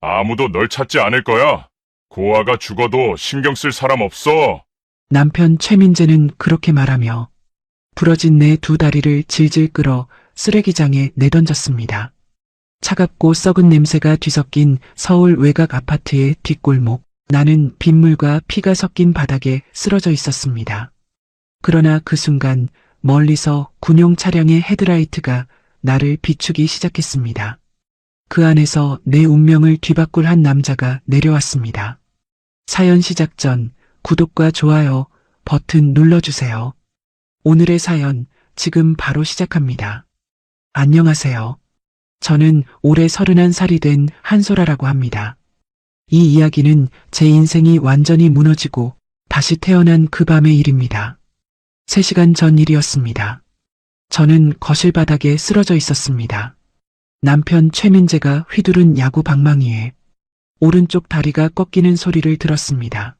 아무도 널 찾지 않을 거야. 고아가 죽어도 신경 쓸 사람 없어. 남편 최민재는 그렇게 말하며 부러진 내 두 다리를 질질 끌어 쓰레기장에 내던졌습니다. 차갑고 썩은 냄새가 뒤섞인 서울 외곽 아파트의 뒷골목. 나는 빗물과 피가 섞인 바닥에 쓰러져 있었습니다. 그러나 그 순간 멀리서 군용 차량의 헤드라이트가 나를 비추기 시작했습니다. 그 안에서 내 운명을 뒤바꿀 한 남자가 내려왔습니다. 사연 시작 전 구독과 좋아요 버튼 눌러주세요. 오늘의 사연 지금 바로 시작합니다. 안녕하세요. 저는 올해 31살이 된 한소라라고 합니다. 이 이야기는 제 인생이 완전히 무너지고 다시 태어난 그 밤의 일입니다. 3시간 전 일이었습니다. 저는 거실 바닥에 쓰러져 있었습니다. 남편 최민재가 휘두른 야구 방망이에 오른쪽 다리가 꺾이는 소리를 들었습니다.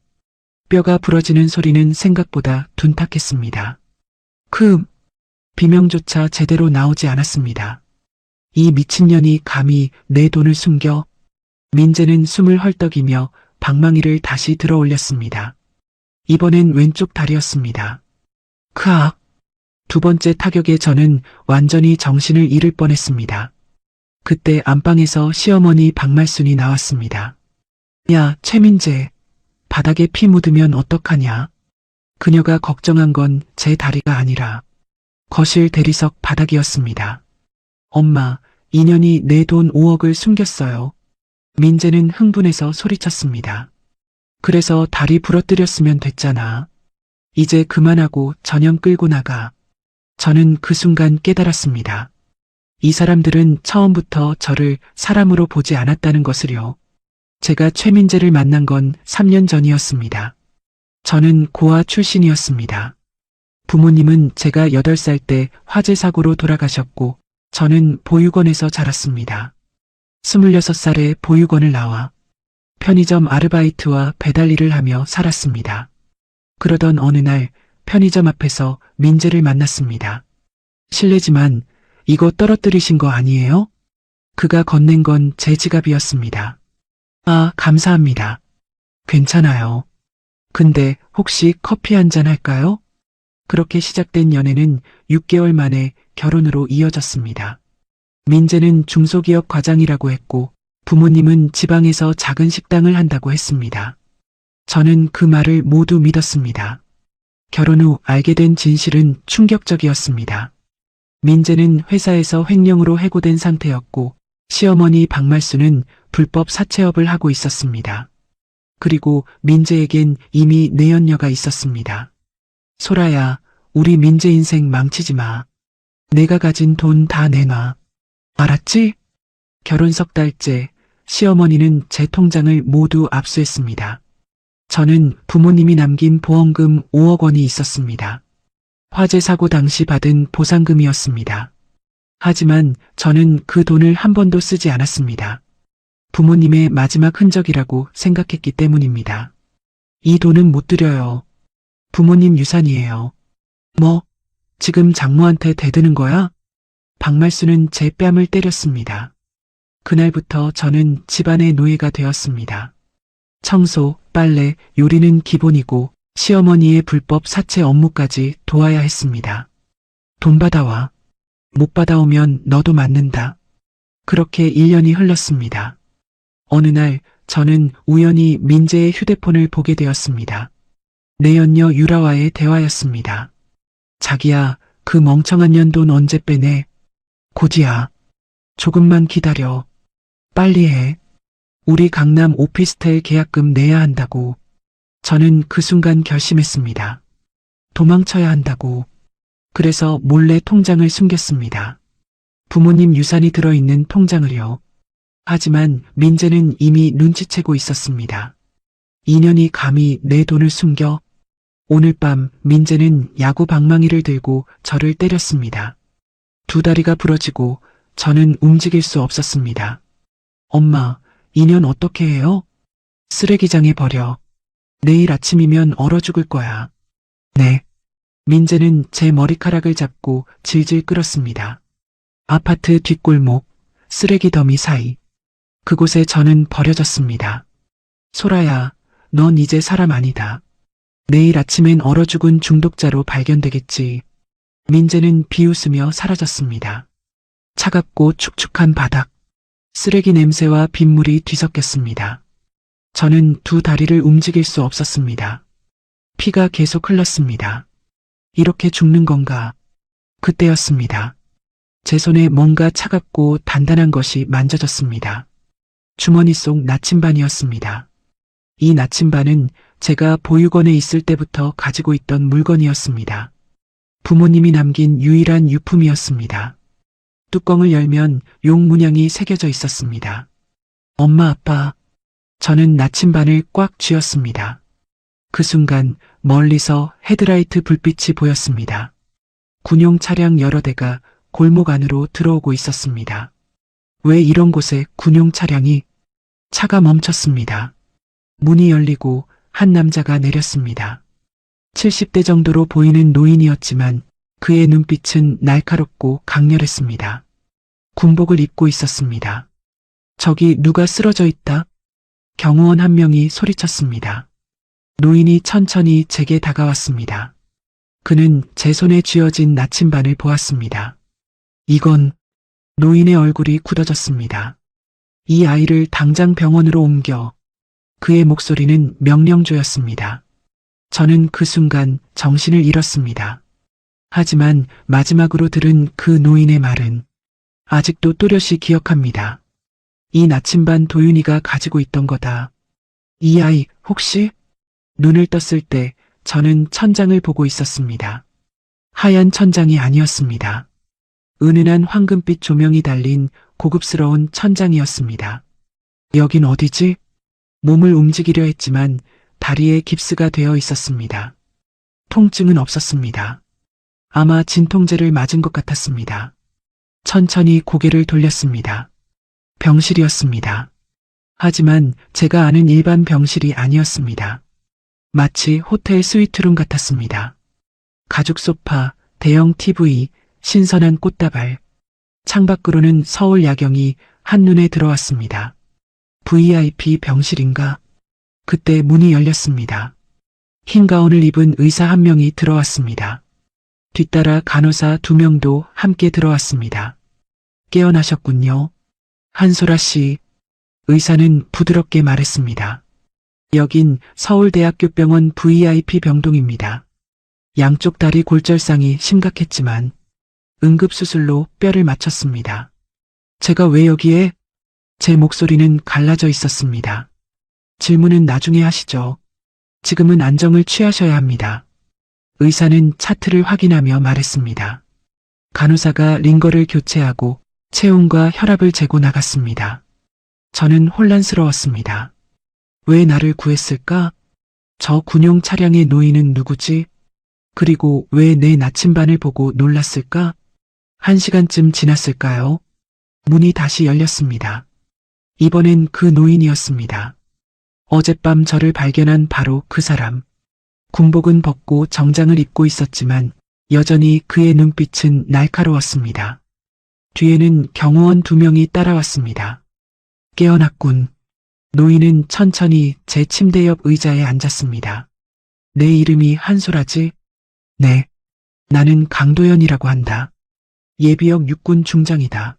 뼈가 부러지는 소리는 생각보다 둔탁했습니다. 비명조차 제대로 나오지 않았습니다. 이 미친년이 감히 내 돈을 숨겨. 민재는 숨을 헐떡이며 방망이를 다시 들어 올렸습니다. 이번엔 왼쪽 다리였습니다. 크악! 두 번째 타격에 저는 완전히 정신을 잃을 뻔했습니다. 그때 안방에서 시어머니 박말순이 나왔습니다. 야, 최민재, 바닥에 피 묻으면 어떡하냐? 그녀가 걱정한 건 제 다리가 아니라 거실 대리석 바닥이었습니다. 엄마, 이년이 내 돈 5억을 숨겼어요. 민재는 흥분해서 소리쳤습니다. 그래서 다리 부러뜨렸으면 됐잖아. 이제 그만하고 전형 끌고 나가. 저는 그 순간 깨달았습니다. 이 사람들은 처음부터 저를 사람으로 보지 않았다는 것을요. 제가 최민재를 만난 건 3년 전이었습니다. 저는 고아 출신이었습니다. 부모님은 제가 8살 때 화재 사고로 돌아가셨고 저는 보육원에서 자랐습니다. 26살에 보육원을 나와 편의점 아르바이트와 배달 일을 하며 살았습니다. 그러던 어느 날 편의점 앞에서 민재를 만났습니다. 실례지만 이거 떨어뜨리신 거 아니에요? 그가 건넨 건 제 지갑이었습니다. 아, 감사합니다. 괜찮아요. 근데 혹시 커피 한잔 할까요? 그렇게 시작된 연애는 6개월 만에 결혼으로 이어졌습니다. 민재는 중소기업 과장이라고 했고 부모님은 지방에서 작은 식당을 한다고 했습니다. 저는 그 말을 모두 믿었습니다. 결혼 후 알게 된 진실은 충격적이었습니다. 민재는 회사에서 횡령으로 해고된 상태였고 시어머니 박말수는 불법 사채업을 하고 있었습니다. 그리고 민재에겐 이미 내연녀가 있었습니다. 소라야, 우리 민재 인생 망치지 마. 내가 가진 돈 다 내놔. 알았지? 결혼 석 달째 시어머니는 제 통장을 모두 압수했습니다. 저는 부모님이 남긴 보험금 5억 원이 있었습니다. 화재 사고 당시 받은 보상금이었습니다. 하지만 저는 그 돈을 한 번도 쓰지 않았습니다. 부모님의 마지막 흔적이라고 생각했기 때문입니다. 이 돈은 못 드려요. 부모님 유산이에요. 뭐, 지금 장모한테 대드는 거야? 박말수는 제 뺨을 때렸습니다. 그날부터 저는 집안의 노예가 되었습니다. 청소, 빨래, 요리는 기본이고 시어머니의 불법 사채 업무까지 도와야 했습니다. 돈 받아와. 못 받아오면 너도 맞는다. 그렇게 1년이 흘렀습니다. 어느 날 저는 우연히 민재의 휴대폰을 보게 되었습니다. 내연녀 유라와의 대화였습니다. 자기야, 그 멍청한 년 돈 언제 빼내? 고지야. 조금만 기다려. 빨리 해. 우리 강남 오피스텔 계약금 내야 한다고. 저는 그 순간 결심했습니다. 도망쳐야 한다고. 그래서 몰래 통장을 숨겼습니다. 부모님 유산이 들어있는 통장을요. 하지만 민재는 이미 눈치채고 있었습니다. 인연이 감히 내 돈을 숨겨? 오늘 밤 민재는 야구 방망이를 들고 저를 때렸습니다. 두 다리가 부러지고 저는 움직일 수 없었습니다. 엄마, 인연 어떻게 해요? 쓰레기장에 버려. 내일 아침이면 얼어 죽을 거야. 네. 민재는 제 머리카락을 잡고 질질 끌었습니다. 아파트 뒷골목, 쓰레기 더미 사이. 그곳에 저는 버려졌습니다. 소라야, 넌 이제 사람 아니다. 내일 아침엔 얼어 죽은 중독자로 발견되겠지. 민재는 비웃으며 사라졌습니다. 차갑고 축축한 바닥, 쓰레기 냄새와 빗물이 뒤섞였습니다. 저는 두 다리를 움직일 수 없었습니다. 피가 계속 흘렀습니다. 이렇게 죽는 건가? 그때였습니다. 제 손에 뭔가 차갑고 단단한 것이 만져졌습니다. 주머니 속 나침반이었습니다. 이 나침반은 제가 보육원에 있을 때부터 가지고 있던 물건이었습니다. 부모님이 남긴 유일한 유품이었습니다. 뚜껑을 열면 용 문양이 새겨져 있었습니다. 엄마, 아빠. 저는 나침반을 꽉 쥐었습니다. 그 순간 멀리서 헤드라이트 불빛이 보였습니다. 군용 차량 여러 대가 골목 안으로 들어오고 있었습니다. 왜 이런 곳에 군용 차량이? 차가 멈췄습니다. 문이 열리고 한 남자가 내렸습니다. 70대 정도로 보이는 노인이었지만 그의 눈빛은 날카롭고 강렬했습니다. 군복을 입고 있었습니다. 저기 누가 쓰러져 있다? 경호원 한 명이 소리쳤습니다. 노인이 천천히 제게 다가왔습니다. 그는 제 손에 쥐어진 나침반을 보았습니다. 이건 노인의 얼굴이 굳어졌습니다. 이 아이를 당장 병원으로 옮겨. 그의 목소리는 명령조였습니다. 저는 그 순간 정신을 잃었습니다. 하지만 마지막으로 들은 그 노인의 말은 아직도 또렷이 기억합니다. 이 나침반 도윤이가 가지고 있던 거다. 이 아이 혹시? 눈을 떴을 때 저는 천장을 보고 있었습니다. 하얀 천장이 아니었습니다. 은은한 황금빛 조명이 달린 고급스러운 천장이었습니다. 여긴 어디지? 몸을 움직이려 했지만 다리에 깁스가 되어 있었습니다. 통증은 없었습니다. 아마 진통제를 맞은 것 같았습니다. 천천히 고개를 돌렸습니다. 병실이었습니다. 하지만 제가 아는 일반 병실이 아니었습니다. 마치 호텔 스위트룸 같았습니다. 가죽 소파, 대형 TV, 신선한 꽃다발. 창밖으로는 서울 야경이 한눈에 들어왔습니다. VIP 병실인가? 그때 문이 열렸습니다. 흰 가운을 입은 의사 한 명이 들어왔습니다. 뒤따라 간호사 2명도 함께 들어왔습니다. 깨어나셨군요. 한소라 씨. 의사는 부드럽게 말했습니다. 여긴 서울대학교 병원 VIP 병동입니다. 양쪽 다리 골절상이 심각했지만 응급수술로 뼈를 맞췄습니다. 제가 왜 여기에? 제 목소리는 갈라져 있었습니다. 질문은 나중에 하시죠. 지금은 안정을 취하셔야 합니다. 의사는 차트를 확인하며 말했습니다. 간호사가 링거를 교체하고 체온과 혈압을 재고 나갔습니다. 저는 혼란스러웠습니다. 왜 나를 구했을까? 저 군용 차량의 노인은 누구지? 그리고 왜 내 나침반을 보고 놀랐을까? 1시간쯤 지났을까요? 문이 다시 열렸습니다. 이번엔 그 노인이었습니다. 어젯밤 저를 발견한 바로 그 사람. 군복은 벗고 정장을 입고 있었지만 여전히 그의 눈빛은 날카로웠습니다. 뒤에는 경호원 2명이 따라왔습니다. 깨어났군. 노인은 천천히 제 침대 옆 의자에 앉았습니다. 내 이름이 한소라지? 네. 나는 강도연이라고 한다. 예비역 육군 중장이다.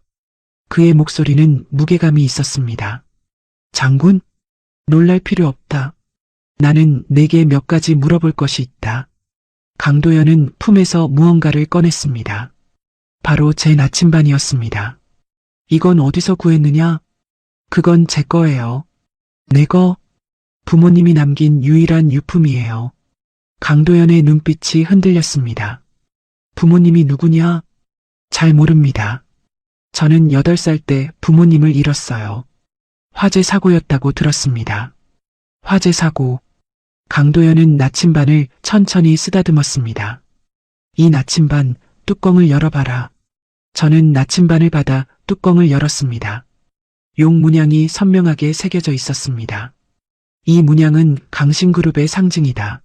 그의 목소리는 무게감이 있었습니다. 장군? 놀랄 필요 없다. 나는 내게 몇 가지 물어볼 것이 있다. 강도연은 품에서 무언가를 꺼냈습니다. 바로 제 나침반이었습니다. 이건 어디서 구했느냐? 그건 제 거예요. 내 거? 부모님이 남긴 유일한 유품이에요. 강도연의 눈빛이 흔들렸습니다. 부모님이 누구냐? 잘 모릅니다. 저는 8살 때 부모님을 잃었어요. 화재 사고였다고 들었습니다. 화재 사고. 강도연은 나침반을 천천히 쓰다듬었습니다. 이 나침반 뚜껑을 열어봐라. 저는 나침반을 받아 뚜껑을 열었습니다. 용 문양이 선명하게 새겨져 있었습니다. 이 문양은 강신그룹의 상징이다.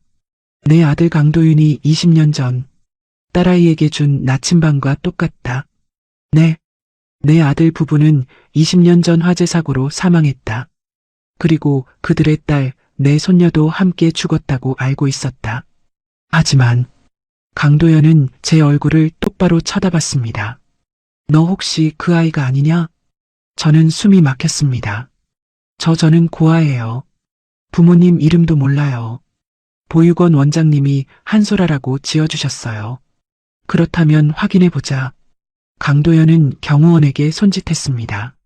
내 아들 강도윤이 20년 전 딸아이에게 준 나침반과 똑같다. 네. 내 아들 부부는 20년 전 화재 사고로 사망했다. 그리고 그들의 딸, 내 손녀도 함께 죽었다고 알고 있었다. 하지만 강도연은 제 얼굴을 똑바로 쳐다봤습니다. 너 혹시 그 아이가 아니냐? 저는 숨이 막혔습니다. 저는 고아예요. 부모님 이름도 몰라요. 보육원 원장님이 한솔아라고 지어주셨어요. 그렇다면 확인해보자. 강도연은 경호원에게 손짓했습니다.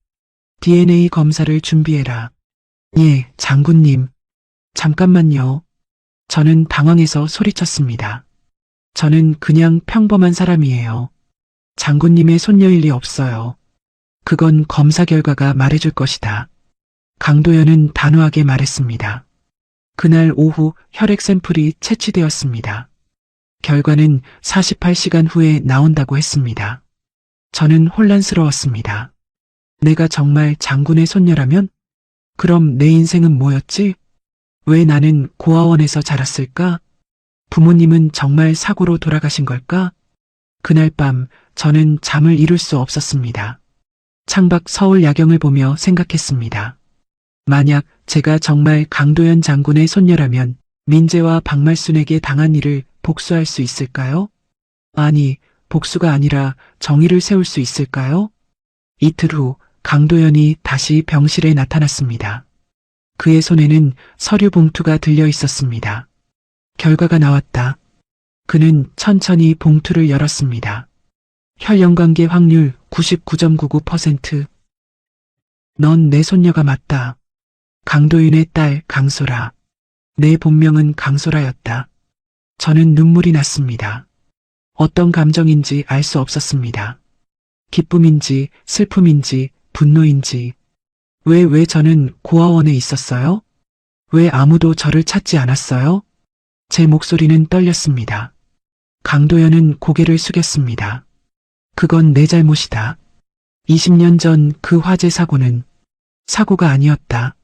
DNA 검사를 준비해라. 예, 장군님. 잠깐만요. 저는 당황해서 소리쳤습니다. 저는 그냥 평범한 사람이에요. 장군님의 손녀일 리 없어요. 그건 검사 결과가 말해줄 것이다. 강도연은 단호하게 말했습니다. 그날 오후 혈액 샘플이 채취되었습니다. 결과는 48시간 후에 나온다고 했습니다. 저는 혼란스러웠습니다. 내가 정말 장군의 손녀라면? 그럼 내 인생은 뭐였지? 왜 나는 고아원에서 자랐을까? 부모님은 정말 사고로 돌아가신 걸까? 그날 밤 저는 잠을 이룰 수 없었습니다. 창밖 서울 야경을 보며 생각했습니다. 만약 제가 정말 강도연 장군의 손녀라면 민재와 박말순에게 당한 일을 복수할 수 있을까요? 아니, 복수가 아니라 정의를 세울 수 있을까요? 이틀 후 강도연이 다시 병실에 나타났습니다. 그의 손에는 서류 봉투가 들려 있었습니다. 결과가 나왔다. 그는 천천히 봉투를 열었습니다. 혈연관계 확률 99.99%. 넌 내 손녀가 맞다. 강도윤의 딸 강소라. 내 본명은 강소라였다. 저는 눈물이 났습니다. 어떤 감정인지 알 수 없었습니다. 기쁨인지 슬픔인지 분노인지. 왜 저는 고아원에 있었어요? 왜 아무도 저를 찾지 않았어요? 제 목소리는 떨렸습니다. 강도연은 고개를 숙였습니다. 그건 내 잘못이다. 20년 전 그 화재 사고는 사고가 아니었다.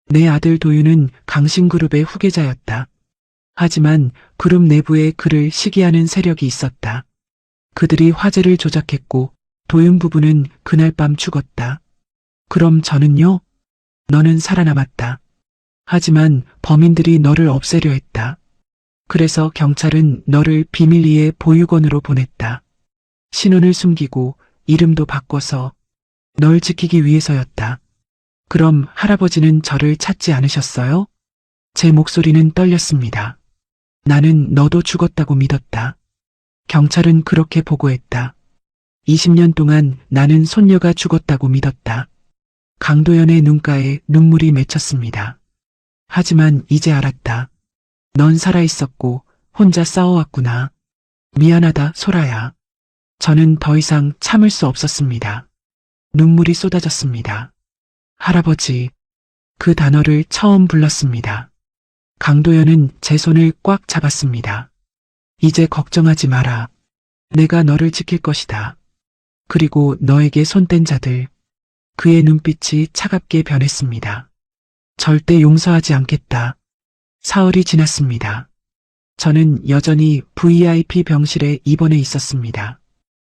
내 아들 도윤은 강신그룹의 후계자였다. 하지만 그룹 내부에 그를 시기하는 세력이 있었다. 그들이 화재를 조작했고 도윤 부부는 그날 밤 죽었다. 그럼 저는요? 너는 살아남았다. 하지만 범인들이 너를 없애려 했다. 그래서 경찰은 너를 비밀리에 보육원으로 보냈다. 신원을 숨기고 이름도 바꿔서 널 지키기 위해서였다. 그럼 할아버지는 저를 찾지 않으셨어요? 제 목소리는 떨렸습니다. 나는 너도 죽었다고 믿었다. 경찰은 그렇게 보고했다. 20년 동안 나는 손녀가 죽었다고 믿었다. 강도연의 눈가에 눈물이 맺혔습니다. 하지만 이제 알았다. 넌 살아있었고 혼자 싸워왔구나. 미안하다, 소라야. 저는 더 이상 참을 수 없었습니다. 눈물이 쏟아졌습니다. 할아버지. 그 단어를 처음 불렀습니다. 강도연은 제 손을 꽉 잡았습니다. 이제 걱정하지 마라. 내가 너를 지킬 것이다. 그리고 너에게 손댄 자들. 그의 눈빛이 차갑게 변했습니다. 절대 용서하지 않겠다. 사흘이 지났습니다. 저는 여전히 VIP 병실에 입원해 있었습니다.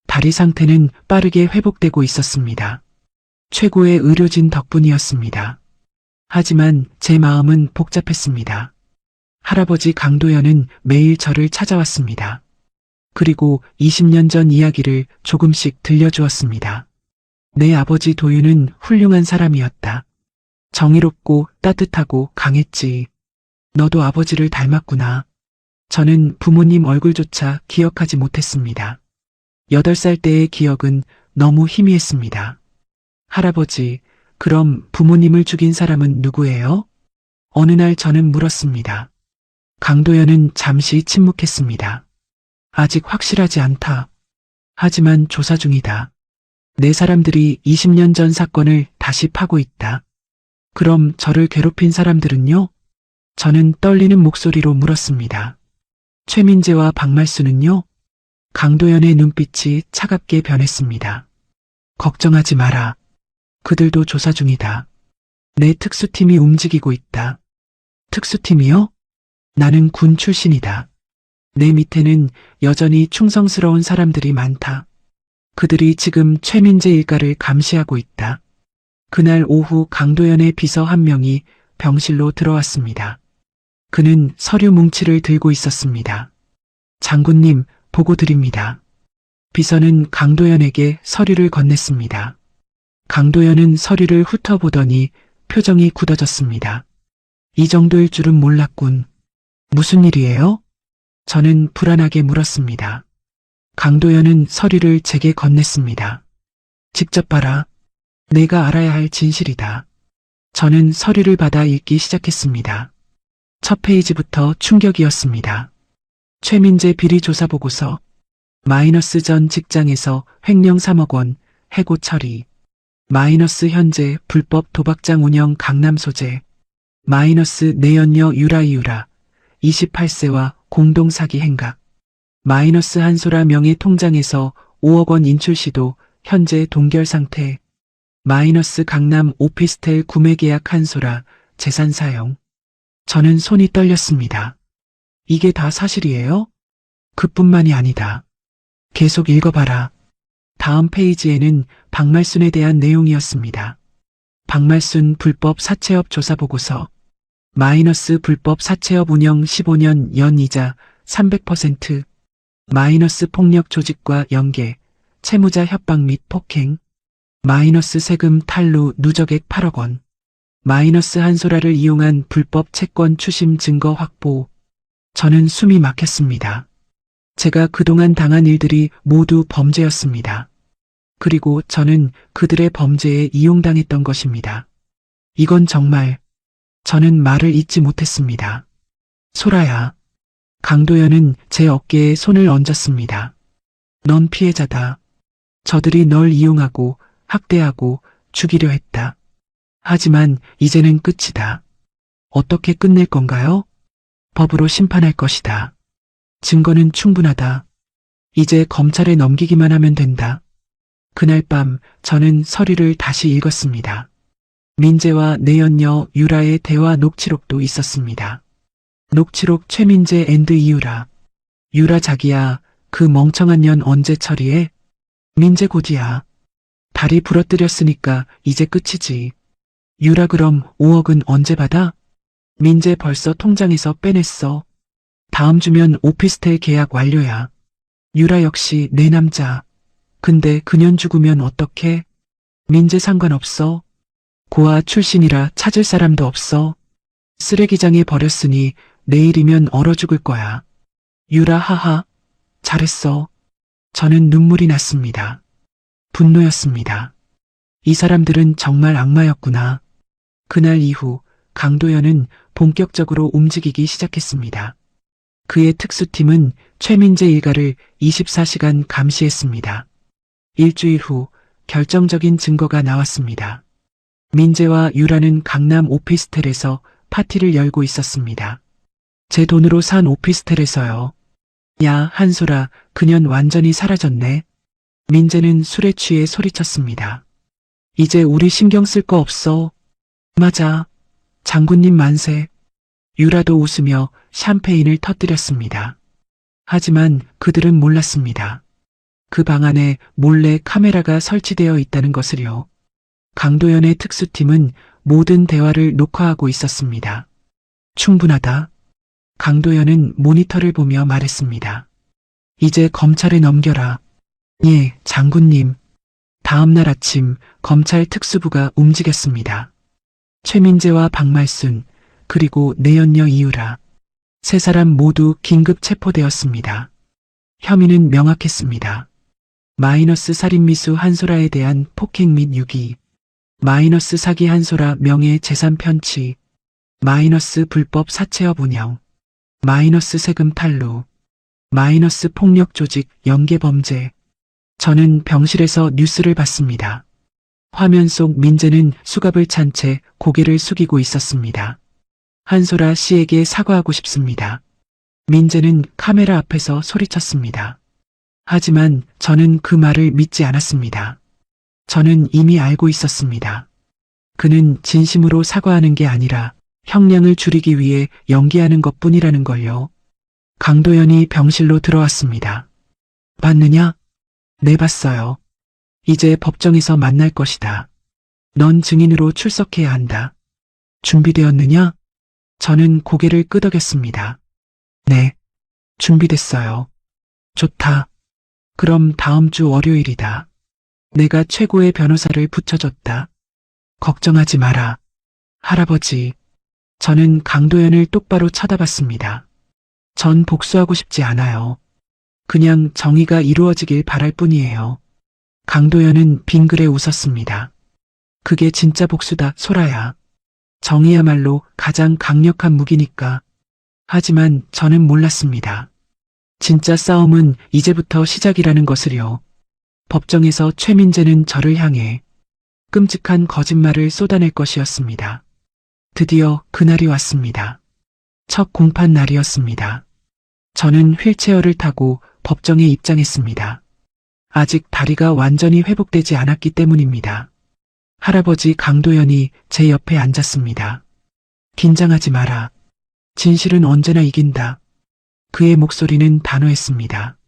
다리 상태는 빠르게 회복되고 있었습니다. 최고의 의료진 덕분이었습니다. 하지만 제 마음은 복잡했습니다. 할아버지 강도연은 매일 저를 찾아왔습니다. 그리고 20년 전 이야기를 조금씩 들려주었습니다. 내 아버지 도윤은 훌륭한 사람이었다. 정의롭고 따뜻하고 강했지. 너도 아버지를 닮았구나. 저는 부모님 얼굴조차 기억하지 못했습니다. 8살 때의 기억은 너무 희미했습니다. 할아버지, 그럼 부모님을 죽인 사람은 누구예요? 어느 날 저는 물었습니다. 강도연은 잠시 침묵했습니다. 아직 확실하지 않다. 하지만 조사 중이다. 내 사람들이 20년 전 사건을 다시 파고 있다. 그럼 저를 괴롭힌 사람들은요? 저는 떨리는 목소리로 물었습니다. 최민재와 박말수는요? 강도연의 눈빛이 차갑게 변했습니다. 걱정하지 마라. 그들도 조사 중이다. 내 특수팀이 움직이고 있다. 특수팀이요? 나는 군 출신이다. 내 밑에는 여전히 충성스러운 사람들이 많다. 그들이 지금 최민재 일가를 감시하고 있다. 그날 오후 강도연의 비서 한 명이 병실로 들어왔습니다. 그는 서류 뭉치를 들고 있었습니다. 장군님, 보고 드립니다. 비서는 강도연에게 서류를 건넸습니다. 강도연은 서류를 훑어보더니 표정이 굳어졌습니다. 이 정도일 줄은 몰랐군. 무슨 일이에요? 저는 불안하게 물었습니다. 강도연은 서류를 제게 건넸습니다. 직접 봐라. 내가 알아야 할 진실이다. 저는 서류를 받아 읽기 시작했습니다. 첫 페이지부터 충격이었습니다. 최민재 비리 조사 보고서, 마이너스 전 직장에서 횡령 3억 원, 해고 처리, 마이너스 현재 불법 도박장 운영 강남 소재, 마이너스 내연녀 유라 28세와 공동 사기 행각, 마이너스 한소라 명의 통장에서 5억 원 인출 시도 현재 동결 상태, 마이너스 강남 오피스텔 구매 계약 한소라 재산 사용. 저는 손이 떨렸습니다. 이게 다 사실이에요? 그뿐만이 아니다. 계속 읽어봐라. 다음 페이지에는 박말순에 대한 내용이었습니다. 박말순 불법 사채업 조사 보고서, 마이너스 불법 사채업 운영 15년 연이자 300%, 마이너스 폭력 조직과 연계, 채무자 협박 및 폭행, 마이너스 세금 탈루 누적액 8억 원, 마이너스 한소라를 이용한 불법 채권 추심 증거 확보. 저는 숨이 막혔습니다. 제가 그동안 당한 일들이 모두 범죄였습니다. 그리고 저는 그들의 범죄에 이용당했던 것입니다. 이건 정말. 저는 말을 잇지 못했습니다. 소라야. 강도연은 제 어깨에 손을 얹었습니다. 넌 피해자다. 저들이 널 이용하고 학대하고 죽이려 했다. 하지만 이제는 끝이다. 어떻게 끝낼 건가요? 법으로 심판할 것이다. 증거는 충분하다. 이제 검찰에 넘기기만 하면 된다. 그날 밤 저는 서류를 다시 읽었습니다. 민재와 내연녀 유라의 대화 녹취록도 있었습니다. 녹취록 최민재 앤드 이유라. 유라 자기야, 그 멍청한 년 언제 처리해? 민재 곧이야. 다리 부러뜨렸으니까 이제 끝이지. 유라 그럼 5억은 언제 받아? 민재 벌써 통장에서 빼냈어. 다음 주면 오피스텔 계약 완료야. 유라 역시 내 남자. 근데 그년 죽으면 어떡해? 민재 상관없어. 고아 출신이라 찾을 사람도 없어. 쓰레기장에 버렸으니 내일이면 얼어 죽을 거야. 유라 하하. 잘했어. 저는 눈물이 났습니다. 분노였습니다. 이 사람들은 정말 악마였구나. 그날 이후 강도연은 본격적으로 움직이기 시작했습니다. 그의 특수팀은 최민재 일가를 24시간 감시했습니다. 일주일 후 결정적인 증거가 나왔습니다. 민재와 유라는 강남 오피스텔에서 파티를 열고 있었습니다. 제 돈으로 산 오피스텔에서요. 야, 한소라, 그년 완전히 사라졌네. 민재는 술에 취해 소리쳤습니다. 이제 우리 신경 쓸 거 없어. 맞아. 장군님 만세. 유라도 웃으며 샴페인을 터뜨렸습니다. 하지만 그들은 몰랐습니다. 그 방 안에 몰래 카메라가 설치되어 있다는 것을요. 강도연의 특수팀은 모든 대화를 녹화하고 있었습니다. 충분하다. 강도연은 모니터를 보며 말했습니다. 이제 검찰에 넘겨라. 예, 장군님. 다음 날 아침 검찰 특수부가 움직였습니다. 최민재와 박말순, 그리고 내연녀 이유라. 세 사람 모두 긴급 체포되었습니다. 혐의는 명확했습니다. 마이너스 살인미수 한소라에 대한 폭행 및 유기, 마이너스 사기 한소라 명예 재산 편취, 마이너스 불법 사채업 운영, 마이너스 세금 탈루, 마이너스 폭력 조직 연계 범죄. 저는 병실에서 뉴스를 봤습니다. 화면 속 민재는 수갑을 찬 채 고개를 숙이고 있었습니다. 한소라 씨에게 사과하고 싶습니다. 민재는 카메라 앞에서 소리쳤습니다. 하지만 저는 그 말을 믿지 않았습니다. 저는 이미 알고 있었습니다. 그는 진심으로 사과하는 게 아니라 형량을 줄이기 위해 연기하는 것뿐이라는 걸요. 강도연이 병실로 들어왔습니다. 봤느냐? 네, 봤어요. 이제 법정에서 만날 것이다. 넌 증인으로 출석해야 한다. 준비되었느냐? 저는 고개를 끄덕였습니다. 네, 준비됐어요. 좋다. 그럼 다음 주 월요일이다. 내가 최고의 변호사를 붙여줬다. 걱정하지 마라. 할아버지. 저는 강도연을 똑바로 쳐다봤습니다. 전 복수하고 싶지 않아요. 그냥 정의가 이루어지길 바랄 뿐이에요. 강도연은 빙그레 웃었습니다. 그게 진짜 복수다, 소라야. 정의야말로 가장 강력한 무기니까. 하지만 저는 몰랐습니다. 진짜 싸움은 이제부터 시작이라는 것을요. 법정에서 최민재는 저를 향해 끔찍한 거짓말을 쏟아낼 것이었습니다. 드디어 그날이 왔습니다. 첫 공판 날이었습니다. 저는 휠체어를 타고 법정에 입장했습니다. 아직 다리가 완전히 회복되지 않았기 때문입니다. 할아버지 강도연이 제 옆에 앉았습니다. 긴장하지 마라. 진실은 언제나 이긴다. 그의 목소리는 단호했습니다.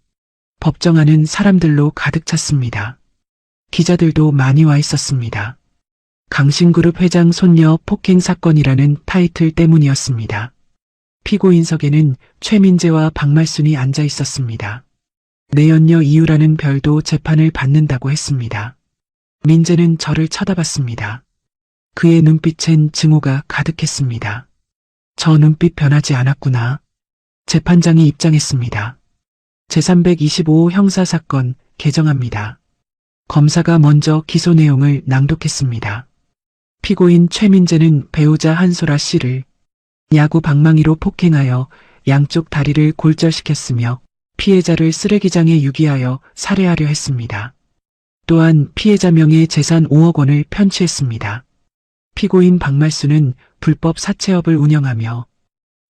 법정 안은 사람들로 가득 찼습니다. 기자들도 많이 와 있었습니다. 강신그룹 회장 손녀 폭행 사건이라는 타이틀 때문이었습니다. 피고인석에는 최민재와 박말순이 앉아 있었습니다. 내연녀 이유라는 별도 재판을 받는다고 했습니다. 민재는 저를 쳐다봤습니다. 그의 눈빛엔 증오가 가득했습니다. 저 눈빛 변하지 않았구나. 재판장이 입장했습니다. 제325호 형사사건 개정합니다. 검사가 먼저 기소 내용을 낭독했습니다. 피고인 최민재는 배우자 한소라 씨를 야구 방망이로 폭행하여 양쪽 다리를 골절시켰으며 피해자를 쓰레기장에 유기하여 살해하려 했습니다. 또한 피해자 명의 재산 5억 원을 편취했습니다. 피고인 박말수는 불법 사채업을 운영하며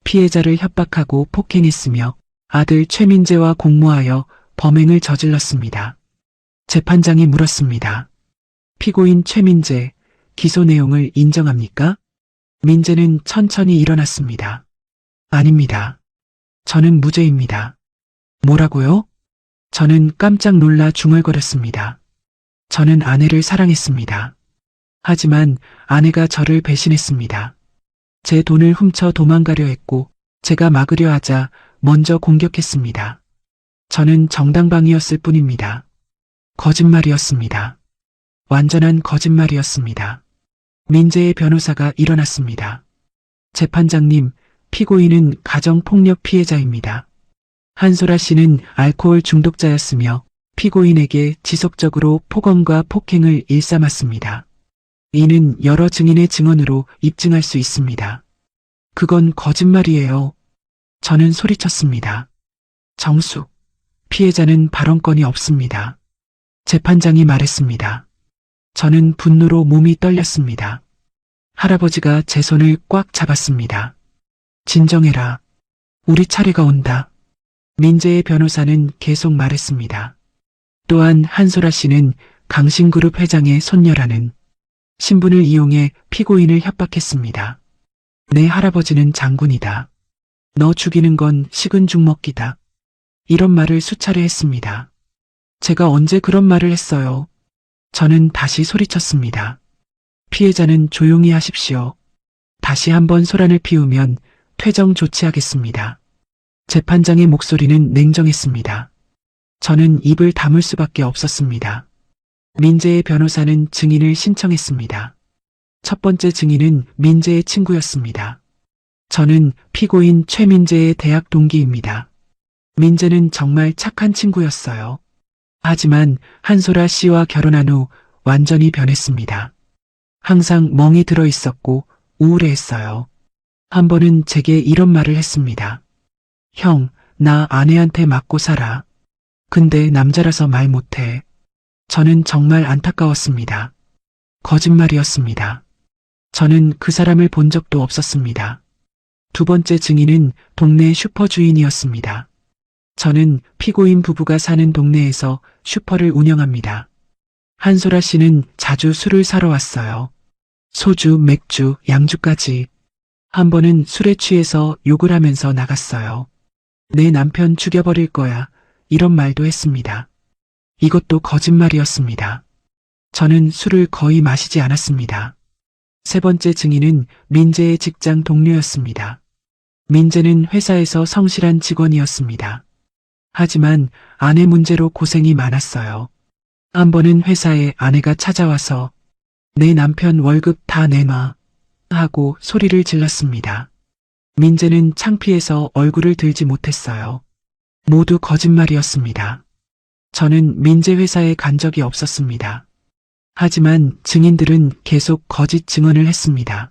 피해자를 협박하고 폭행했으며 아들 최민재와 공모하여 범행을 저질렀습니다. 재판장이 물었습니다. 피고인 최민재, 기소 내용을 인정합니까? 민재는 천천히 일어났습니다. 아닙니다. 저는 무죄입니다. 뭐라고요? 저는 깜짝 놀라 중얼거렸습니다. 저는 아내를 사랑했습니다. 하지만 아내가 저를 배신했습니다. 제 돈을 훔쳐 도망가려 했고 제가 막으려 하자 먼저 공격했습니다. 저는 정당방위였을 뿐입니다. 거짓말이었습니다. 완전한 거짓말이었습니다. 민재의 변호사가 일어났습니다. 재판장님, 피고인은 가정폭력 피해자입니다. 한소라 씨는 알코올 중독자였으며 피고인에게 지속적으로 폭언과 폭행을 일삼았습니다. 이는 여러 증인의 증언으로 입증할 수 있습니다. 그건 거짓말이에요. 저는 소리쳤습니다. 정숙, 피해자는 발언권이 없습니다. 재판장이 말했습니다. 저는 분노로 몸이 떨렸습니다. 할아버지가 제 손을 꽉 잡았습니다. 진정해라. 우리 차례가 온다. 민재의 변호사는 계속 말했습니다. 또한 한소라 씨는 강신그룹 회장의 손녀라는 신분을 이용해 피고인을 협박했습니다. 내 할아버지는 장군이다. 너 죽이는 건 식은 죽 먹기다. 이런 말을 수차례 했습니다. 제가 언제 그런 말을 했어요? 저는 다시 소리쳤습니다. 피해자는 조용히 하십시오. 다시 한번 소란을 피우면 퇴정 조치하겠습니다. 재판장의 목소리는 냉정했습니다. 저는 입을 다물 수밖에 없었습니다. 민재의 변호사는 증인을 신청했습니다. 첫 번째 증인은 민재의 친구였습니다. 저는 피고인 최민재의 대학 동기입니다. 민재는 정말 착한 친구였어요. 하지만 한소라 씨와 결혼한 후 완전히 변했습니다. 항상 멍이 들어 있었고 우울해했어요. 한 번은 제게 이런 말을 했습니다. 형, 나 아내한테 맞고 살아. 근데 남자라서 말 못해. 저는 정말 안타까웠습니다. 거짓말이었습니다. 저는 그 사람을 본 적도 없었습니다. 두 번째 증인은 동네 슈퍼 주인이었습니다. 저는 피고인 부부가 사는 동네에서 슈퍼를 운영합니다. 한소라 씨는 자주 술을 사러 왔어요. 소주, 맥주, 양주까지. 한 번은 술에 취해서 욕을 하면서 나갔어요. 내 남편 죽여버릴 거야. 이런 말도 했습니다. 이것도 거짓말이었습니다. 저는 술을 거의 마시지 않았습니다. 세 번째 증인은 민재의 직장 동료였습니다. 민재는 회사에서 성실한 직원이었습니다. 하지만 아내 문제로 고생이 많았어요. 한 번은 회사에 아내가 찾아와서 내 남편 월급 다 내놔 하고 소리를 질렀습니다. 민재는 창피해서 얼굴을 들지 못했어요. 모두 거짓말이었습니다. 저는 민재 회사에 간 적이 없었습니다. 하지만 증인들은 계속 거짓 증언을 했습니다.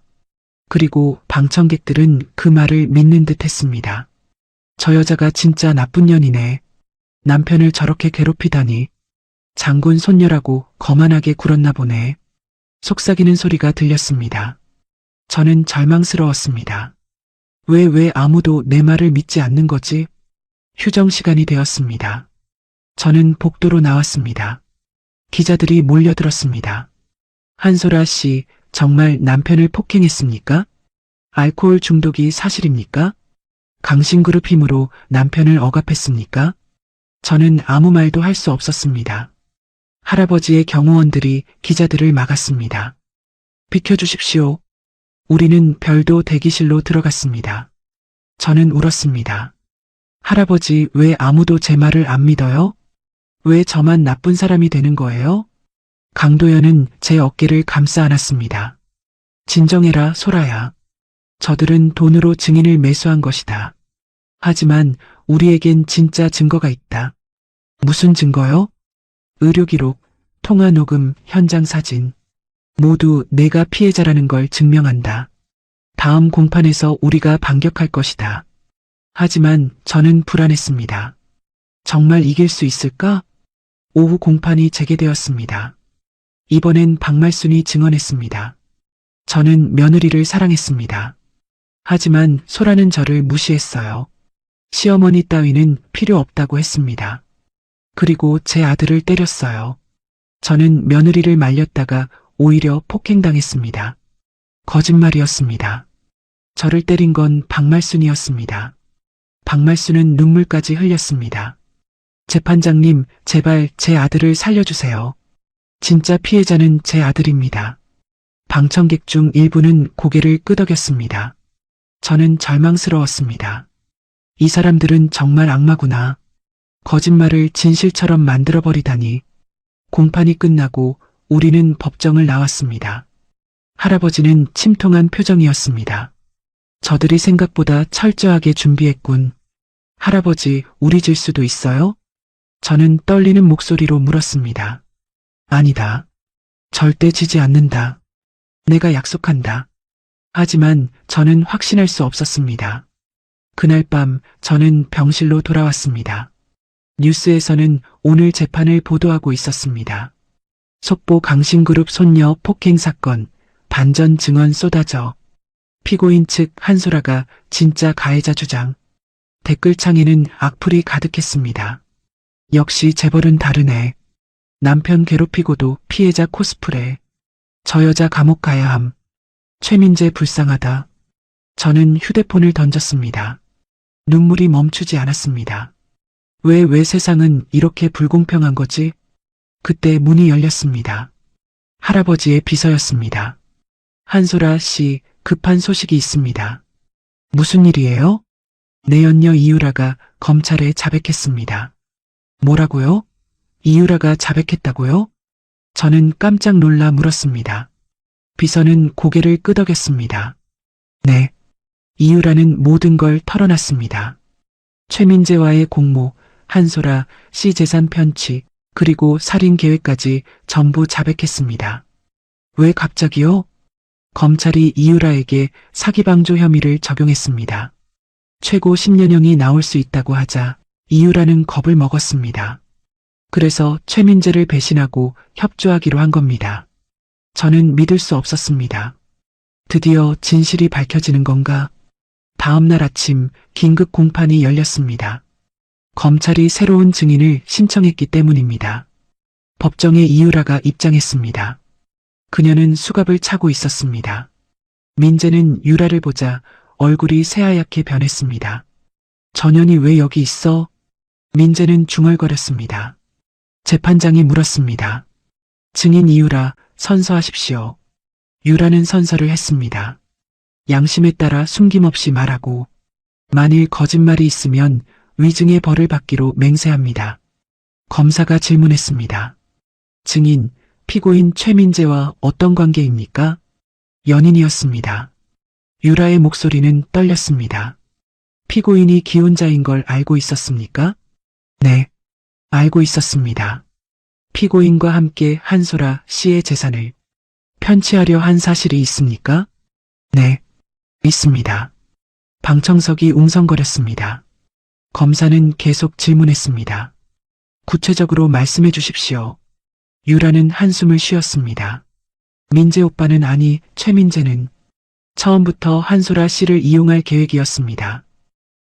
그리고 방청객들은 그 말을 믿는 듯 했습니다. 저 여자가 진짜 나쁜 년이네. 남편을 저렇게 괴롭히다니. 장군 손녀라고 거만하게 굴었나 보네. 속삭이는 소리가 들렸습니다. 저는 절망스러웠습니다. 왜 아무도 내 말을 믿지 않는 거지? 휴정 시간이 되었습니다. 저는 복도로 나왔습니다. 기자들이 몰려들었습니다. 한소라 씨, 정말 남편을 폭행했습니까? 알코올 중독이 사실입니까? 강신그룹 힘으로 남편을 억압했습니까? 저는 아무 말도 할 수 없었습니다. 할아버지의 경호원들이 기자들을 막았습니다. 비켜주십시오. 우리는 별도 대기실로 들어갔습니다. 저는 울었습니다. 할아버지, 왜 아무도 제 말을 안 믿어요? 왜 저만 나쁜 사람이 되는 거예요? 강도연은 제 어깨를 감싸 안았습니다. 진정해라, 소라야. 저들은 돈으로 증인을 매수한 것이다. 하지만 우리에겐 진짜 증거가 있다. 무슨 증거요? 의료기록, 통화녹음, 현장 사진. 모두 내가 피해자라는 걸 증명한다. 다음 공판에서 우리가 반격할 것이다. 하지만 저는 불안했습니다. 정말 이길 수 있을까? 오후 공판이 재개되었습니다. 이번엔 박말순이 증언했습니다. 저는 며느리를 사랑했습니다. 하지만 소라는 저를 무시했어요. 시어머니 따위는 필요 없다고 했습니다. 그리고 제 아들을 때렸어요. 저는 며느리를 말렸다가 오히려 폭행당했습니다. 거짓말이었습니다. 저를 때린 건 박말순이었습니다. 박말순은 눈물까지 흘렸습니다. 재판장님, 제발 제 아들을 살려주세요. 진짜 피해자는 제 아들입니다. 방청객 중 일부는 고개를 끄덕였습니다. 저는 절망스러웠습니다. 이 사람들은 정말 악마구나. 거짓말을 진실처럼 만들어버리다니. 공판이 끝나고 우리는 법정을 나왔습니다. 할아버지는 침통한 표정이었습니다. 저들이 생각보다 철저하게 준비했군. 할아버지, 우리 질 수도 있어요? 저는 떨리는 목소리로 물었습니다. 아니다. 절대 지지 않는다. 내가 약속한다. 하지만 저는 확신할 수 없었습니다. 그날 밤 저는 병실로 돌아왔습니다. 뉴스에서는 오늘 재판을 보도하고 있었습니다. 속보 강신그룹 손녀 폭행 사건, 반전 증언 쏟아져. 피고인 측 한소라가 진짜 가해자 주장. 댓글창에는 악플이 가득했습니다. 역시 재벌은 다르네. 남편 괴롭히고도 피해자 코스프레. 저 여자 감옥 가야 함. 최민재 불쌍하다. 저는 휴대폰을 던졌습니다. 눈물이 멈추지 않았습니다. 왜 세상은 이렇게 불공평한 거지? 그때 문이 열렸습니다. 할아버지의 비서였습니다. 한소라 씨, 급한 소식이 있습니다. 무슨 일이에요? 내 연녀 이유라가 검찰에 자백했습니다. 뭐라고요? 이유라가 자백했다고요? 저는 깜짝 놀라 물었습니다. 비서는 고개를 끄덕였습니다. 네. 이유라는 모든 걸 털어놨습니다. 최민재와의 공모, 한소라 씨 재산 편취, 그리고 살인 계획까지 전부 자백했습니다. 왜 갑자기요? 검찰이 이유라에게 사기방조 혐의를 적용했습니다. 최고 10년형이 나올 수 있다고 하자 이유라는 겁을 먹었습니다. 그래서 최민재를 배신하고 협조하기로 한 겁니다. 저는 믿을 수 없었습니다. 드디어 진실이 밝혀지는 건가? 다음 날 아침 긴급 공판이 열렸습니다. 검찰이 새로운 증인을 신청했기 때문입니다. 법정에 이유라가 입장했습니다. 그녀는 수갑을 차고 있었습니다. 민재는 유라를 보자 얼굴이 새하얗게 변했습니다. 전현이 왜 여기 있어? 민재는 중얼거렸습니다. 재판장이 물었습니다. 증인 이유라 선서하십시오. 유라는 선서를 했습니다. 양심에 따라 숨김없이 말하고 만일 거짓말이 있으면 위증의 벌을 받기로 맹세합니다. 검사가 질문했습니다. 증인, 피고인 최민재와 어떤 관계입니까? 연인이었습니다. 유라의 목소리는 떨렸습니다. 피고인이 기혼자인 걸 알고 있었습니까? 네, 알고 있었습니다. 피고인과 함께 한소라 씨의 재산을 편취하려 한 사실이 있습니까? 네, 있습니다. 방청석이 웅성거렸습니다. 검사는 계속 질문했습니다. 구체적으로 말씀해 주십시오. 유라는 한숨을 쉬었습니다. 민재 오빠는 아니, 최민재는 처음부터 한소라 씨를 이용할 계획이었습니다.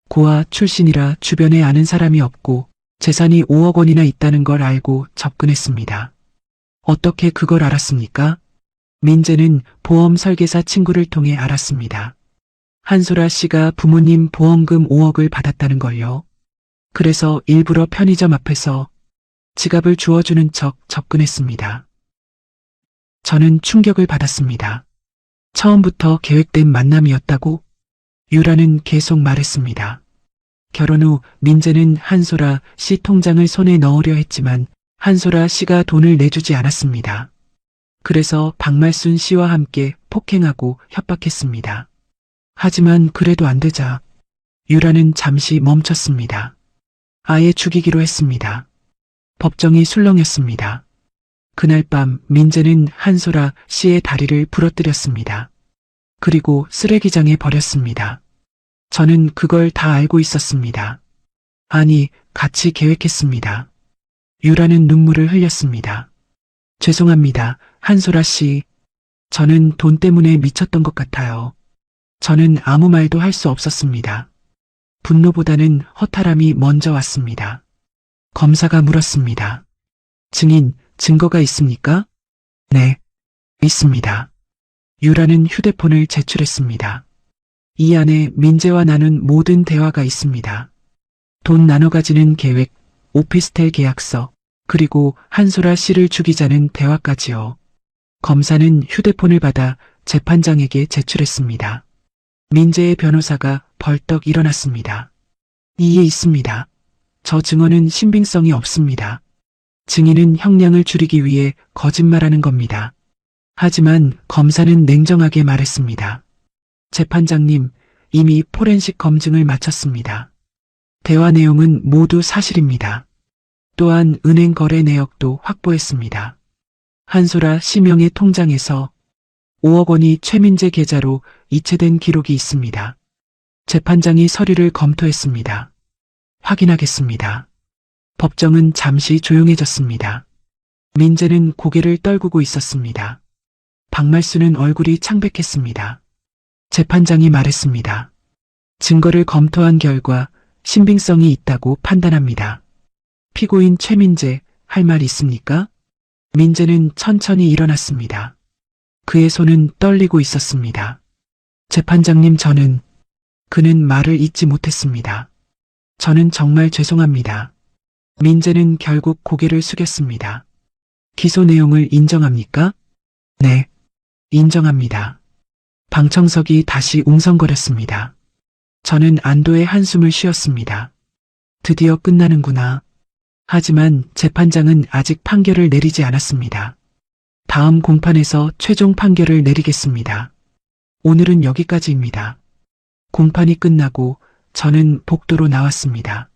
고아 출신이라 주변에 아는 사람이 없고 재산이 5억 원이나 있다는 걸 알고 접근했습니다. 어떻게 그걸 알았습니까? 민재는 보험 설계사 친구를 통해 알았습니다. 한소라 씨가 부모님 보험금 5억을 받았다는 걸요. 그래서 일부러 편의점 앞에서 지갑을 주워주는 척 접근했습니다. 저는 충격을 받았습니다. 처음부터 계획된 만남이었다고? 유라는 계속 말했습니다. 결혼 후 민재는 한소라 씨 통장을 손에 넣으려 했지만 한소라 씨가 돈을 내주지 않았습니다. 그래서 박말순 씨와 함께 폭행하고 협박했습니다. 하지만 그래도 안 되자 유라는 잠시 멈췄습니다. 아예 죽이기로 했습니다. 법정이 술렁였습니다. 그날 밤 민재는 한소라 씨의 다리를 부러뜨렸습니다. 그리고 쓰레기장에 버렸습니다. 저는 그걸 다 알고 있었습니다. 아니, 같이 계획했습니다. 유라는 눈물을 흘렸습니다. 죄송합니다, 한소라 씨. 저는 돈 때문에 미쳤던 것 같아요. 저는 아무 말도 할 수 없었습니다. 분노보다는 허탈함이 먼저 왔습니다. 검사가 물었습니다. 증인, 증거가 있습니까? 네, 있습니다. 유라는 휴대폰을 제출했습니다. 이 안에 민재와 나눈 모든 대화가 있습니다. 돈 나눠 가지는 계획, 오피스텔 계약서, 그리고 한소라 씨를 죽이자는 대화까지요. 검사는 휴대폰을 받아 재판장에게 제출했습니다. 민재의 변호사가 벌떡 일어났습니다. 이에 있습니다. 저 증언은 신빙성이 없습니다. 증인은 형량을 줄이기 위해 거짓말하는 겁니다. 하지만 검사는 냉정하게 말했습니다. 재판장님, 이미 포렌식 검증을 마쳤습니다. 대화 내용은 모두 사실입니다. 또한 은행 거래 내역도 확보했습니다. 한소라 씨명의 통장에서 5억 원이 최민재 계좌로 이체된 기록이 있습니다. 재판장이 서류를 검토했습니다. 확인하겠습니다. 법정은 잠시 조용해졌습니다. 민재는 고개를 떨구고 있었습니다. 박말순은 얼굴이 창백했습니다. 재판장이 말했습니다. 증거를 검토한 결과 신빙성이 있다고 판단합니다. 피고인 최민재, 할 말 있습니까? 민재는 천천히 일어났습니다. 그의 손은 떨리고 있었습니다. 재판장님, 그는 말을 잇지 못했습니다. 저는 정말 죄송합니다. 민재는 결국 고개를 숙였습니다. 기소 내용을 인정합니까? 네, 인정합니다. 방청석이 다시 웅성거렸습니다. 저는 안도의 한숨을 쉬었습니다. 드디어 끝나는구나. 하지만 재판장은 아직 판결을 내리지 않았습니다. 다음 공판에서 최종 판결을 내리겠습니다. 오늘은 여기까지입니다. 공판이 끝나고 저는 복도로 나왔습니다.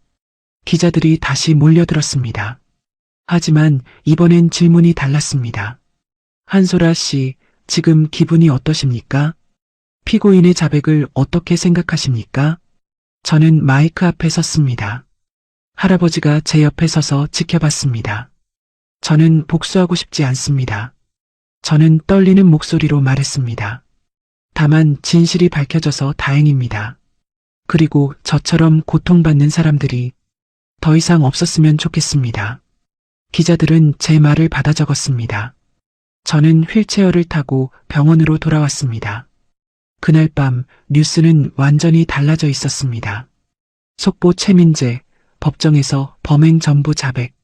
기자들이 다시 몰려들었습니다. 하지만 이번엔 질문이 달랐습니다. 한소라 씨, 지금 기분이 어떠십니까? 피고인의 자백을 어떻게 생각하십니까? 저는 마이크 앞에 섰습니다. 할아버지가 제 옆에 서서 지켜봤습니다. 저는 복수하고 싶지 않습니다. 저는 떨리는 목소리로 말했습니다. 다만 진실이 밝혀져서 다행입니다. 그리고 저처럼 고통받는 사람들이 더 이상 없었으면 좋겠습니다. 기자들은 제 말을 받아 적었습니다. 저는 휠체어를 타고 병원으로 돌아왔습니다. 그날 밤 뉴스는 완전히 달라져 있었습니다. 속보 최민재, 법정에서 범행 전부 자백.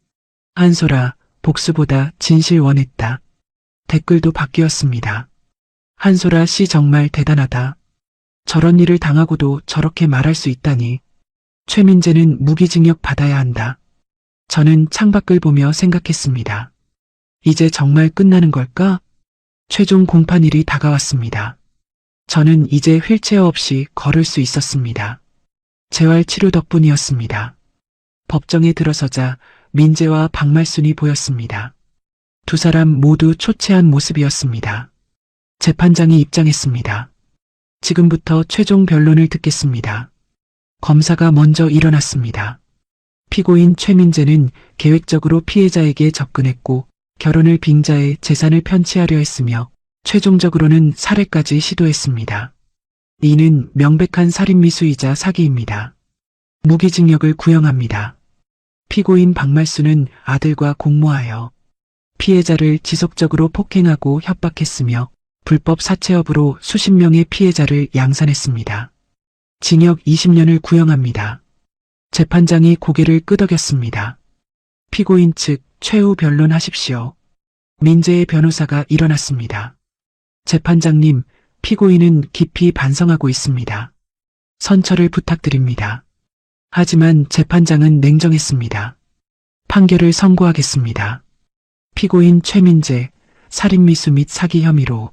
한소라, 복수보다 진실 원했다. 댓글도 바뀌었습니다. 한소라 씨 정말 대단하다. 저런 일을 당하고도 저렇게 말할 수 있다니. 최민재는 무기징역 받아야 한다. 저는 창밖을 보며 생각했습니다. 이제 정말 끝나는 걸까? 최종 공판일이 다가왔습니다. 저는 이제 휠체어 없이 걸을 수 있었습니다. 재활치료 덕분이었습니다. 법정에 들어서자 민재와 박말순이 보였습니다. 두 사람 모두 초췌한 모습이었습니다. 재판장이 입장했습니다. 지금부터 최종 변론을 듣겠습니다. 검사가 먼저 일어났습니다. 피고인 최민재는 계획적으로 피해자에게 접근했고 결혼을 빙자해 재산을 편취하려 했으며 최종적으로는 살해까지 시도했습니다. 이는 명백한 살인미수이자 사기입니다. 무기징역을 구형합니다. 피고인 박말수는 아들과 공모하여 피해자를 지속적으로 폭행하고 협박했으며 불법 사채업으로 수십 명의 피해자를 양산했습니다. 징역 20년을 구형합니다. 재판장이 고개를 끄덕였습니다. 피고인 측 최후 변론하십시오. 민재의 변호사가 일어났습니다. 재판장님, 피고인은 깊이 반성하고 있습니다. 선처를 부탁드립니다. 하지만 재판장은 냉정했습니다. 판결을 선고하겠습니다. 피고인 최민재, 살인미수 및 사기 혐의로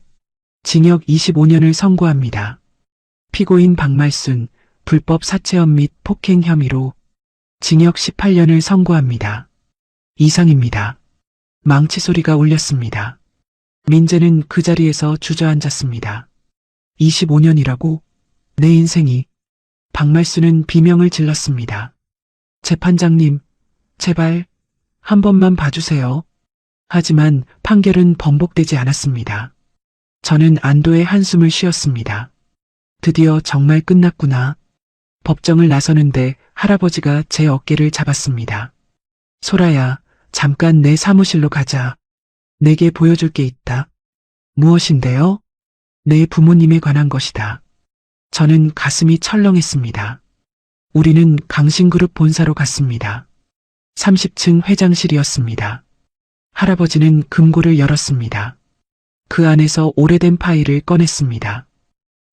징역 25년을 선고합니다. 피고인 박말순, 불법 사채업 및 폭행 혐의로 징역 18년을 선고합니다. 이상입니다. 망치 소리가 울렸습니다. 민재는 그 자리에서 주저앉았습니다. 25년이라고? 내 인생이. 박말순은 비명을 질렀습니다. 재판장님, 제발 한 번만 봐주세요. 하지만 판결은 번복되지 않았습니다. 저는 안도의 한숨을 쉬었습니다. 드디어 정말 끝났구나. 법정을 나서는데 할아버지가 제 어깨를 잡았습니다. 소라야, 잠깐 내 사무실로 가자. 내게 보여줄 게 있다. 무엇인데요? 내 부모님에 관한 것이다. 저는 가슴이 철렁했습니다. 우리는 강신그룹 본사로 갔습니다. 30층 회장실이었습니다. 할아버지는 금고를 열었습니다. 그 안에서 오래된 파일을 꺼냈습니다.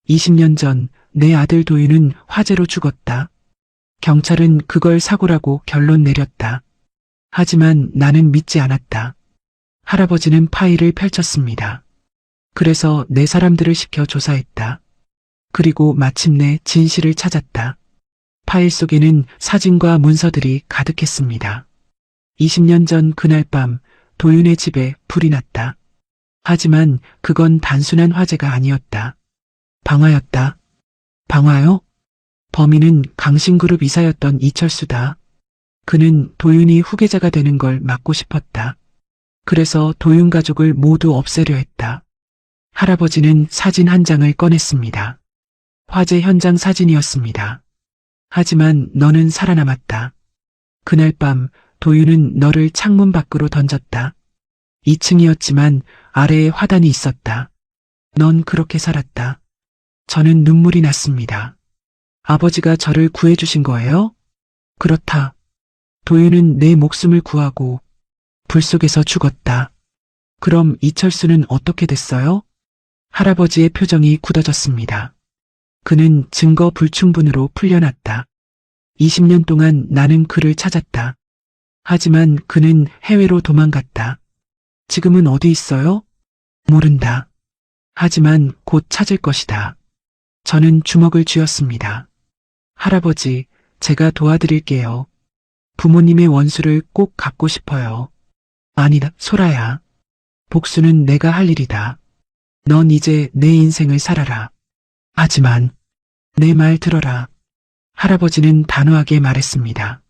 20년 전 내 아들 도윤은 화재로 죽었다. 경찰은 그걸 사고라고 결론 내렸다. 하지만 나는 믿지 않았다. 할아버지는 파일을 펼쳤습니다. 그래서 내 사람들을 시켜 조사했다. 그리고 마침내 진실을 찾았다. 파일 속에는 사진과 문서들이 가득했습니다. 20년 전 그날 밤 도윤의 집에 불이 났다. 하지만 그건 단순한 화재가 아니었다. 방화였다. 방화요? 범인은 강신그룹 이사였던 이철수다. 그는 도윤이 후계자가 되는 걸 막고 싶었다. 그래서 도윤 가족을 모두 없애려 했다. 할아버지는 사진 한 장을 꺼냈습니다. 화재 현장 사진이었습니다. 하지만 너는 살아남았다. 그날 밤 도윤은 너를 창문 밖으로 던졌다. 2층이었지만 아래에 화단이 있었다. 넌 그렇게 살았다. 저는 눈물이 났습니다. 아버지가 저를 구해주신 거예요? 그렇다. 도윤은 내 목숨을 구하고 불 속에서 죽었다. 그럼 이철수는 어떻게 됐어요? 할아버지의 표정이 굳어졌습니다. 그는 증거 불충분으로 풀려났다. 20년 동안 나는 그를 찾았다. 하지만 그는 해외로 도망갔다. 지금은 어디 있어요? 모른다. 하지만 곧 찾을 것이다. 저는 주먹을 쥐었습니다. 할아버지, 제가 도와드릴게요. 부모님의 원수를 꼭 갚고 싶어요. 아니다, 소라야. 복수는 내가 할 일이다. 넌 이제 내 인생을 살아라. 하지만 내 말 들어라. 할아버지는 단호하게 말했습니다.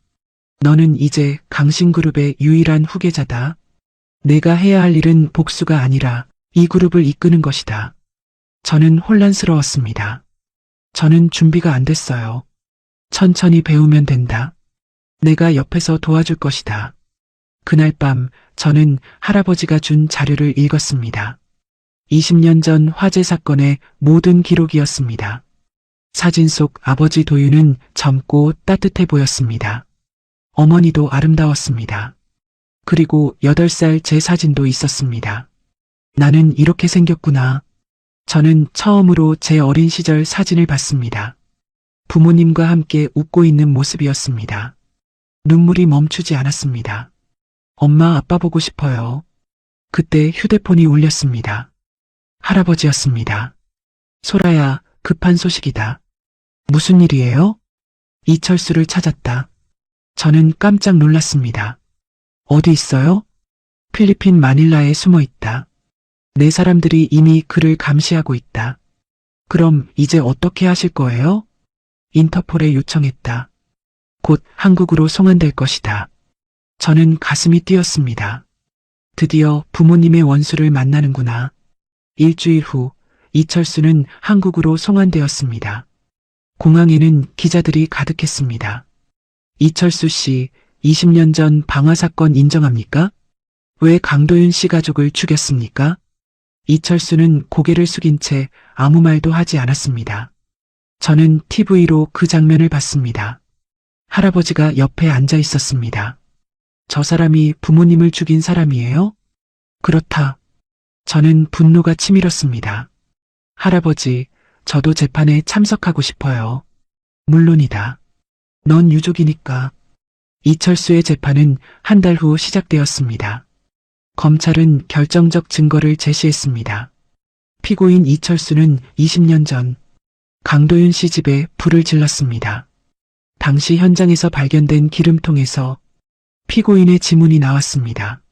너는 이제 강신그룹의 유일한 후계자다. 내가 해야 할 일은 복수가 아니라 이 그룹을 이끄는 것이다. 저는 혼란스러웠습니다. 저는 준비가 안 됐어요. 천천히 배우면 된다. 내가 옆에서 도와줄 것이다. 그날 밤 저는 할아버지가 준 자료를 읽었습니다. 20년 전 화재 사건의 모든 기록이었습니다. 사진 속 아버지 도윤은 젊고 따뜻해 보였습니다. 어머니도 아름다웠습니다. 그리고 8살 제 사진도 있었습니다. 나는 이렇게 생겼구나. 저는 처음으로 제 어린 시절 사진을 봤습니다. 부모님과 함께 웃고 있는 모습이었습니다. 눈물이 멈추지 않았습니다. 엄마, 아빠 보고 싶어요. 그때 휴대폰이 울렸습니다. 할아버지였습니다. 소라야, 급한 소식이다. 무슨 일이에요? 이철수를 찾았다. 저는 깜짝 놀랐습니다. 어디 있어요? 필리핀 마닐라에 숨어 있다. 내 사람들이 이미 그를 감시하고 있다. 그럼 이제 어떻게 하실 거예요? 인터폴에 요청했다. 곧 한국으로 송환될 것이다. 저는 가슴이 뛰었습니다. 드디어 부모님의 원수를 만나는구나. 일주일 후 이철수는 한국으로 송환되었습니다. 공항에는 기자들이 가득했습니다. 이철수 씨, 20년 전 방화 사건 인정합니까? 왜 강도윤 씨 가족을 죽였습니까? 이철수는 고개를 숙인 채 아무 말도 하지 않았습니다. 저는 TV로 그 장면을 봤습니다. 할아버지가 옆에 앉아 있었습니다. 저 사람이 부모님을 죽인 사람이에요? 그렇다. 저는 분노가 치밀었습니다. 할아버지, 저도 재판에 참석하고 싶어요. 물론이다. 넌 유족이니까. 이철수의 재판은 한 달 후 시작되었습니다. 검찰은 결정적 증거를 제시했습니다. 피고인 이철수는 20년 전 강도윤 씨 집에 불을 질렀습니다. 당시 현장에서 발견된 기름통에서 피고인의 지문이 나왔습니다.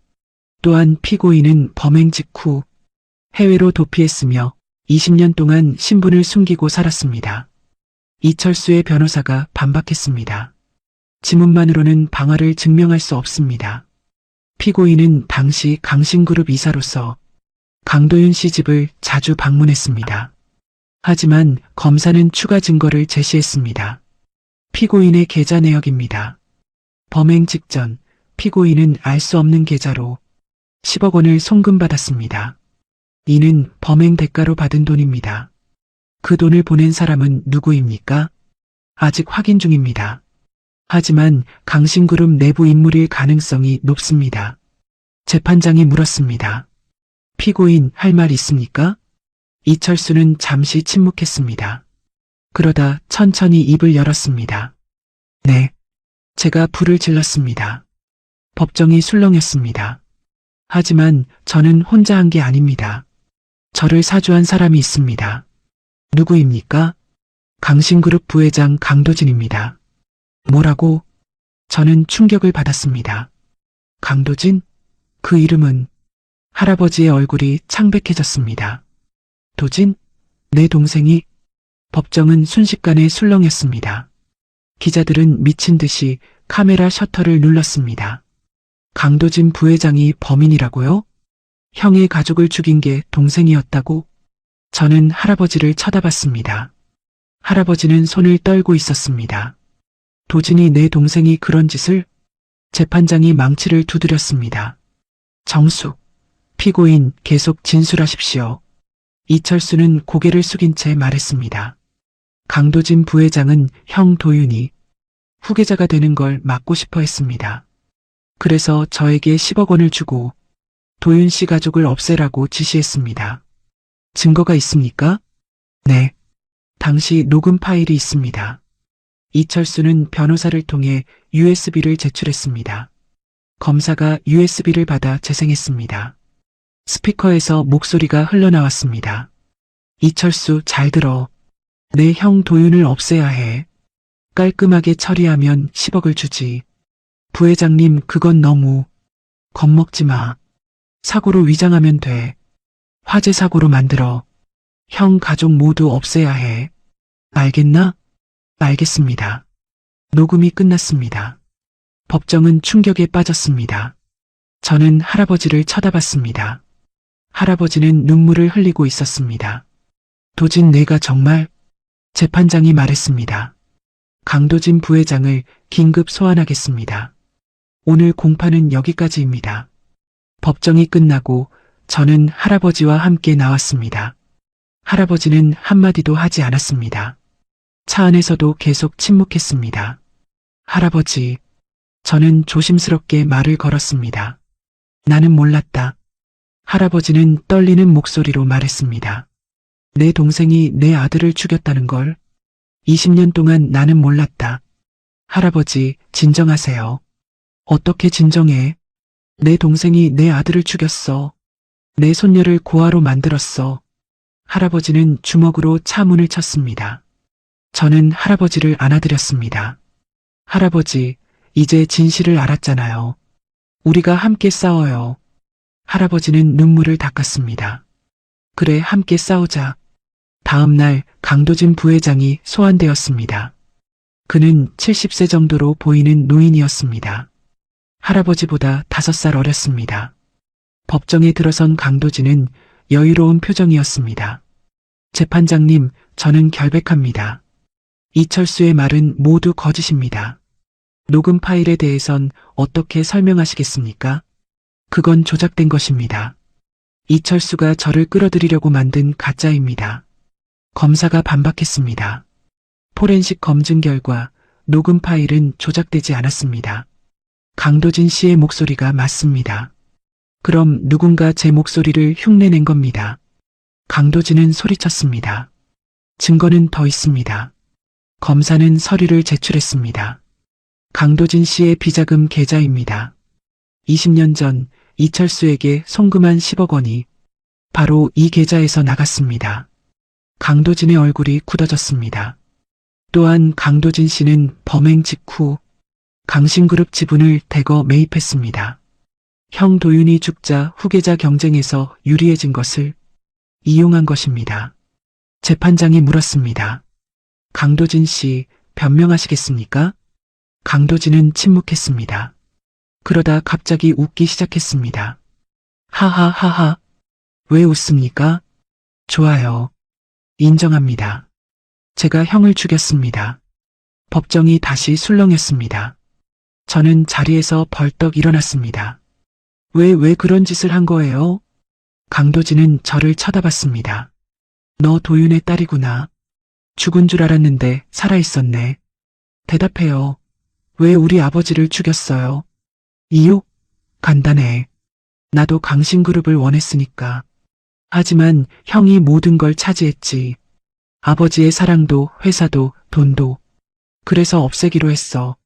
또한 피고인은 범행 직후 해외로 도피했으며 20년 동안 신분을 숨기고 살았습니다. 이철수의 변호사가 반박했습니다. 지문만으로는 방화를 증명할 수 없습니다. 피고인은 당시 강신그룹 이사로서 강도윤 씨 집을 자주 방문했습니다. 하지만 검사는 추가 증거를 제시했습니다. 피고인의 계좌 내역입니다. 범행 직전 피고인은 알 수 없는 계좌로 10억 원을 송금받았습니다. 이는 범행 대가로 받은 돈입니다. 그 돈을 보낸 사람은 누구입니까? 아직 확인 중입니다. 하지만 강신그룹 내부 인물일 가능성이 높습니다. 재판장이 물었습니다. 피고인 할 말 있습니까? 이철수는 잠시 침묵했습니다. 그러다 천천히 입을 열었습니다. 네. 제가 불을 질렀습니다. 법정이 술렁였습니다. 하지만 저는 혼자 한 게 아닙니다. 저를 사주한 사람이 있습니다. 누구입니까? 강신그룹 부회장 강도진입니다. 뭐라고? 저는 충격을 받았습니다. 강도진? 그 이름은 할아버지의 얼굴이 창백해졌습니다. 도진? 내 동생이? 법정은 순식간에 술렁였습니다. 기자들은 미친 듯이 카메라 셔터를 눌렀습니다. 강도진 부회장이 범인이라고요? 형의 가족을 죽인 게 동생이었다고? 저는 할아버지를 쳐다봤습니다. 할아버지는 손을 떨고 있었습니다. 도진이 내 동생이 그런 짓을? 재판장이 망치를 두드렸습니다. 정숙, 피고인 계속 진술하십시오. 이철수는 고개를 숙인 채 말했습니다. 강도진 부회장은 형 도윤이 후계자가 되는 걸 막고 싶어 했습니다. 그래서 저에게 10억 원을 주고 도윤 씨 가족을 없애라고 지시했습니다. 증거가 있습니까? 네. 당시 녹음 파일이 있습니다. 이철수는 변호사를 통해 USB를 제출했습니다. 검사가 USB를 받아 재생했습니다. 스피커에서 목소리가 흘러나왔습니다. 이철수, 잘 들어. 내 형 도윤을 없애야 해. 깔끔하게 처리하면 10억을 주지. 부회장님, 그건 너무. 겁먹지 마. 사고로 위장하면 돼. 화재 사고로 만들어. 형 가족 모두 없애야 해. 알겠나? 알겠습니다. 녹음이 끝났습니다. 법정은 충격에 빠졌습니다. 저는 할아버지를 쳐다봤습니다. 할아버지는 눈물을 흘리고 있었습니다. 도진, 내가 정말? 재판장이 말했습니다. 강도진 부회장을 긴급 소환하겠습니다. 오늘 공판은 여기까지입니다. 법정이 끝나고 저는 할아버지와 함께 나왔습니다. 할아버지는 한마디도 하지 않았습니다. 차 안에서도 계속 침묵했습니다. 할아버지, 저는 조심스럽게 말을 걸었습니다. 나는 몰랐다. 할아버지는 떨리는 목소리로 말했습니다. 내 동생이 내 아들을 죽였다는 걸. 20년 동안 나는 몰랐다. 할아버지, 진정하세요. 어떻게 진정해? 내 동생이 내 아들을 죽였어. 내 손녀를 고아로 만들었어. 할아버지는 주먹으로 차 문을 쳤습니다. 저는 할아버지를 안아드렸습니다. 할아버지, 이제 진실을 알았잖아요. 우리가 함께 싸워요. 할아버지는 눈물을 닦았습니다. 그래, 함께 싸우자. 다음 날 강도진 부회장이 소환되었습니다. 그는 70세 정도로 보이는 노인이었습니다. 할아버지보다 5살 어렸습니다. 법정에 들어선 강도진은 여유로운 표정이었습니다. 재판장님, 저는 결백합니다. 이철수의 말은 모두 거짓입니다. 녹음 파일에 대해선 어떻게 설명하시겠습니까? 그건 조작된 것입니다. 이철수가 저를 끌어들이려고 만든 가짜입니다. 검사가 반박했습니다. 포렌식 검증 결과 녹음 파일은 조작되지 않았습니다. 강도진 씨의 목소리가 맞습니다. 그럼 누군가 제 목소리를 흉내낸 겁니다. 강도진은 소리쳤습니다. 증거는 더 있습니다. 검사는 서류를 제출했습니다. 강도진 씨의 비자금 계좌입니다. 20년 전 이철수에게 송금한 10억 원이 바로 이 계좌에서 나갔습니다. 강도진의 얼굴이 굳어졌습니다. 또한 강도진 씨는 범행 직후 강신그룹 지분을 대거 매입했습니다. 형 도윤이 죽자 후계자 경쟁에서 유리해진 것을 이용한 것입니다. 재판장이 물었습니다. 강도진 씨, 변명하시겠습니까? 강도진은 침묵했습니다. 그러다 갑자기 웃기 시작했습니다. 하하하하. 왜 웃습니까? 좋아요. 인정합니다. 제가 형을 죽였습니다. 법정이 다시 술렁였습니다. 저는 자리에서 벌떡 일어났습니다. 왜 그런 짓을 한 거예요? 강도진은 저를 쳐다봤습니다. 너 도윤의 딸이구나. 죽은 줄 알았는데 살아있었네. 대답해요. 왜 우리 아버지를 죽였어요? 이유? 간단해. 나도 강신그룹을 원했으니까. 하지만 형이 모든 걸 차지했지. 아버지의 사랑도 회사도 돈도. 그래서 없애기로 했어.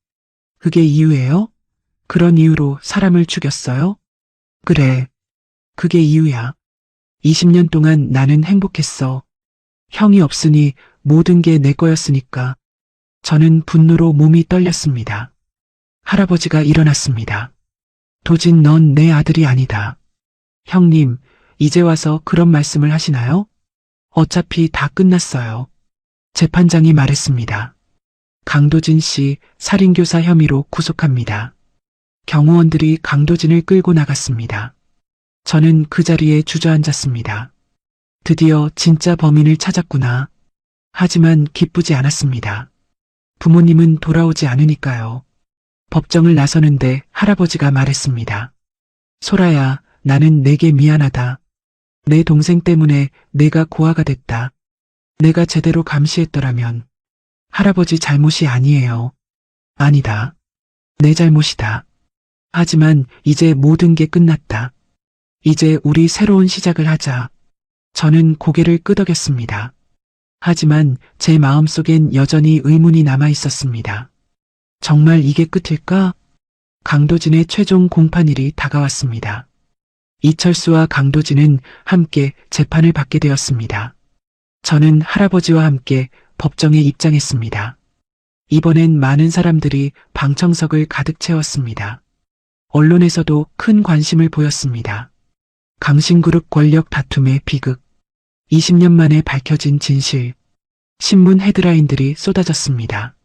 그게 이유예요? 그런 이유로 사람을 죽였어요? 그래. 그게 이유야. 20년 동안 나는 행복했어. 형이 없으니 모든 게 내 거였으니까. 저는 분노로 몸이 떨렸습니다. 할아버지가 일어났습니다. 도진, 넌 내 아들이 아니다. 형님, 이제 와서 그런 말씀을 하시나요? 어차피 다 끝났어요. 재판장이 말했습니다. 강도진 씨 살인교사 혐의로 구속합니다. 경호원들이 강도진을 끌고 나갔습니다. 저는 그 자리에 주저앉았습니다. 드디어 진짜 범인을 찾았구나. 하지만 기쁘지 않았습니다. 부모님은 돌아오지 않으니까요. 법정을 나서는데 할아버지가 말했습니다. 소라야, 나는 내게 미안하다. 내 동생 때문에 내가 고아가 됐다. 내가 제대로 감시했더라면. 할아버지 잘못이 아니에요. 아니다. 내 잘못이다. 하지만 이제 모든 게 끝났다. 이제 우리 새로운 시작을 하자. 저는 고개를 끄덕였습니다. 하지만 제 마음속엔 여전히 의문이 남아 있었습니다. 정말 이게 끝일까? 강도진의 최종 공판일이 다가왔습니다. 이철수와 강도진은 함께 재판을 받게 되었습니다. 저는 할아버지와 함께 법정에 입장했습니다. 이번엔 많은 사람들이 방청석을 가득 채웠습니다. 언론에서도 큰 관심을 보였습니다. 강신그룹 권력 다툼의 비극, 20년 만에 밝혀진 진실, 신문 헤드라인들이 쏟아졌습니다.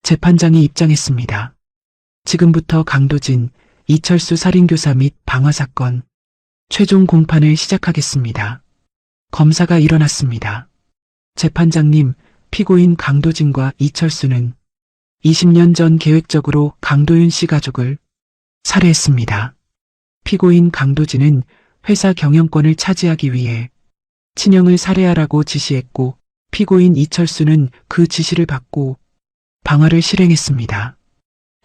재판장이 입장했습니다. 지금부터 강도진, 이철수 살인교사 및 방화사건, 최종 공판을 시작하겠습니다. 검사가 일어났습니다. 재판장님, 피고인 강도진과 이철수는 20년 전 계획적으로 강도윤 씨 가족을 살해했습니다. 피고인 강도진은 회사 경영권을 차지하기 위해 친형을 살해하라고 지시했고, 피고인 이철수는 그 지시를 받고 방화를 실행했습니다.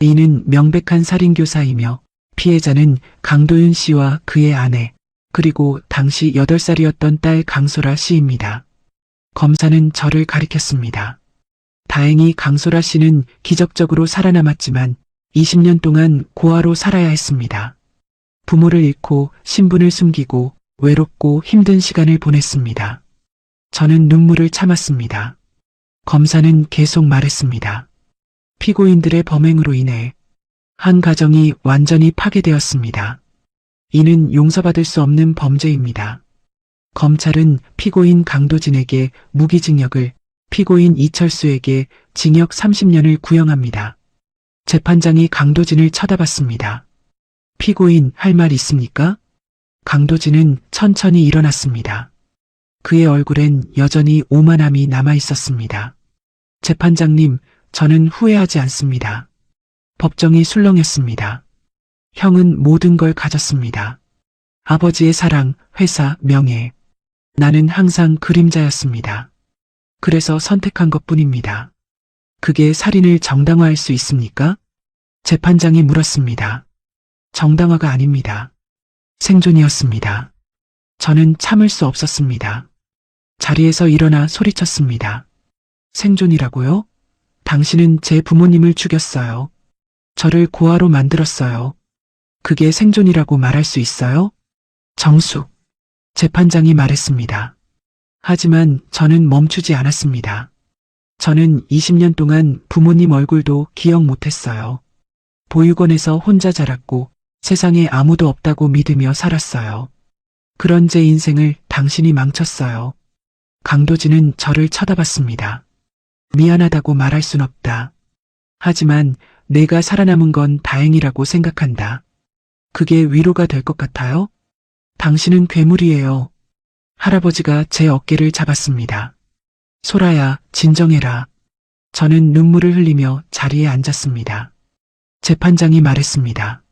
이는 명백한 살인교사이며 피해자는 강도윤 씨와 그의 아내, 그리고 당시 8살이었던 딸 강소라 씨입니다. 검사는 저를 가리켰습니다. 다행히 강소라 씨는 기적적으로 살아남았지만 20년 동안 고아로 살아야 했습니다. 부모를 잃고 신분을 숨기고 외롭고 힘든 시간을 보냈습니다. 저는 눈물을 참았습니다. 검사는 계속 말했습니다. 피고인들의 범행으로 인해 한 가정이 완전히 파괴되었습니다. 이는 용서받을 수 없는 범죄입니다. 검찰은 피고인 강도진에게 무기징역을, 피고인 이철수에게 징역 30년을 구형합니다. 재판장이 강도진을 쳐다봤습니다. 피고인 할 말 있습니까? 강도진은 천천히 일어났습니다. 그의 얼굴엔 여전히 오만함이 남아 있었습니다. 재판장님, 저는 후회하지 않습니다. 법정이 술렁였습니다. 형은 모든 걸 가졌습니다. 아버지의 사랑, 회사, 명예. 나는 항상 그림자였습니다. 그래서 선택한 것뿐입니다. 그게 살인을 정당화할 수 있습니까? 재판장이 물었습니다. 정당화가 아닙니다. 생존이었습니다. 저는 참을 수 없었습니다. 자리에서 일어나 소리쳤습니다. 생존이라고요? 당신은 제 부모님을 죽였어요. 저를 고아로 만들었어요. 그게 생존이라고 말할 수 있어요? 정숙. 재판장이 말했습니다. 하지만 저는 멈추지 않았습니다. 저는 20년 동안 부모님 얼굴도 기억 못했어요. 보육원에서 혼자 자랐고 세상에 아무도 없다고 믿으며 살았어요. 그런 제 인생을 당신이 망쳤어요. 강도진은 저를 쳐다봤습니다. 미안하다고 말할 순 없다. 하지만 내가 살아남은 건 다행이라고 생각한다. 그게 위로가 될 것 같아요? 당신은 괴물이에요. 할아버지가 제 어깨를 잡았습니다. 소라야, 진정해라. 저는 눈물을 흘리며 자리에 앉았습니다. 재판장이 말했습니다.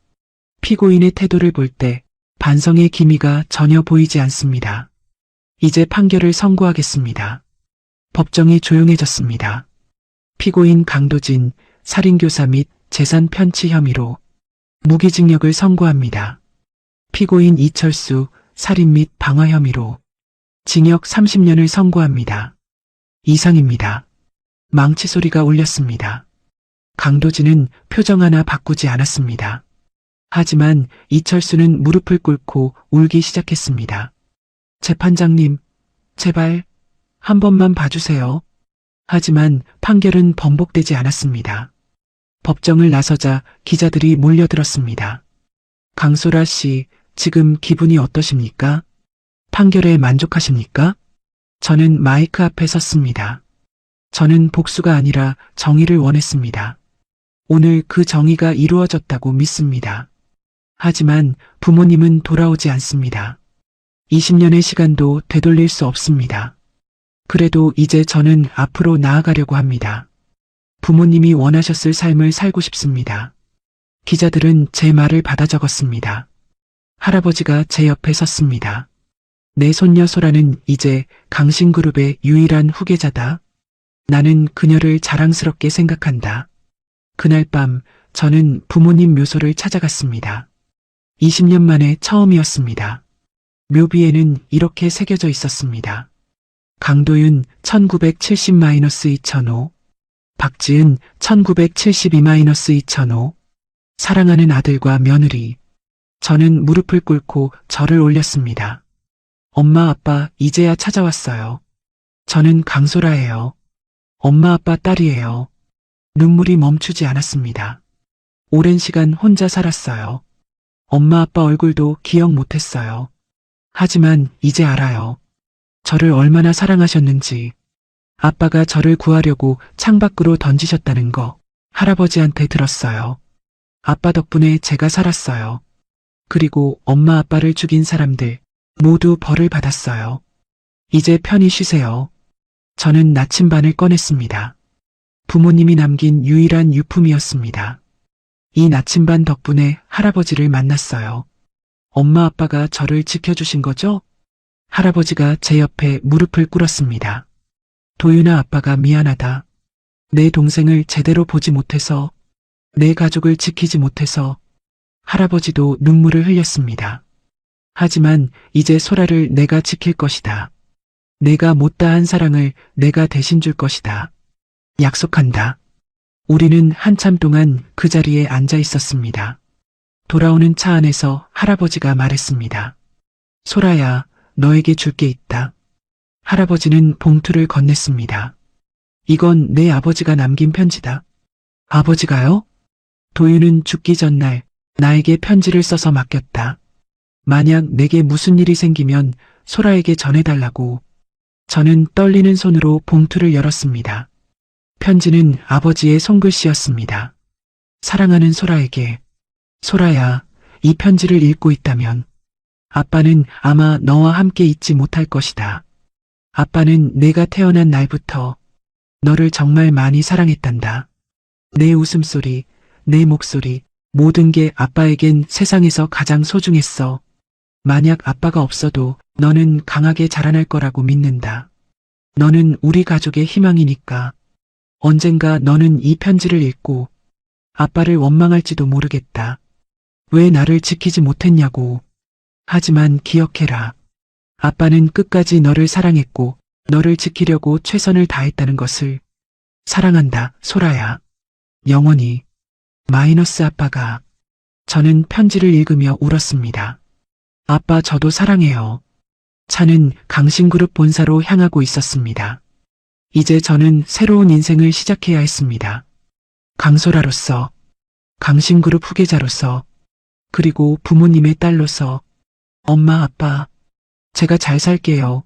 피고인의 태도를 볼 때 반성의 기미가 전혀 보이지 않습니다. 이제 판결을 선고하겠습니다. 법정이 조용해졌습니다. 피고인 강도진, 살인교사 및 재산 편취 혐의로 무기징역을 선고합니다. 피고인 이철수, 살인 및 방화 혐의로 징역 30년을 선고합니다. 이상입니다. 망치 소리가 울렸습니다. 강도진은 표정 하나 바꾸지 않았습니다. 하지만 이철수는 무릎을 꿇고 울기 시작했습니다. 재판장님, 제발 한 번만 봐주세요. 하지만 판결은 번복되지 않았습니다. 법정을 나서자 기자들이 몰려들었습니다. 강소라 씨, 지금 기분이 어떠십니까? 판결에 만족하십니까? 저는 마이크 앞에 섰습니다. 저는 복수가 아니라 정의를 원했습니다. 오늘 그 정의가 이루어졌다고 믿습니다. 하지만 부모님은 돌아오지 않습니다. 20년의 시간도 되돌릴 수 없습니다. 그래도 이제 저는 앞으로 나아가려고 합니다. 부모님이 원하셨을 삶을 살고 싶습니다. 기자들은 제 말을 받아 적었습니다. 할아버지가 제 옆에 섰습니다. 내 손녀 소라는 이제 강신그룹의 유일한 후계자다. 나는 그녀를 자랑스럽게 생각한다. 그날 밤 저는 부모님 묘소를 찾아갔습니다. 20년 만에 처음이었습니다. 묘비에는 이렇게 새겨져 있었습니다. 강도윤 1970-2005, 박지은 1972-2005, 사랑하는 아들과 며느리. 저는 무릎을 꿇고 절을 올렸습니다. 엄마 아빠 이제야 찾아왔어요. 저는 강소라예요. 엄마 아빠 딸이에요. 눈물이 멈추지 않았습니다. 오랜 시간 혼자 살았어요. 엄마 아빠 얼굴도 기억 못했어요. 하지만 이제 알아요. 저를 얼마나 사랑하셨는지. 아빠가 저를 구하려고 창밖으로 던지셨다는 거 할아버지한테 들었어요. 아빠 덕분에 제가 살았어요. 그리고 엄마 아빠를 죽인 사람들 모두 벌을 받았어요. 이제 편히 쉬세요. 저는 나침반을 꺼냈습니다. 부모님이 남긴 유일한 유품이었습니다. 이 나침반 덕분에 할아버지를 만났어요. 엄마 아빠가 저를 지켜주신 거죠? 할아버지가 제 옆에 무릎을 꿇었습니다. 도윤아, 아빠가 미안하다. 내 동생을 제대로 보지 못해서, 내 가족을 지키지 못해서 할아버지도 눈물을 흘렸습니다. 하지만 이제 소라를 내가 지킬 것이다. 내가 못다한 사랑을 내가 대신 줄 것이다. 약속한다. 우리는 한참 동안 그 자리에 앉아 있었습니다. 돌아오는 차 안에서 할아버지가 말했습니다. 소라야, 너에게 줄 게 있다. 할아버지는 봉투를 건넸습니다. 이건 내 아버지가 남긴 편지다. 아버지가요? 도윤은 죽기 전날 나에게 편지를 써서 맡겼다. 만약 내게 무슨 일이 생기면 소라에게 전해달라고. 저는 떨리는 손으로 봉투를 열었습니다. 편지는 아버지의 손글씨였습니다. 사랑하는 소라에게. 소라야, 이 편지를 읽고 있다면 아빠는 아마 너와 함께 있지 못할 것이다. 아빠는 내가 태어난 날부터 너를 정말 많이 사랑했단다. 내 웃음소리, 내 목소리, 모든 게 아빠에겐 세상에서 가장 소중했어. 만약 아빠가 없어도 너는 강하게 자라날 거라고 믿는다. 너는 우리 가족의 희망이니까. 언젠가 너는 이 편지를 읽고 아빠를 원망할지도 모르겠다. 왜 나를 지키지 못했냐고. 하지만 기억해라. 아빠는 끝까지 너를 사랑했고 너를 지키려고 최선을 다했다는 것을. 사랑한다, 소라야. 영원히. 마이너스 아빠가. 저는 편지를 읽으며 울었습니다. 아빠, 저도 사랑해요. 차는 강신그룹 본사로 향하고 있었습니다. 이제 저는 새로운 인생을 시작해야 했습니다. 강소라로서, 강신그룹 후계자로서, 그리고 부모님의 딸로서. 엄마, 아빠, 제가 잘 살게요.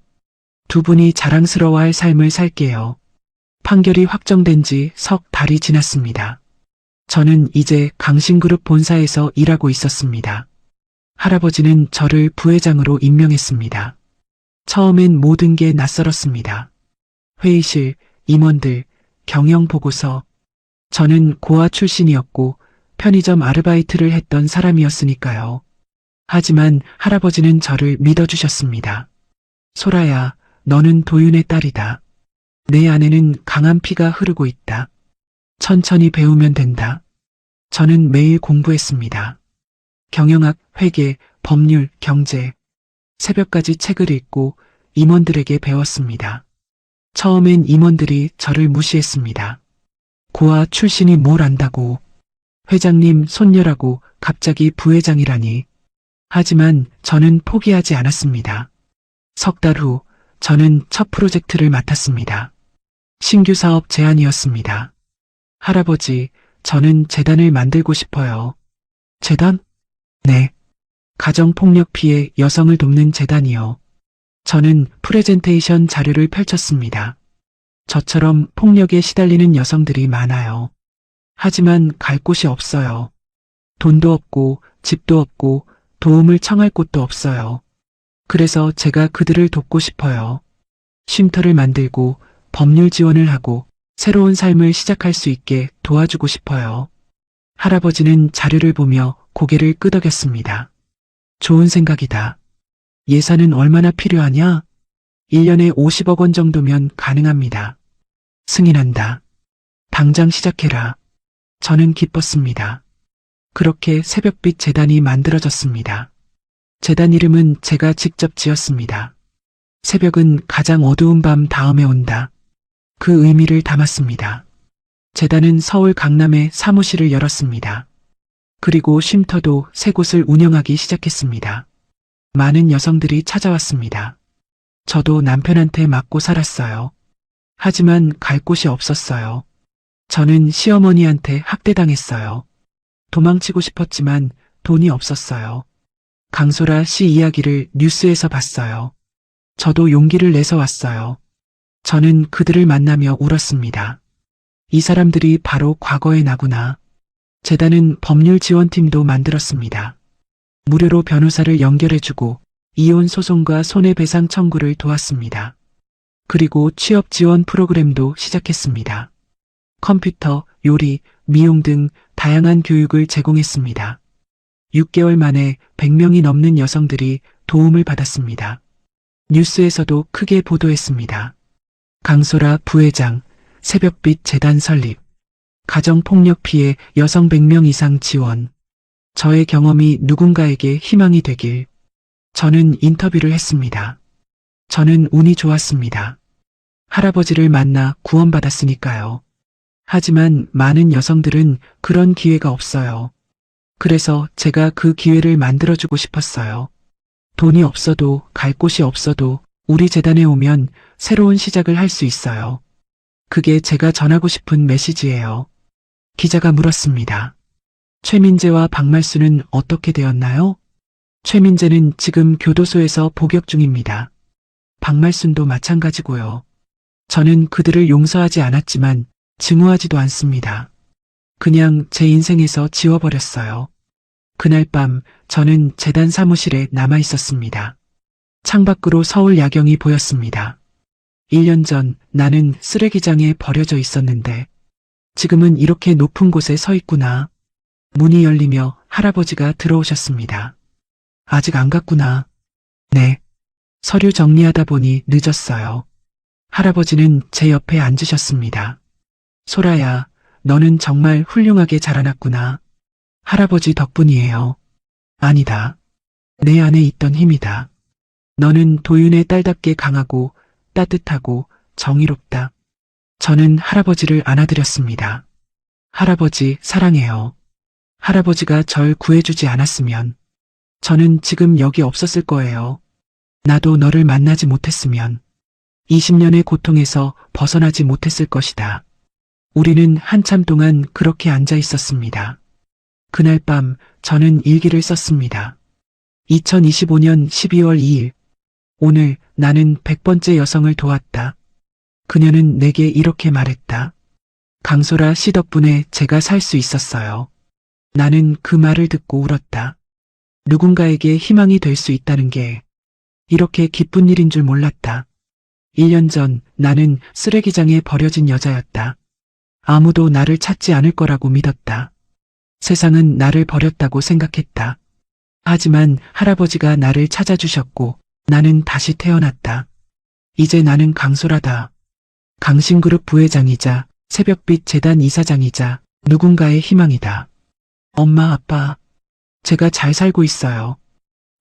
두 분이 자랑스러워할 삶을 살게요. 판결이 확정된 지 석 달이 지났습니다. 저는 이제 강신그룹 본사에서 일하고 있었습니다. 할아버지는 저를 부회장으로 임명했습니다. 처음엔 모든 게 낯설었습니다. 회의실, 임원들, 경영보고서. 저는 고아 출신이었고 편의점 아르바이트를 했던 사람이었으니까요. 하지만 할아버지는 저를 믿어주셨습니다. 소라야, 너는 도윤의 딸이다. 내 안에는 강한 피가 흐르고 있다. 천천히 배우면 된다. 저는 매일 공부했습니다. 경영학, 회계, 법률, 경제. 새벽까지 책을 읽고 임원들에게 배웠습니다. 처음엔 임원들이 저를 무시했습니다. 고아 출신이 뭘 안다고. 회장님 손녀라고 갑자기 부회장이라니. 하지만 저는 포기하지 않았습니다. 석 달 후 저는 첫 프로젝트를 맡았습니다. 신규 사업 제안이었습니다. 할아버지, 저는 재단을 만들고 싶어요. 재단? 네. 가정폭력 피해 여성을 돕는 재단이요. 저는 프레젠테이션 자료를 펼쳤습니다. 저처럼 폭력에 시달리는 여성들이 많아요. 하지만 갈 곳이 없어요. 돈도 없고 집도 없고 도움을 청할 곳도 없어요. 그래서 제가 그들을 돕고 싶어요. 쉼터를 만들고 법률 지원을 하고 새로운 삶을 시작할 수 있게 도와주고 싶어요. 할아버지는 자료를 보며 고개를 끄덕였습니다. 좋은 생각이다. 예산은 얼마나 필요하냐? 1년에 50억 원 정도면 가능합니다. 승인한다. 당장 시작해라. 저는 기뻤습니다. 그렇게 새벽빛 재단이 만들어졌습니다. 재단 이름은 제가 직접 지었습니다. 새벽은 가장 어두운 밤 다음에 온다. 그 의미를 담았습니다. 재단은 서울 강남에 사무실을 열었습니다. 그리고 쉼터도 세 곳을 운영하기 시작했습니다. 많은 여성들이 찾아왔습니다. 저도 남편한테 맞고 살았어요. 하지만 갈 곳이 없었어요. 저는 시어머니한테 학대당했어요. 도망치고 싶었지만 돈이 없었어요. 강소라 씨 이야기를 뉴스에서 봤어요. 저도 용기를 내서 왔어요. 저는 그들을 만나며 울었습니다. 이 사람들이 바로 과거의 나구나. 재단은 법률 지원팀도 만들었습니다. 무료로 변호사를 연결해주고 이혼 소송과 손해배상 청구를 도왔습니다. 그리고 취업 지원 프로그램도 시작했습니다. 컴퓨터, 요리, 미용 등 다양한 교육을 제공했습니다. 6개월 만에 100명이 넘는 여성들이 도움을 받았습니다. 뉴스에서도 크게 보도했습니다. 강소라 부회장, 새벽빛 재단 설립, 가정폭력 피해 여성 100명 이상 지원. 저의 경험이 누군가에게 희망이 되길. 저는 인터뷰를 했습니다. 저는 운이 좋았습니다. 할아버지를 만나 구원받았으니까요. 하지만 많은 여성들은 그런 기회가 없어요. 그래서 제가 그 기회를 만들어주고 싶었어요. 돈이 없어도 갈 곳이 없어도 우리 재단에 오면 새로운 시작을 할 수 있어요. 그게 제가 전하고 싶은 메시지예요. 기자가 물었습니다. 최민재와 박말수는 어떻게 되었나요? 최민재는 지금 교도소에서 복역 중입니다. 박말순도 마찬가지고요. 저는 그들을 용서하지 않았지만 증오하지도 않습니다. 그냥 제 인생에서 지워버렸어요. 그날 밤 저는 재단 사무실에 남아 있었습니다. 창밖으로 서울 야경이 보였습니다. 1년 전 나는 쓰레기장에 버려져 있었는데 지금은 이렇게 높은 곳에 서 있구나. 문이 열리며 할아버지가 들어오셨습니다. 아직 안 갔구나. 네. 서류 정리하다 보니 늦었어요. 할아버지는 제 옆에 앉으셨습니다. 소라야, 너는 정말 훌륭하게 자라났구나. 할아버지 덕분이에요. 아니다. 내 안에 있던 힘이다. 너는 도윤의 딸답게 강하고 따뜻하고 정의롭다. 저는 할아버지를 안아드렸습니다. 할아버지 사랑해요. 할아버지가 절 구해주지 않았으면 저는 지금 여기 없었을 거예요. 나도 너를 만나지 못했으면 20년의 고통에서 벗어나지 못했을 것이다. 우리는 한참 동안 그렇게 앉아 있었습니다. 그날 밤 저는 일기를 썼습니다. 2025년 12월 2일. 오늘 나는 100번째 여성을 도왔다. 그녀는 내게 이렇게 말했다. 강소라 씨 덕분에 제가 살 수 있었어요. 나는 그 말을 듣고 울었다. 누군가에게 희망이 될 수 있다는 게 이렇게 기쁜 일인 줄 몰랐다. 1년 전 나는 쓰레기장에 버려진 여자였다. 아무도 나를 찾지 않을 거라고 믿었다. 세상은 나를 버렸다고 생각했다. 하지만 할아버지가 나를 찾아주셨고 나는 다시 태어났다. 이제 나는 강소라다. 강신그룹 부회장이자 새벽빛 재단 이사장이자 누군가의 희망이다. 엄마, 아빠, 제가 잘 살고 있어요.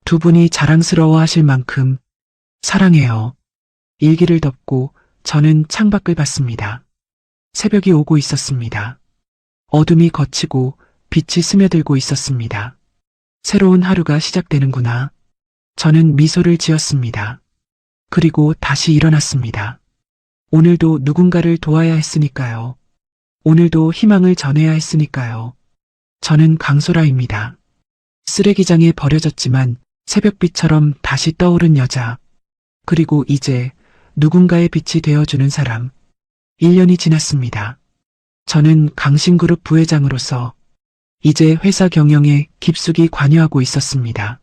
두 분이 자랑스러워 하실 만큼 사랑해요. 일기를 덮고 저는 창밖을 봤습니다. 새벽이 오고 있었습니다. 어둠이 걷히고 빛이 스며들고 있었습니다. 새로운 하루가 시작되는구나. 저는 미소를 지었습니다. 그리고 다시 일어났습니다. 오늘도 누군가를 도와야 했으니까요. 오늘도 희망을 전해야 했으니까요. 저는 강소라입니다. 쓰레기장에 버려졌지만 새벽빛처럼 다시 떠오른 여자. 그리고 이제 누군가의 빛이 되어주는 사람. 1년이 지났습니다. 저는 강신그룹 부회장으로서 이제 회사 경영에 깊숙이 관여하고 있었습니다.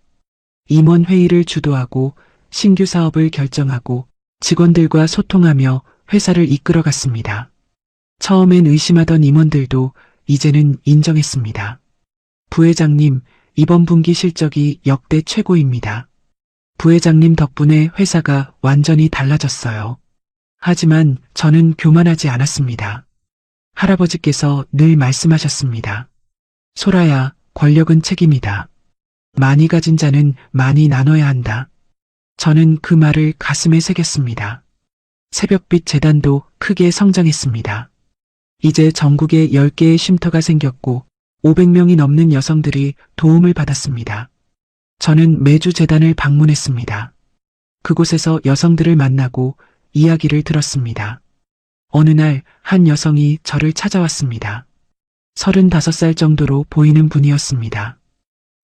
임원회의를 주도하고 신규 사업을 결정하고 직원들과 소통하며 회사를 이끌어갔습니다. 처음엔 의심하던 임원들도 이제는 인정했습니다. 부회장님, 이번 분기 실적이 역대 최고입니다. 부회장님 덕분에 회사가 완전히 달라졌어요. 하지만 저는 교만하지 않았습니다. 할아버지께서 늘 말씀하셨습니다. 소라야, 권력은 책임이다. 많이 가진 자는 많이 나눠야 한다. 저는 그 말을 가슴에 새겼습니다. 새벽빛 재단도 크게 성장했습니다. 이제 전국에 10개의 쉼터가 생겼고 500명이 넘는 여성들이 도움을 받았습니다. 저는 매주 재단을 방문했습니다. 그곳에서 여성들을 만나고 이야기를 들었습니다. 어느 날 한 여성이 저를 찾아왔습니다. 35살 정도로 보이는 분이었습니다.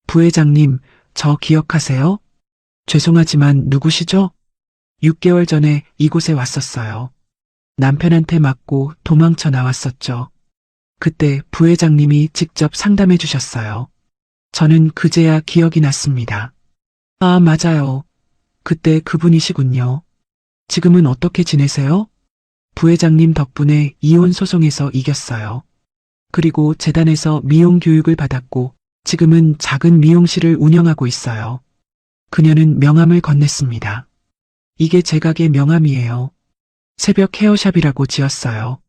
부회장님, 저 기억하세요? 죄송하지만 누구시죠? 6개월 전에 이곳에 왔었어요. 남편한테 맞고 도망쳐 나왔었죠. 그때 부회장님이 직접 상담해 주셨어요. 저는 그제야 기억이 났습니다. 아, 맞아요. 그때 그분이시군요. 지금은 어떻게 지내세요? 부회장님 덕분에 이혼 소송에서 이겼어요. 그리고 재단에서 미용 교육을 받았고 지금은 작은 미용실을 운영하고 있어요. 그녀는 명함을 건넸습니다. 이게 제 가게 명함이에요. 새벽 헤어샵이라고 지었어요.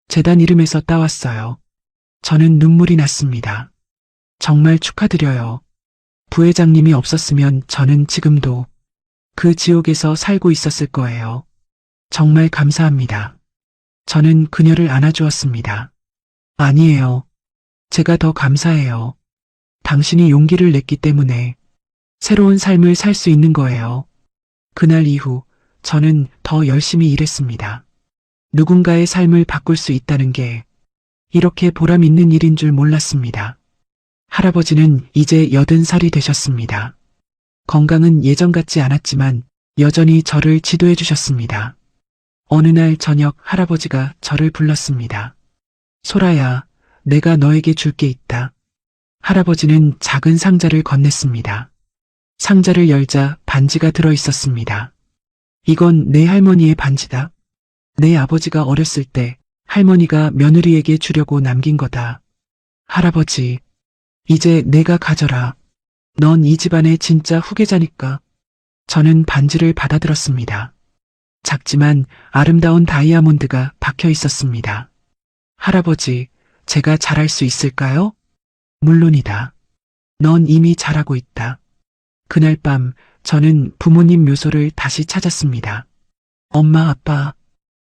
재단 이름에서 따왔어요. 저는 눈물이 났습니다. 정말 축하드려요. 부회장님이 없었으면 저는 지금도 그 지옥에서 살고 있었을 거예요. 정말 감사합니다. 저는 그녀를 안아주었습니다. 아니에요. 제가 더 감사해요. 당신이 용기를 냈기 때문에 새로운 삶을 살 수 있는 거예요. 그날 이후 저는 더 열심히 일했습니다. 누군가의 삶을 바꿀 수 있다는 게 이렇게 보람 있는 일인 줄 몰랐습니다. 할아버지는 이제 80살이 되셨습니다. 건강은 예전 같지 않았지만 여전히 저를 지도해 주셨습니다. 어느 날 저녁 할아버지가 저를 불렀습니다. 소라야, 내가 너에게 줄 게 있다. 할아버지는 작은 상자를 건넸습니다. 상자를 열자 반지가 들어 있었습니다. 이건 내 할머니의 반지다. 내 아버지가 어렸을 때 할머니가 며느리에게 주려고 남긴 거다. 할아버지, 이제 내가 가져라. 넌 이 집안의 진짜 후계자니까. 저는 반지를 받아들었습니다. 작지만 아름다운 다이아몬드가 박혀 있었습니다. 할아버지, 제가 잘할 수 있을까요? 물론이다. 넌 이미 잘하고 있다. 그날 밤 저는 부모님 묘소를 다시 찾았습니다. 엄마, 아빠,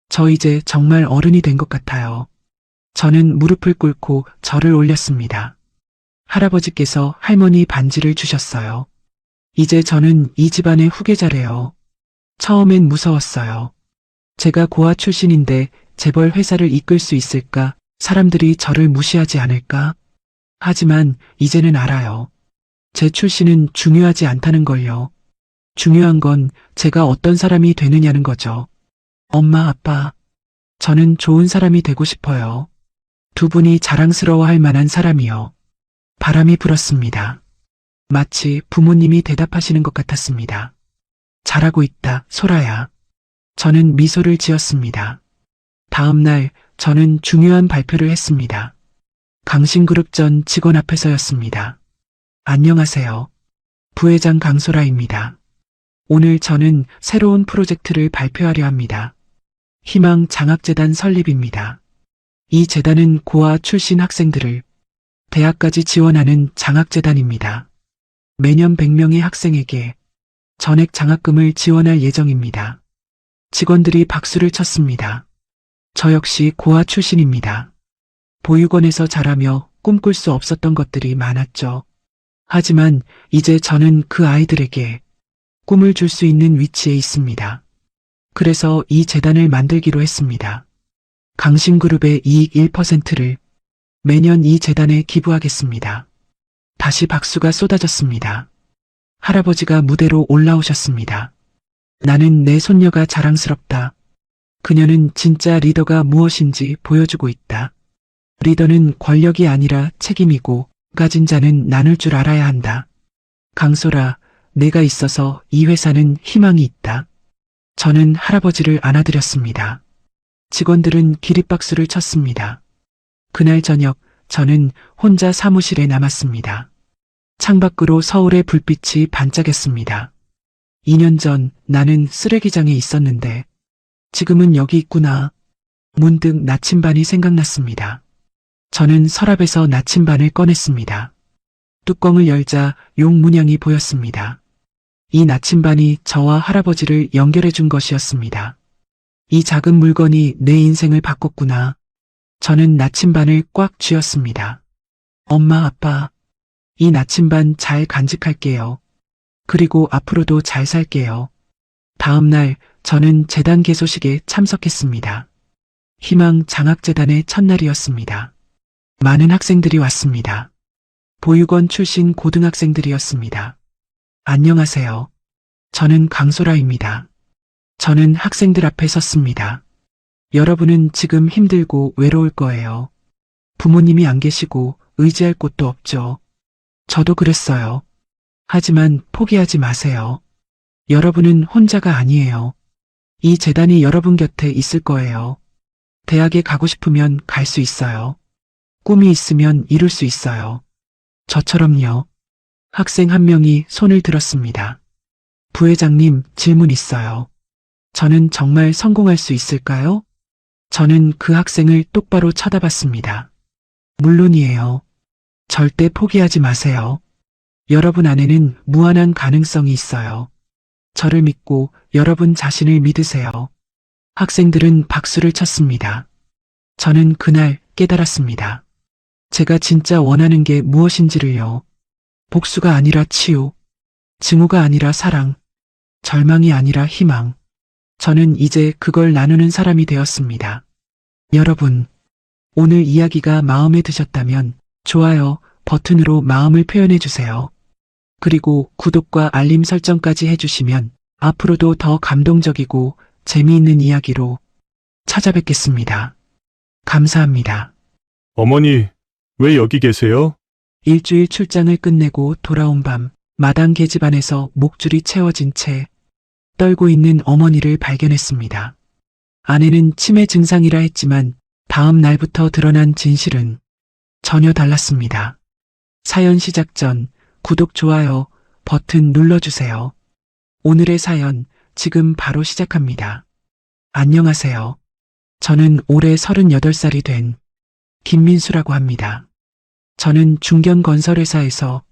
저 이제 정말 어른이 된 것 같아요. 저는 무릎을 꿇고 절을 올렸습니다. 할아버지께서 할머니 반지를 주셨어요. 이제 저는 이 집안의 후계자래요. 처음엔 무서웠어요. 제가 고아 출신인데 재벌 회사를 이끌 수 있을까? 사람들이 저를 무시하지 않을까? 하지만 이제는 알아요. 제 출신은 중요하지 않다는 걸요. 중요한 건 제가 어떤 사람이 되느냐는 거죠. 엄마, 아빠, 저는 좋은 사람이 되고 싶어요. 두 분이 자랑스러워할 만한 사람이요. 바람이 불었습니다. 마치 부모님이 대답하시는 것 같았습니다. 잘하고 있다, 소라야. 저는 미소를 지었습니다. 다음 날 저는 중요한 발표를 했습니다. 강신그룹 전 직원 앞에서였습니다. 안녕하세요. 부회장 강소라입니다. 오늘 저는 새로운 프로젝트를 발표하려 합니다. 희망 장학재단 설립입니다. 이 재단은 고아 출신 학생들을 대학까지 지원하는 장학재단입니다. 매년 100명의 학생에게 전액 장학금을 지원할 예정입니다. 직원들이 박수를 쳤습니다. 저 역시 고아 출신입니다. 보육원에서 자라며 꿈꿀 수 없었던 것들이 많았죠. 하지만 이제 저는 그 아이들에게 꿈을 줄 수 있는 위치에 있습니다. 그래서 이 재단을 만들기로 했습니다. 강신그룹의 이익 1%를 매년 이 재단에 기부하겠습니다. 다시 박수가 쏟아졌습니다. 할아버지가 무대로 올라오셨습니다. 나는 내 손녀가 자랑스럽다. 그녀는 진짜 리더가 무엇인지 보여주고 있다. 리더는 권력이 아니라 책임이고 가진 자는 나눌 줄 알아야 한다. 강소라, 내가 있어서 이 회사는 희망이 있다. 저는 할아버지를 안아드렸습니다. 직원들은 기립박수를 쳤습니다. 그날 저녁 저는 혼자 사무실에 남았습니다. 창밖으로 서울의 불빛이 반짝였습니다. 2년 전 나는 쓰레기장에 있었는데 지금은 여기 있구나. 문득 나침반이 생각났습니다. 저는 서랍에서 나침반을 꺼냈습니다. 뚜껑을 열자 용 문양이 보였습니다. 이 나침반이 저와 할아버지를 연결해 준 것이었습니다. 이 작은 물건이 내 인생을 바꿨구나. 저는 나침반을 꽉 쥐었습니다. 엄마, 아빠, 이 나침반 잘 간직할게요. 그리고 앞으로도 잘 살게요. 다음 날 저는 재단 개소식에 참석했습니다. 희망 장학재단의 첫날이었습니다. 많은 학생들이 왔습니다. 보육원 출신 고등학생들이었습니다. 안녕하세요. 저는 강소라입니다. 저는 학생들 앞에 섰습니다. 여러분은 지금 힘들고 외로울 거예요. 부모님이 안 계시고 의지할 곳도 없죠. 저도 그랬어요. 하지만 포기하지 마세요. 여러분은 혼자가 아니에요. 이 재단이 여러분 곁에 있을 거예요. 대학에 가고 싶으면 갈 수 있어요. 꿈이 있으면 이룰 수 있어요. 저처럼요. 학생 한 명이 손을 들었습니다. 부회장님, 질문 있어요. 저는 정말 성공할 수 있을까요? 저는 그 학생을 똑바로 쳐다봤습니다. 물론이에요. 절대 포기하지 마세요. 여러분 안에는 무한한 가능성이 있어요. 저를 믿고 여러분 자신을 믿으세요. 학생들은 박수를 쳤습니다. 저는 그날 깨달았습니다. 제가 진짜 원하는 게 무엇인지를요. 복수가 아니라 치유, 증오가 아니라 사랑, 절망이 아니라 희망. 저는 이제 그걸 나누는 사람이 되었습니다. 여러분, 오늘 이야기가 마음에 드셨다면 좋아요 버튼으로 마음을 표현해 주세요. 그리고 구독과 알림 설정까지 해주시면 앞으로도 더 감동적이고 재미있는 이야기로 찾아뵙겠습니다. 감사합니다. 어머니, 왜 여기 계세요? 일주일 출장을 끝내고 돌아온 밤 마당 계집안에서 목줄이 채워진 채 떨고 있는 어머니를 발견했습니다. 아내는 치매 증상이라 했지만 다음 날부터 드러난 진실은 전혀 달랐습니다. 사연 시작 전 구독, 좋아요 버튼 눌러주세요. 오늘의 사연 지금 바로 시작합니다. 안녕하세요. 저는 올해 38살이 된 김민수라고 합니다. 저는 중견건설회사에서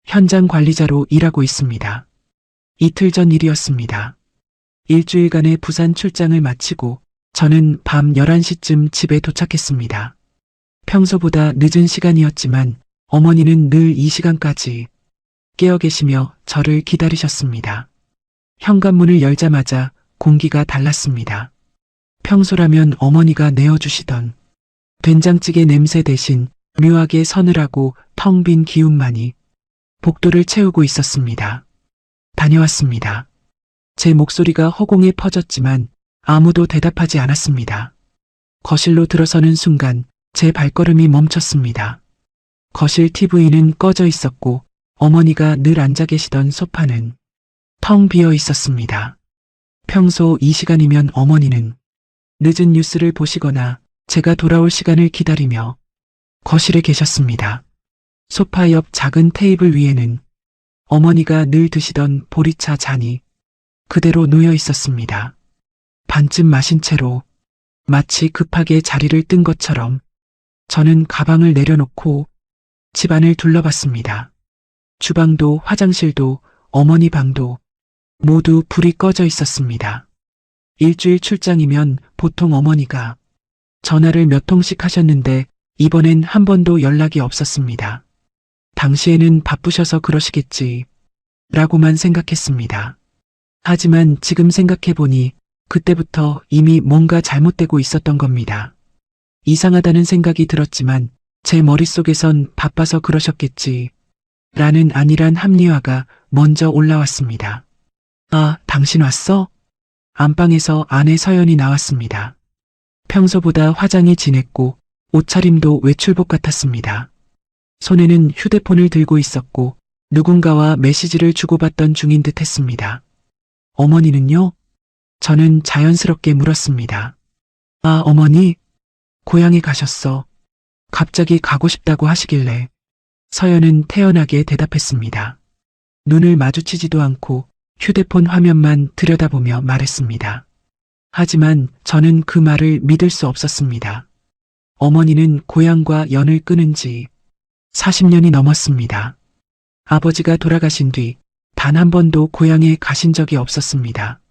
현장 관리자로 일하고 있습니다. 이틀 전 일이었습니다. 일주일간의 부산 출장을 마치고 저는 밤 11시쯤 집에 도착했습니다. 평소보다 늦은 시간이었지만 어머니는 늘 이 시간까지 깨어 계시며 저를 기다리셨습니다. 현관문을 열자마자 공기가 달랐습니다. 평소라면 어머니가 내어주시던 된장찌개 냄새 대신 묘하게 서늘하고 텅 빈 기운만이 복도를 채우고 있었습니다. 다녀왔습니다. 제 목소리가 허공에 퍼졌지만 아무도 대답하지 않았습니다. 거실로 들어서는 순간 제 발걸음이 멈췄습니다. 거실 TV는 꺼져 있었고 어머니가 늘 앉아 계시던 소파는 텅 비어 있었습니다. 평소 이 시간이면 어머니는 늦은 뉴스를 보시거나 제가 돌아올 시간을 기다리며 거실에 계셨습니다. 소파 옆 작은 테이블 위에는 어머니가 늘 드시던 보리차 잔이 그대로 놓여 있었습니다. 반쯤 마신 채로 마치 급하게 자리를 뜬 것처럼 저는 가방을 내려놓고 집안을 둘러봤습니다. 주방도 화장실도 어머니 방도 모두 불이 꺼져 있었습니다. 일주일 출장이면 보통 어머니가 전화를 몇 통씩 하셨는데 이번엔 한 번도 연락이 없었습니다. 당시에는 바쁘셔서 그러시겠지 라고만 생각했습니다. 하지만 지금 생각해보니 그때부터 이미 뭔가 잘못되고 있었던 겁니다. 이상하다는 생각이 들었지만 제 머릿속에선 바빠서 그러셨겠지 라는 안일한 합리화가 먼저 올라왔습니다. 아, 당신 왔어? 안방에서 아내 서연이 나왔습니다. 평소보다 화장이 진했고 옷차림도 외출복 같았습니다. 손에는 휴대폰을 들고 있었고 누군가와 메시지를 주고받던 중인 듯 했습니다. 어머니는요? 저는 자연스럽게 물었습니다. 아, 어머니, 고향에 가셨어. 갑자기 가고 싶다고 하시길래 서연은 태연하게 대답했습니다. 눈을 마주치지도 않고 휴대폰 화면만 들여다보며 말했습니다. 하지만 저는 그 말을 믿을 수 없었습니다. 어머니는 고향과 연을 끊은 지 40년이 넘었습니다. 아버지가 돌아가신 뒤 단 한 번도 고향에 가신 적이 없었습니다.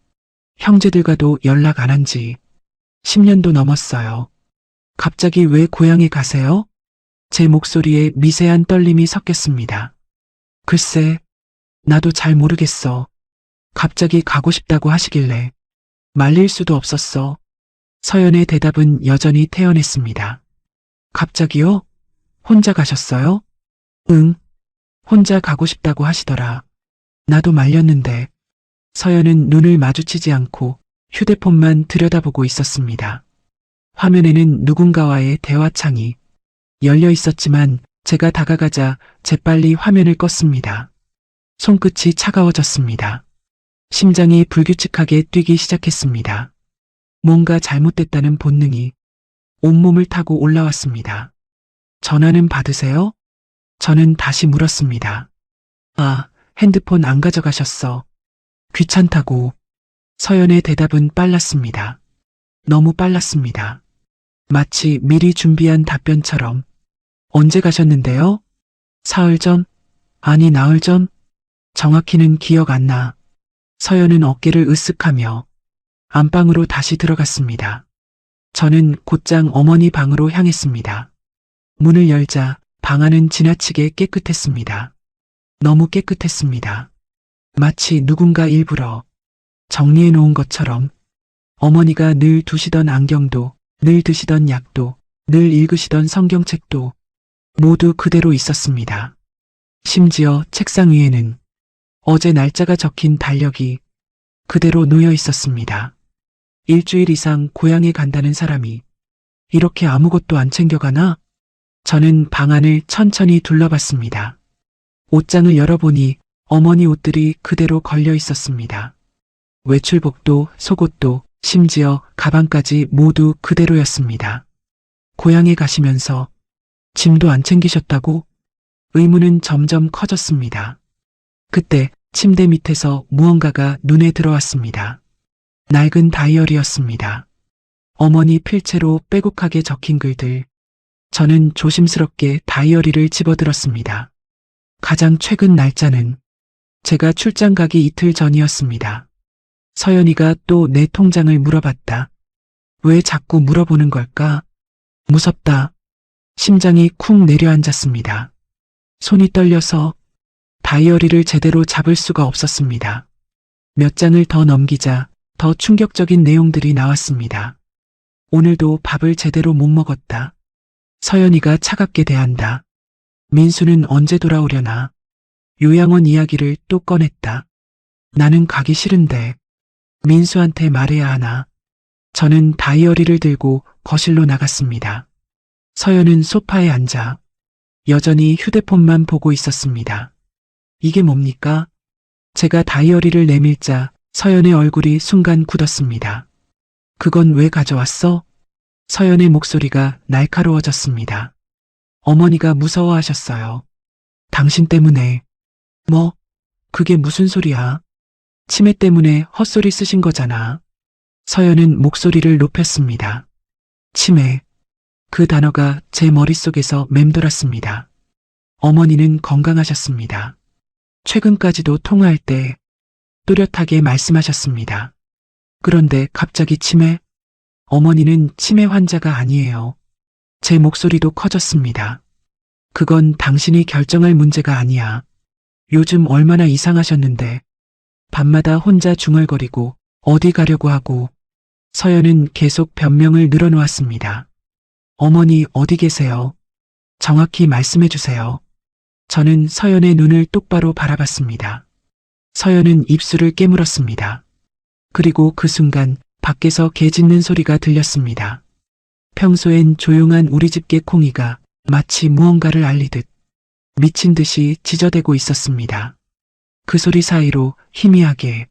형제들과도 연락 안 한 지 10년도 넘었어요. 갑자기 왜 고향에 가세요? 제 목소리에 미세한 떨림이 섞였습니다. 글쎄, 나도 잘 모르겠어. 갑자기 가고 싶다고 하시길래 말릴 수도 없었어. 서연의 대답은 여전히 태연했습니다. 갑자기요? 혼자 가셨어요? 응, 혼자 가고 싶다고 하시더라. 나도 말렸는데. 서연은 눈을 마주치지 않고 휴대폰만 들여다보고 있었습니다. 화면에는 누군가와의 대화창이 열려 있었지만 제가 다가가자 재빨리 화면을 껐습니다. 손끝이 차가워졌습니다. 심장이 불규칙하게 뛰기 시작했습니다. 뭔가 잘못됐다는 본능이 온몸을 타고 올라왔습니다. 전화는 받으세요? 저는 다시 물었습니다. 아, 핸드폰 안 가져가셨어. 귀찮다고. 서연의 대답은 빨랐습니다. 너무 빨랐습니다. 마치 미리 준비한 답변처럼. 언제 가셨는데요? 사흘 전? 아니, 나흘 전? 정확히는 기억 안 나. 서연은 어깨를 으쓱하며 안방으로 다시 들어갔습니다. 저는 곧장 어머니 방으로 향했습니다. 문을 열자 방 안은 지나치게 깨끗했습니다. 너무 깨끗했습니다. 마치 누군가 일부러 정리해 놓은 것처럼 어머니가 늘 두시던 안경도, 늘 드시던 약도, 늘 읽으시던 성경책도 모두 그대로 있었습니다. 심지어 책상 위에는 어제 날짜가 적힌 달력이 그대로 놓여 있었습니다. 일주일 이상 고향에 간다는 사람이 이렇게 아무것도 안 챙겨가나? 저는 방 안을 천천히 둘러봤습니다. 옷장을 열어보니 어머니 옷들이 그대로 걸려 있었습니다. 외출복도, 속옷도, 심지어 가방까지 모두 그대로였습니다. 고향에 가시면서 짐도 안 챙기셨다고? 의문은 점점 커졌습니다. 그때 침대 밑에서 무언가가 눈에 들어왔습니다. 낡은 다이어리였습니다. 어머니 필체로 빼곡하게 적힌 글들. 저는 조심스럽게 다이어리를 집어들었습니다. 가장 최근 날짜는 제가 출장 가기 이틀 전이었습니다. 서연이가 또 내 통장을 물어봤다. 왜 자꾸 물어보는 걸까? 무섭다. 심장이 쿵 내려앉았습니다. 손이 떨려서 다이어리를 제대로 잡을 수가 없었습니다. 몇 장을 더 넘기자 더 충격적인 내용들이 나왔습니다. 오늘도 밥을 제대로 못 먹었다. 서연이가 차갑게 대한다. 민수는 언제 돌아오려나? 요양원 이야기를 또 꺼냈다. 나는 가기 싫은데 민수한테 말해야 하나? 저는 다이어리를 들고 거실로 나갔습니다. 서연은 소파에 앉아 여전히 휴대폰만 보고 있었습니다. 이게 뭡니까? 제가 다이어리를 내밀자 서연의 얼굴이 순간 굳었습니다. 그건 왜 가져왔어? 서연의 목소리가 날카로워졌습니다. 어머니가 무서워하셨어요. 당신 때문에. 뭐? 그게 무슨 소리야? 치매 때문에 헛소리 쓰신 거잖아. 서연은 목소리를 높였습니다. 치매. 그 단어가 제 머릿속에서 맴돌았습니다. 어머니는 건강하셨습니다. 최근까지도 통화할 때 또렷하게 말씀하셨습니다. 그런데 갑자기 치매? 어머니는 치매 환자가 아니에요. 제 목소리도 커졌습니다. 그건 당신이 결정할 문제가 아니야. 요즘 얼마나 이상하셨는데 밤마다 혼자 중얼거리고 어디 가려고 하고. 서연은 계속 변명을 늘어놓았습니다. 어머니 어디 계세요? 정확히 말씀해 주세요. 저는 서연의 눈을 똑바로 바라봤습니다. 서연은 입술을 깨물었습니다. 그리고 그 순간 밖에서 개 짖는 소리가 들렸습니다. 평소엔 조용한 우리 집 개콩이가 마치 무언가를 알리듯 미친 듯이 짖어대고 있었습니다. 그 소리 사이로 희미하게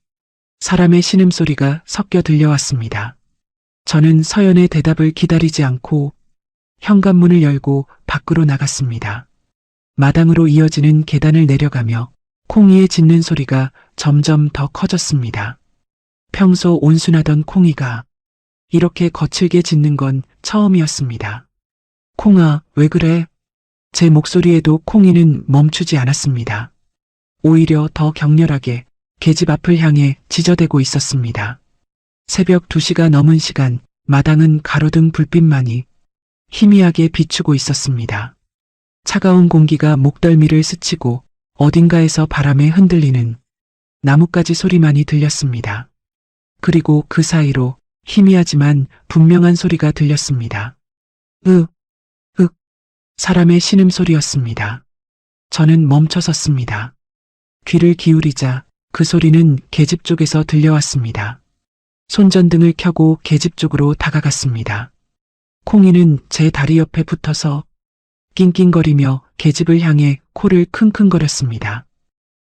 사람의 신음소리가 섞여 들려왔습니다. 저는 서연의 대답을 기다리지 않고 현관문을 열고 밖으로 나갔습니다. 마당으로 이어지는 계단을 내려가며 콩이의 짖는 소리가 점점 더 커졌습니다. 평소 온순하던 콩이가 이렇게 거칠게 짖는 건 처음이었습니다. 콩아, 왜 그래? 제 목소리에도 콩이는 멈추지 않았습니다. 오히려 더 격렬하게 계집 앞을 향해 짖어대고 있었습니다. 새벽 2시가 넘은 시간 마당은 가로등 불빛만이 희미하게 비추고 있었습니다. 차가운 공기가 목덜미를 스치고 어딘가에서 바람에 흔들리는 나뭇가지 소리만이 들렸습니다. 그리고 그 사이로 희미하지만 분명한 소리가 들렸습니다. 사람의 신음소리였습니다. 저는 멈춰섰습니다. 귀를 기울이자 그 소리는 계집 쪽에서 들려왔습니다. 손전등을 켜고 계집 쪽으로 다가갔습니다. 콩이는 제 다리 옆에 붙어서 낑낑거리며 계집을 향해 코를 킁킁거렸습니다.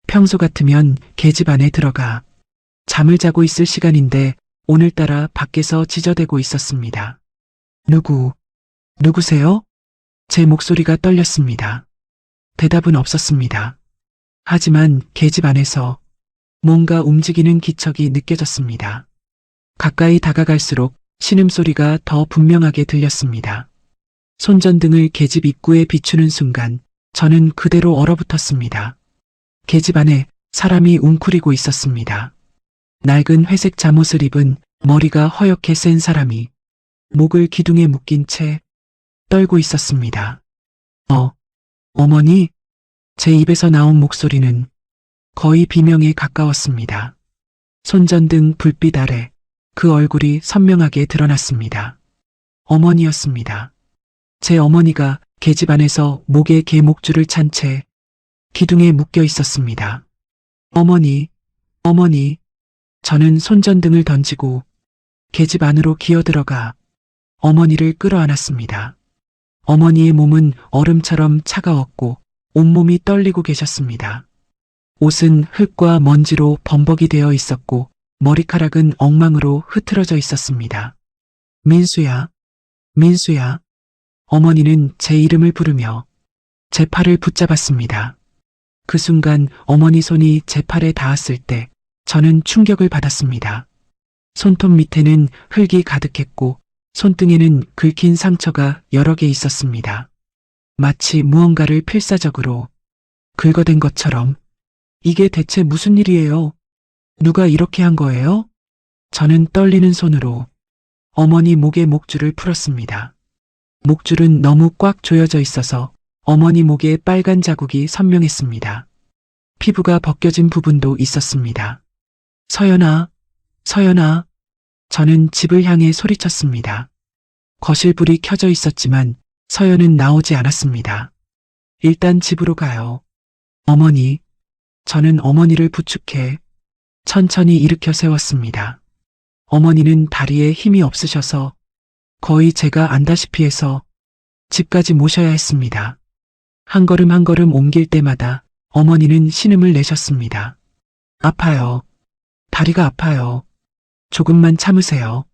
평소 같으면 계집 안에 들어가 잠을 자고 있을 시간인데 오늘따라 밖에서 짖어대고 있었습니다. 누구세요? 제 목소리가 떨렸습니다. 대답은 없었습니다. 하지만 계집 안에서 뭔가 움직이는 기척이 느껴졌습니다. 가까이 다가갈수록 신음소리가 더 분명하게 들렸습니다. 손전등을 계집 입구에 비추는 순간 저는 그대로 얼어붙었습니다. 계집 안에 사람이 웅크리고 있었습니다. 낡은 회색 잠옷을 입은 머리가 허옇게 센 사람이 목을 기둥에 묶인 채 떨고 있었습니다. 어머니? 제 입에서 나온 목소리는 거의 비명에 가까웠습니다. 손전등 불빛 아래 그 얼굴이 선명하게 드러났습니다. 어머니였습니다. 제 어머니가 계집 안에서 목에 개 목줄을 찬 채 기둥에 묶여 있었습니다. 어머니. 저는 손전등을 던지고 계집 안으로 기어들어가 어머니를 끌어안았습니다. 어머니의 몸은 얼음처럼 차가웠고 온몸이 떨리고 계셨습니다. 옷은 흙과 먼지로 범벅이 되어 있었고 머리카락은 엉망으로 흐트러져 있었습니다. 민수야. 어머니는 제 이름을 부르며 제 팔을 붙잡았습니다. 그 순간 어머니 손이 제 팔에 닿았을 때 저는 충격을 받았습니다. 손톱 밑에는 흙이 가득했고 손등에는 긁힌 상처가 여러 개 있었습니다. 마치 무언가를 필사적으로 긁어댄 것처럼. 이게 대체 무슨 일이에요? 누가 이렇게 한 거예요? 저는 떨리는 손으로 어머니 목의 목줄을 풀었습니다. 목줄은 너무 꽉 조여져 있어서 어머니 목에 빨간 자국이 선명했습니다. 피부가 벗겨진 부분도 있었습니다. 서연아. 저는 집을 향해 소리쳤습니다. 거실 불이 켜져 있었지만 서연은 나오지 않았습니다. 일단 집으로 가요. 어머니. 저는 어머니를 부축해 천천히 일으켜 세웠습니다. 어머니는 다리에 힘이 없으셔서 거의 제가 안다시피 해서 집까지 모셔야 했습니다. 한 걸음 한 걸음 옮길 때마다 어머니는 신음을 내셨습니다. 아파요. 다리가 아파요. 조금만 참으세요.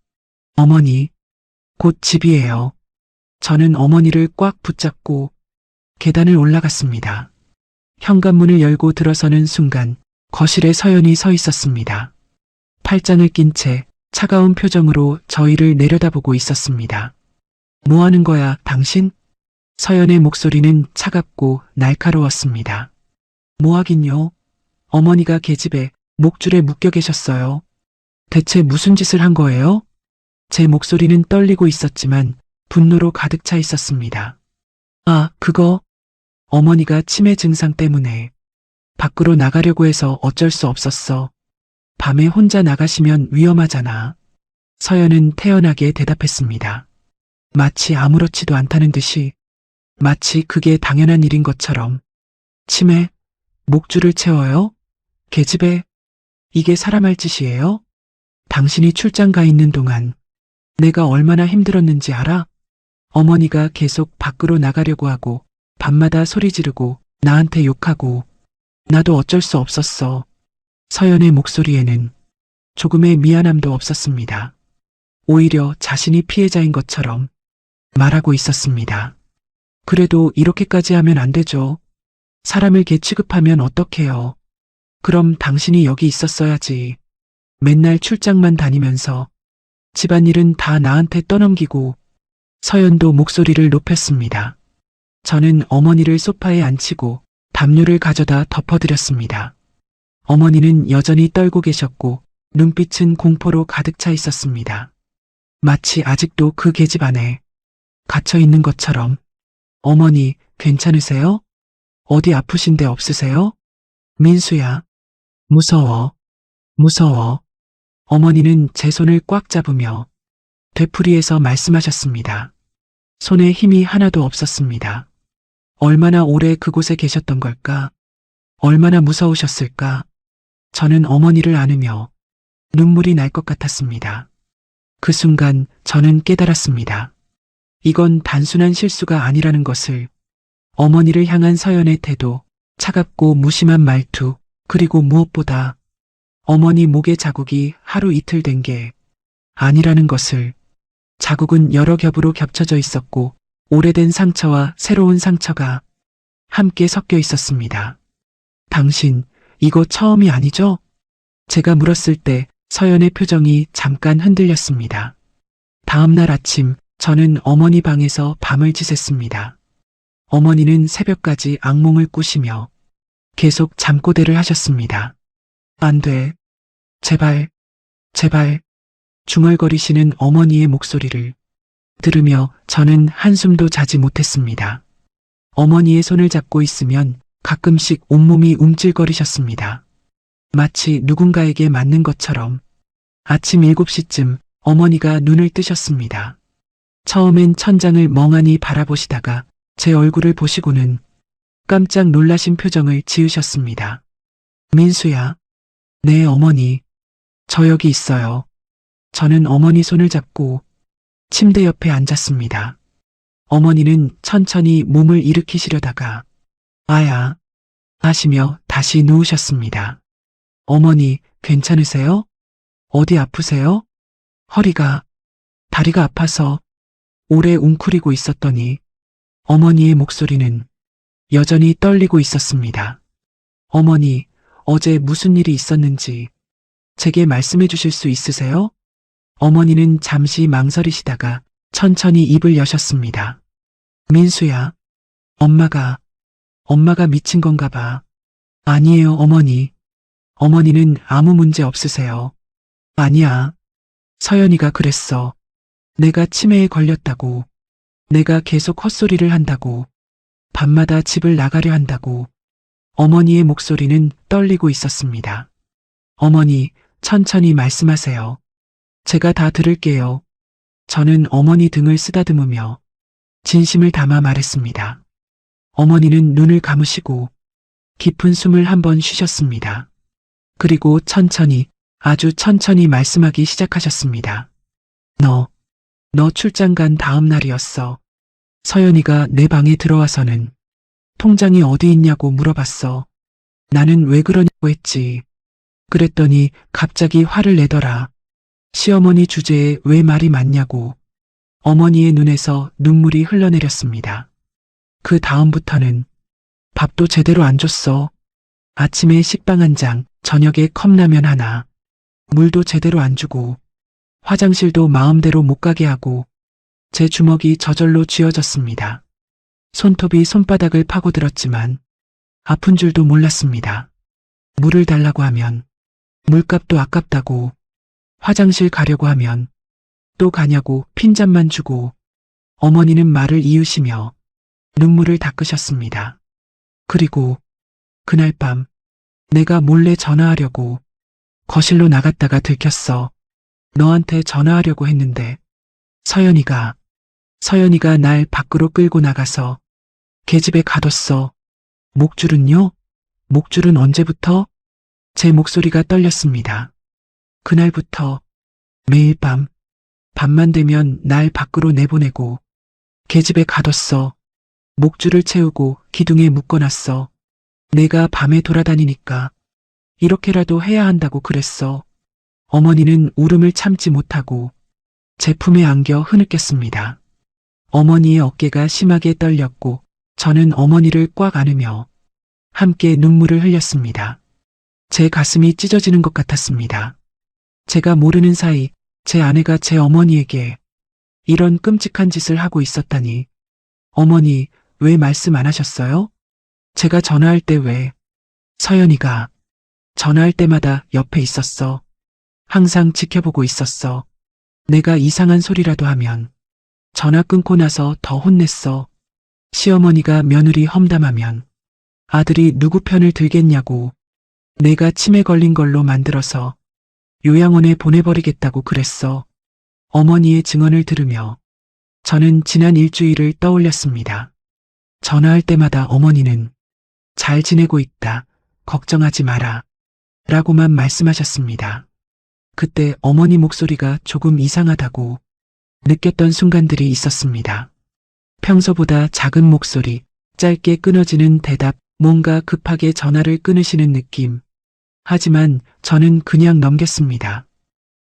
어머니, 곧 집이에요. 저는 어머니를 꽉 붙잡고 계단을 올라갔습니다. 현관문을 열고 들어서는 순간 거실에 서연이 서 있었습니다. 팔짱을 낀 채 차가운 표정으로 저희를 내려다보고 있었습니다. 뭐 하는 거야, 당신? 서연의 목소리는 차갑고 날카로웠습니다. 뭐 하긴요? 어머니가 계집에 목줄에 묶여 계셨어요. 대체 무슨 짓을 한 거예요? 제 목소리는 떨리고 있었지만 분노로 가득 차 있었습니다. 그거. 어머니가 치매 증상 때문에 밖으로 나가려고 해서 어쩔 수 없었어. 밤에 혼자 나가시면 위험하잖아. 서연은 태연하게 대답했습니다. 마치 아무렇지도 않다는 듯이, 마치 그게 당연한 일인 것처럼. 치매? 목줄을 채워요? 계집애? 이게 사람 할 짓이에요? 당신이 출장 가 있는 동안 내가 얼마나 힘들었는지 알아? 어머니가 계속 밖으로 나가려고 하고 밤마다 소리 지르고 나한테 욕하고 나도 어쩔 수 없었어. 서연의 목소리에는 조금의 미안함도 없었습니다. 오히려 자신이 피해자인 것처럼 말하고 있었습니다. 그래도 이렇게까지 하면 안 되죠. 사람을 개 취급하면 어떡해요. 그럼 당신이 여기 있었어야지. 맨날 출장만 다니면서 집안일은 다 나한테 떠넘기고. 서연도 목소리를 높였습니다. 저는 어머니를 소파에 앉히고 담요를 가져다 덮어드렸습니다. 어머니는 여전히 떨고 계셨고 눈빛은 공포로 가득 차 있었습니다. 마치 아직도 그 계집 안에 갇혀 있는 것처럼. 어머니, 괜찮으세요? 어디 아프신 데 없으세요? 민수야. 무서워. 어머니는 제 손을 꽉 잡으며 되풀이해서 말씀하셨습니다. 손에 힘이 하나도 없었습니다. 얼마나 오래 그곳에 계셨던 걸까? 얼마나 무서우셨을까? 저는 어머니를 안으며 눈물이 날 것 같았습니다. 그 순간 저는 깨달았습니다. 이건 단순한 실수가 아니라는 것을. 어머니를 향한 서연의 태도, 차갑고 무심한 말투, 그리고 무엇보다 어머니 목의 자국이 하루 이틀 된 게 아니라는 것을. 자국은 여러 겹으로 겹쳐져 있었고 오래된 상처와 새로운 상처가 함께 섞여 있었습니다. 당신, 이거 처음이 아니죠? 제가 물었을 때 서연의 표정이 잠깐 흔들렸습니다. 다음 날 아침 저는 어머니 방에서 밤을 지샜습니다. 어머니는 새벽까지 악몽을 꾸시며 계속 잠꼬대를 하셨습니다. 안 돼. 제발, 제발. 중얼거리시는 어머니의 목소리를 들으며 저는 한숨도 자지 못했습니다. 어머니의 손을 잡고 있으면 가끔씩 온몸이 움찔거리셨습니다. 마치 누군가에게 맞는 것처럼. 아침 7시쯤 어머니가 눈을 뜨셨습니다. 처음엔 천장을 멍하니 바라보시다가 제 얼굴을 보시고는 깜짝 놀라신 표정을 지으셨습니다. 민수야. 네, 어머니. 저 여기 있어요. 저는 어머니 손을 잡고 침대 옆에 앉았습니다. 어머니는 천천히 몸을 일으키시려다가 아야 하시며 다시 누우셨습니다. 어머니, 괜찮으세요? 어디 아프세요? 허리가, 다리가 아파서 오래 웅크리고 있었더니 어머니의 목소리는 여전히 떨리고 있었습니다. 어머니, 어제 무슨 일이 있었는지 제게 말씀해 주실 수 있으세요? 어머니는 잠시 망설이시다가 천천히 입을 여셨습니다. 민수야, 엄마가 미친 건가 봐. 아니에요, 어머니. 어머니는 아무 문제 없으세요. 아니야. 서연이가 그랬어. 내가 치매에 걸렸다고. 내가 계속 헛소리를 한다고. 밤마다 집을 나가려 한다고. 어머니의 목소리는 떨리고 있었습니다. 어머니, 천천히 말씀하세요. 제가 다 들을게요. 저는 어머니 등을 쓰다듬으며 진심을 담아 말했습니다. 어머니는 눈을 감으시고 깊은 숨을 한번 쉬셨습니다. 그리고 천천히, 아주 천천히 말씀하기 시작하셨습니다. 너 출장 간 다음 날이었어. 서연이가 내 방에 들어와서는 통장이 어디 있냐고 물어봤어. 나는 왜 그러냐고 했지. 그랬더니 갑자기 화를 내더라. 시어머니 주제에 왜 말이 많냐고. 어머니의 눈에서 눈물이 흘러내렸습니다. 그 다음부터는 밥도 제대로 안 줬어. 아침에 식빵 한 장, 저녁에 컵라면 하나. 물도 제대로 안 주고 화장실도 마음대로 못 가게 하고 제 주먹이 저절로 쥐어졌습니다. 손톱이 손바닥을 파고들었지만 아픈 줄도 몰랐습니다. 물을 달라고 하면 물값도 아깝다고, 화장실 가려고 하면 또 가냐고 핀잔만 주고 어머니는 말을 이으시며 눈물을 닦으셨습니다. 그리고 그날 밤 내가 몰래 전화하려고 거실로 나갔다가 들켰어. 너한테 전화하려고 했는데 서연이가 날 밖으로 끌고 나가서 계집애 가뒀어. 목줄은요? 목줄은 언제부터? 제 목소리가 떨렸습니다. 그날부터 매일 밤만 되면 날 밖으로 내보내고 계집애 가뒀어. 목줄을 채우고 기둥에 묶어놨어. 내가 밤에 돌아다니니까 이렇게라도 해야 한다고 그랬어. 어머니는 울음을 참지 못하고 제 품에 안겨 흐느꼈습니다. 어머니의 어깨가 심하게 떨렸고 저는 어머니를 꽉 안으며 함께 눈물을 흘렸습니다. 제 가슴이 찢어지는 것 같았습니다. 제가 모르는 사이 제 아내가 제 어머니에게 이런 끔찍한 짓을 하고 있었다니. 어머니, 왜 말씀 안 하셨어요? 제가 전화할 때 왜? 서연이가 전화할 때마다 옆에 있었어. 항상 지켜보고 있었어. 내가 이상한 소리라도 하면 전화 끊고 나서 더 혼냈어. 시어머니가 며느리 험담하면 아들이 누구 편을 들겠냐고. 내가 치매 걸린 걸로 만들어서 요양원에 보내버리겠다고 그랬어. 어머니의 증언을 들으며 저는 지난 일주일을 떠올렸습니다. 전화할 때마다 어머니는 잘 지내고 있다. 걱정하지 마라. 라고만 말씀하셨습니다. 그때 어머니 목소리가 조금 이상하다고 느꼈던 순간들이 있었습니다. 평소보다 작은 목소리, 짧게 끊어지는 대답, 뭔가 급하게 전화를 끊으시는 느낌. 하지만 저는 그냥 넘겼습니다.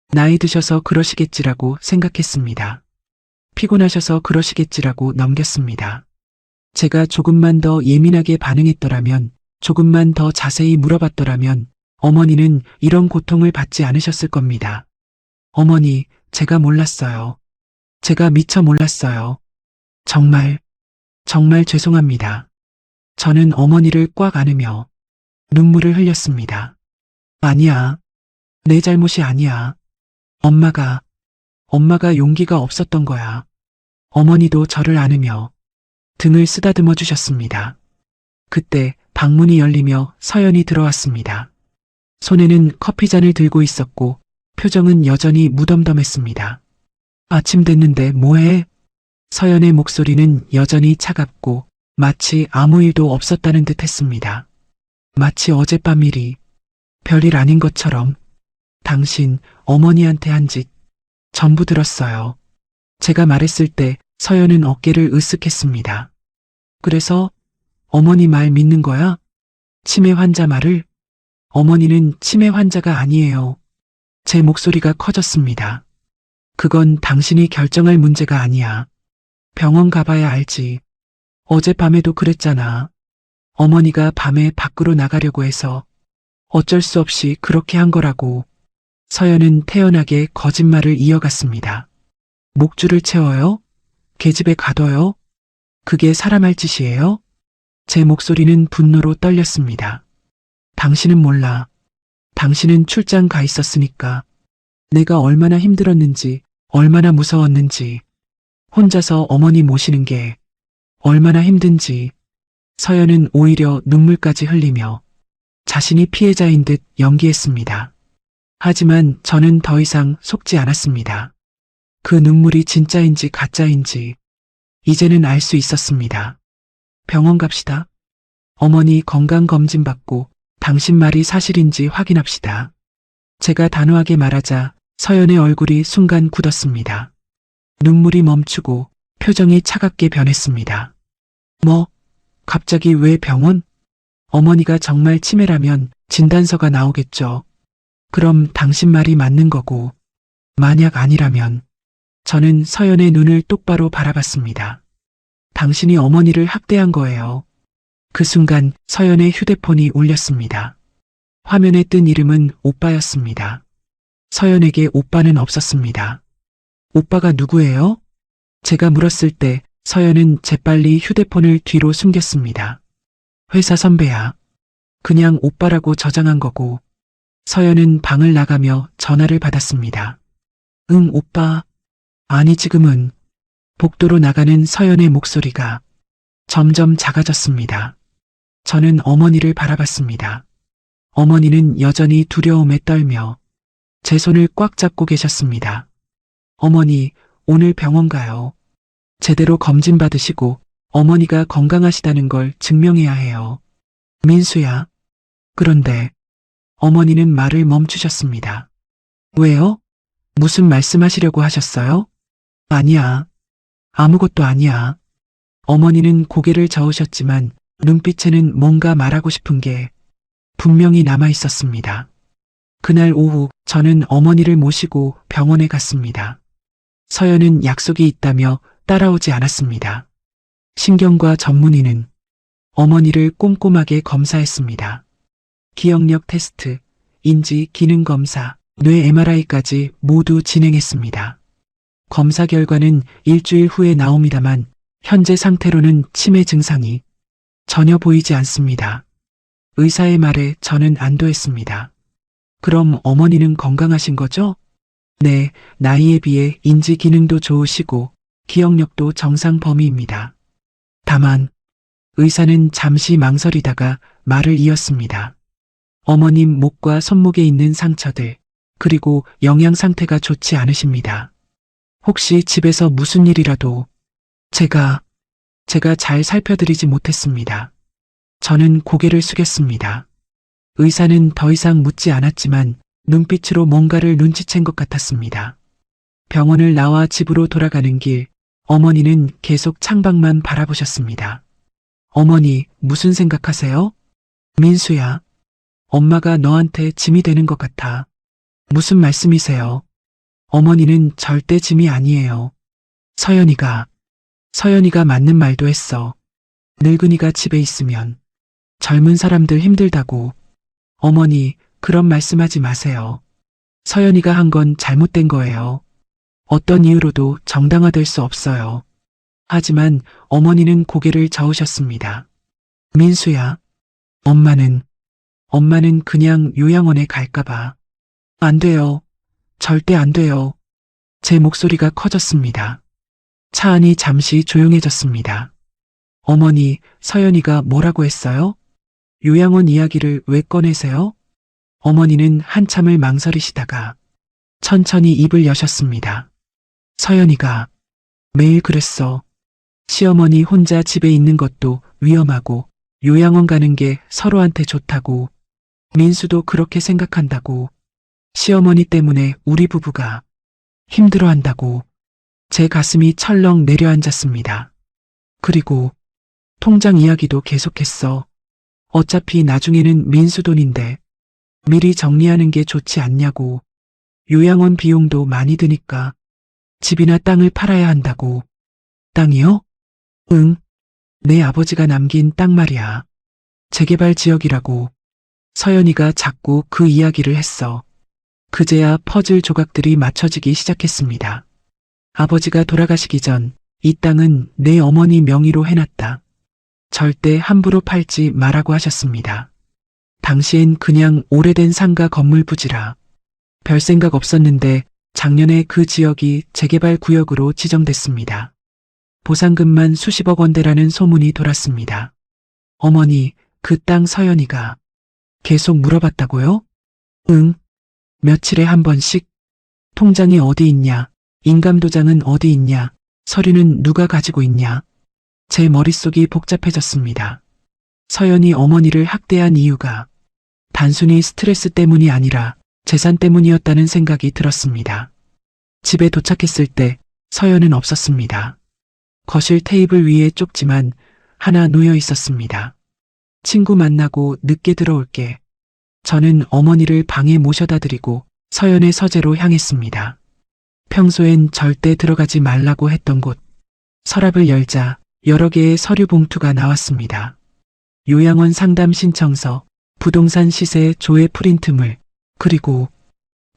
나이 드셔서 그러시겠지라고 생각했습니다. 피곤하셔서 그러시겠지라고 넘겼습니다. 제가 조금만 더 예민하게 반응했더라면, 조금만 더 자세히 물어봤더라면 어머니는 이런 고통을 받지 않으셨을 겁니다. 어머니, 제가 몰랐어요. 제가 미처 몰랐어요. 정말 정말 죄송합니다. 저는 어머니를 꽉 안으며 눈물을 흘렸습니다. 아니야. 내 잘못이 아니야. 엄마가 용기가 없었던 거야. 어머니도 저를 안으며 등을 쓰다듬어 주셨습니다. 그때 방문이 열리며 서연이 들어왔습니다. 손에는 커피잔을 들고 있었고 표정은 여전히 무덤덤했습니다. 아침 됐는데 뭐해? 서연의 목소리는 여전히 차갑고 마치 아무 일도 없었다는 듯 했습니다. 마치 어젯밤 일이 별일 아닌 것처럼. 당신 어머니한테 한 짓 전부 들었어요. 제가 말했을 때 서연은 어깨를 으쓱했습니다. 그래서 어머니 말 믿는 거야? 치매 환자 말을? 어머니는 치매 환자가 아니에요. 제 목소리가 커졌습니다. 그건 당신이 결정할 문제가 아니야. 병원 가봐야 알지. 어젯밤에도 그랬잖아. 어머니가 밤에 밖으로 나가려고 해서 어쩔 수 없이 그렇게 한 거라고. 서연은 태연하게 거짓말을 이어갔습니다. 목줄을 채워요? 계집애 가둬요? 그게 사람 할 짓이에요? 제 목소리는 분노로 떨렸습니다. 당신은 몰라. 당신은 출장 가 있었으니까. 내가 얼마나 힘들었는지, 얼마나 무서웠는지, 혼자서 어머니 모시는 게 얼마나 힘든지. 서연은 오히려 눈물까지 흘리며 자신이 피해자인 듯 연기했습니다. 하지만 저는 더 이상 속지 않았습니다. 그 눈물이 진짜인지 가짜인지 이제는 알 수 있었습니다. 병원 갑시다. 어머니 건강검진 받고 당신 말이 사실인지 확인합시다. 제가 단호하게 말하자 서연의 얼굴이 순간 굳었습니다. 눈물이 멈추고 표정이 차갑게 변했습니다. 뭐? 갑자기 왜 병원? 어머니가 정말 치매라면 진단서가 나오겠죠. 그럼 당신 말이 맞는 거고, 만약 아니라면 저는 서연의 눈을 똑바로 바라봤습니다. 당신이 어머니를 학대한 거예요. 그 순간 서연의 휴대폰이 울렸습니다. 화면에 뜬 이름은 오빠였습니다. 서연에게 오빠는 없었습니다. 오빠가 누구예요? 제가 물었을 때 서연은 재빨리 휴대폰을 뒤로 숨겼습니다. 회사 선배야. 그냥 오빠라고 저장한 거고. 서연은 방을 나가며 전화를 받았습니다. 응, 오빠. 아니, 지금은. 복도로 나가는 서연의 목소리가 점점 작아졌습니다. 저는 어머니를 바라봤습니다. 어머니는 여전히 두려움에 떨며 제 손을 꽉 잡고 계셨습니다. 어머니, 오늘 병원 가요. 제대로 검진 받으시고 어머니가 건강하시다는 걸 증명해야 해요. 민수야. 그런데 어머니는 말을 멈추셨습니다. 왜요? 무슨 말씀하시려고 하셨어요? 아니야. 아무것도 아니야. 어머니는 고개를 저으셨지만 눈빛에는 뭔가 말하고 싶은 게 분명히 남아 있었습니다. 그날 오후 저는 어머니를 모시고 병원에 갔습니다. 서연은 약속이 있다며 따라오지 않았습니다. 신경과 전문의는 어머니를 꼼꼼하게 검사했습니다. 기억력 테스트, 인지 기능 검사, 뇌 MRI까지 모두 진행했습니다. 검사 결과는 일주일 후에 나옵니다만 현재 상태로는 치매 증상이 전혀 보이지 않습니다. 의사의 말에 저는 안도했습니다. 그럼 어머니는 건강하신 거죠? 네, 나이에 비해 인지 기능도 좋으시고 기억력도 정상 범위입니다. 다만 의사는 잠시 망설이다가 말을 이었습니다. 어머님 목과 손목에 있는 상처들, 그리고 영양 상태가 좋지 않으십니다. 혹시 집에서 무슨 일이라도 제가 잘 살펴드리지 못했습니다. 저는 고개를 숙였습니다. 의사는 더 이상 묻지 않았지만 눈빛으로 뭔가를 눈치챈 것 같았습니다. 병원을 나와 집으로 돌아가는 길, 어머니는 계속 창밖만 바라보셨습니다. 어머니, 무슨 생각하세요? 민수야, 엄마가 너한테 짐이 되는 것 같아. 무슨 말씀이세요? 어머니는 절대 짐이 아니에요. 서연이가 맞는 말도 했어. 늙은이가 집에 있으면 젊은 사람들 힘들다고. 어머니, 그런 말씀하지 마세요. 서연이가 한 건 잘못된 거예요. 어떤 이유로도 정당화될 수 없어요. 하지만 어머니는 고개를 저으셨습니다. 민수야, 엄마는 그냥 요양원에 갈까봐. 안 돼요. 절대 안 돼요. 제 목소리가 커졌습니다. 차 안이 잠시 조용해졌습니다. 어머니, 서연이가 뭐라고 했어요? 요양원 이야기를 왜 꺼내세요? 어머니는 한참을 망설이시다가 천천히 입을 여셨습니다. 서연이가 매일 그랬어. 시어머니 혼자 집에 있는 것도 위험하고 요양원 가는 게 서로한테 좋다고. 민수도 그렇게 생각한다고. 시어머니 때문에 우리 부부가 힘들어한다고. 제 가슴이 철렁 내려앉았습니다. 그리고 통장 이야기도 계속했어. 어차피 나중에는 민수 돈인데 미리 정리하는 게 좋지 않냐고. 요양원 비용도 많이 드니까 집이나 땅을 팔아야 한다고. 땅이요? 응. 내 아버지가 남긴 땅 말이야. 재개발 지역이라고. 서연이가 자꾸 그 이야기를 했어. 그제야 퍼즐 조각들이 맞춰지기 시작했습니다. 아버지가 돌아가시기 전 이 땅은 내 어머니 명의로 해놨다. 절대 함부로 팔지 말라고 하셨습니다. 당시엔 그냥 오래된 상가 건물 부지라 별 생각 없었는데 작년에 그 지역이 재개발 구역으로 지정됐습니다. 보상금만 수십억 원대라는 소문이 돌았습니다. 어머니, 그 땅 서연이가 계속 물어봤다고요? 응. 며칠에 한 번씩. 통장이 어디 있냐? 인감도장은 어디 있냐? 서류는 누가 가지고 있냐? 제 머릿속이 복잡해졌습니다. 서연이 어머니를 학대한 이유가 단순히 스트레스 때문이 아니라 재산 때문이었다는 생각이 들었습니다. 집에 도착했을 때 서연은 없었습니다. 거실 테이블 위에 쪽지만 하나 놓여 있었습니다. 친구 만나고 늦게 들어올게. 저는 어머니를 방에 모셔다 드리고 서연의 서재로 향했습니다. 평소엔 절대 들어가지 말라고 했던 곳. 서랍을 열자 여러 개의 서류 봉투가 나왔습니다. 요양원 상담 신청서, 부동산 시세 조회 프린트물, 그리고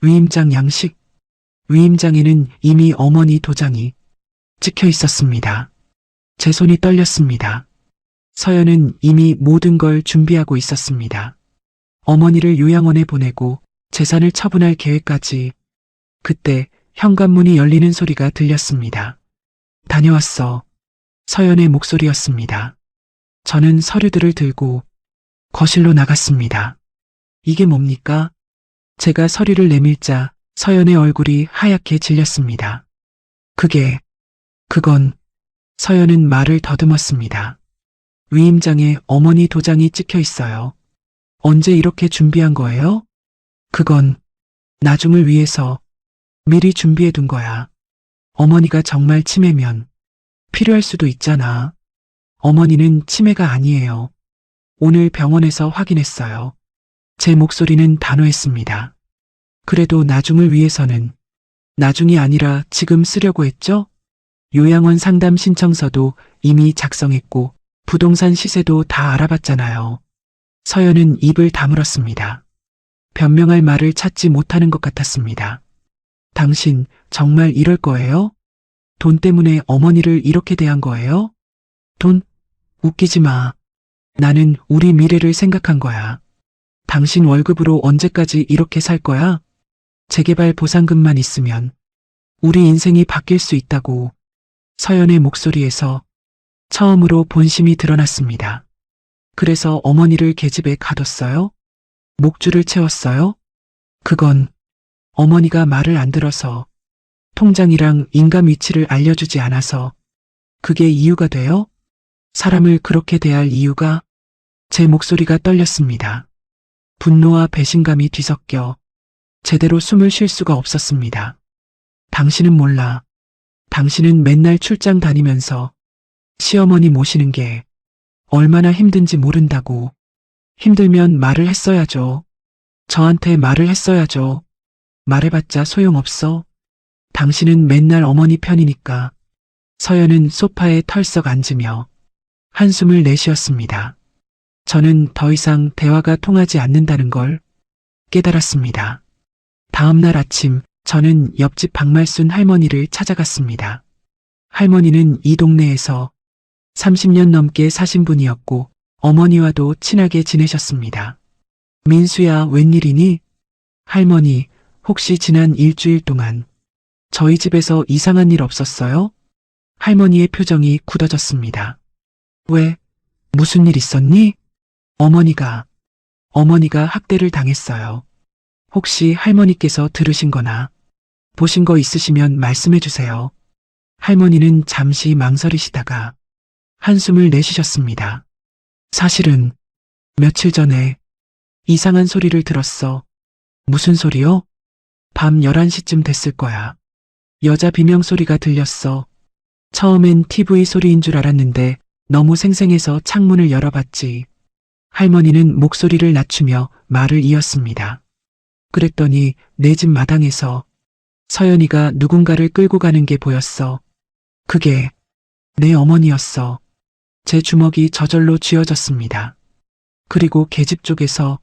위임장 양식. 위임장에는 이미 어머니 도장이 찍혀 있었습니다. 제 손이 떨렸습니다. 서연은 이미 모든 걸 준비하고 있었습니다. 어머니를 요양원에 보내고 재산을 처분할 계획까지. 그때 현관문이 열리는 소리가 들렸습니다. 다녀왔어. 서연의 목소리였습니다. 저는 서류들을 들고 거실로 나갔습니다. 이게 뭡니까? 제가 서류를 내밀자 서연의 얼굴이 하얗게 질렸습니다. 그건 서연은 말을 더듬었습니다. 위임장에 어머니 도장이 찍혀 있어요. 언제 이렇게 준비한 거예요? 그건 나중을 위해서 미리 준비해 둔 거야. 어머니가 정말 치매면 필요할 수도 있잖아. 어머니는 치매가 아니에요. 오늘 병원에서 확인했어요. 제 목소리는 단호했습니다. 그래도 나중을 위해서는 나중이 아니라 지금 쓰려고 했죠? 요양원 상담 신청서도 이미 작성했고 부동산 시세도 다 알아봤잖아요. 서연은 입을 다물었습니다. 변명할 말을 찾지 못하는 것 같았습니다. 당신 정말 이럴 거예요? 돈 때문에 어머니를 이렇게 대한 거예요? 돈? 웃기지 마. 나는 우리 미래를 생각한 거야. 당신 월급으로 언제까지 이렇게 살 거야? 재개발 보상금만 있으면 우리 인생이 바뀔 수 있다고. 서연의 목소리에서 처음으로 본심이 드러났습니다. 그래서 어머니를 계집에 가뒀어요? 목줄을 채웠어요? 그건 어머니가 말을 안 들어서, 통장이랑 인감 위치를 알려주지 않아서. 그게 이유가 돼요? 사람을 그렇게 대할 이유가? 제 목소리가 떨렸습니다. 분노와 배신감이 뒤섞여 제대로 숨을 쉴 수가 없었습니다. 당신은 몰라. 당신은 맨날 출장 다니면서 시어머니 모시는 게 얼마나 힘든지 모른다고. 힘들면 말을 했어야죠. 저한테 말을 했어야죠. 말해봤자 소용없어. 당신은 맨날 어머니 편이니까. 서연은 소파에 털썩 앉으며 한숨을 내쉬었습니다. 저는 더 이상 대화가 통하지 않는다는 걸 깨달았습니다. 다음 날 아침 저는 옆집 박말순 할머니를 찾아갔습니다. 할머니는 이 동네에서 30년 넘게 사신 분이었고 어머니와도 친하게 지내셨습니다. 민수야, 웬일이니? 할머니, 혹시 지난 일주일 동안 저희 집에서 이상한 일 없었어요? 할머니의 표정이 굳어졌습니다. 왜? 무슨 일 있었니? 어머니가 학대를 당했어요. 혹시 할머니께서 들으신 거나 보신 거 있으시면 말씀해 주세요. 할머니는 잠시 망설이시다가 한숨을 내쉬셨습니다. 사실은 며칠 전에 이상한 소리를 들었어. 무슨 소리요? 밤 11시쯤 됐을 거야. 여자 비명소리가 들렸어. 처음엔 TV 소리인 줄 알았는데 너무 생생해서 창문을 열어봤지. 할머니는 목소리를 낮추며 말을 이었습니다. 그랬더니 내 집 마당에서 서연이가 누군가를 끌고 가는 게 보였어. 그게 내 어머니였어. 제 주먹이 저절로 쥐어졌습니다. 그리고 계집 쪽에서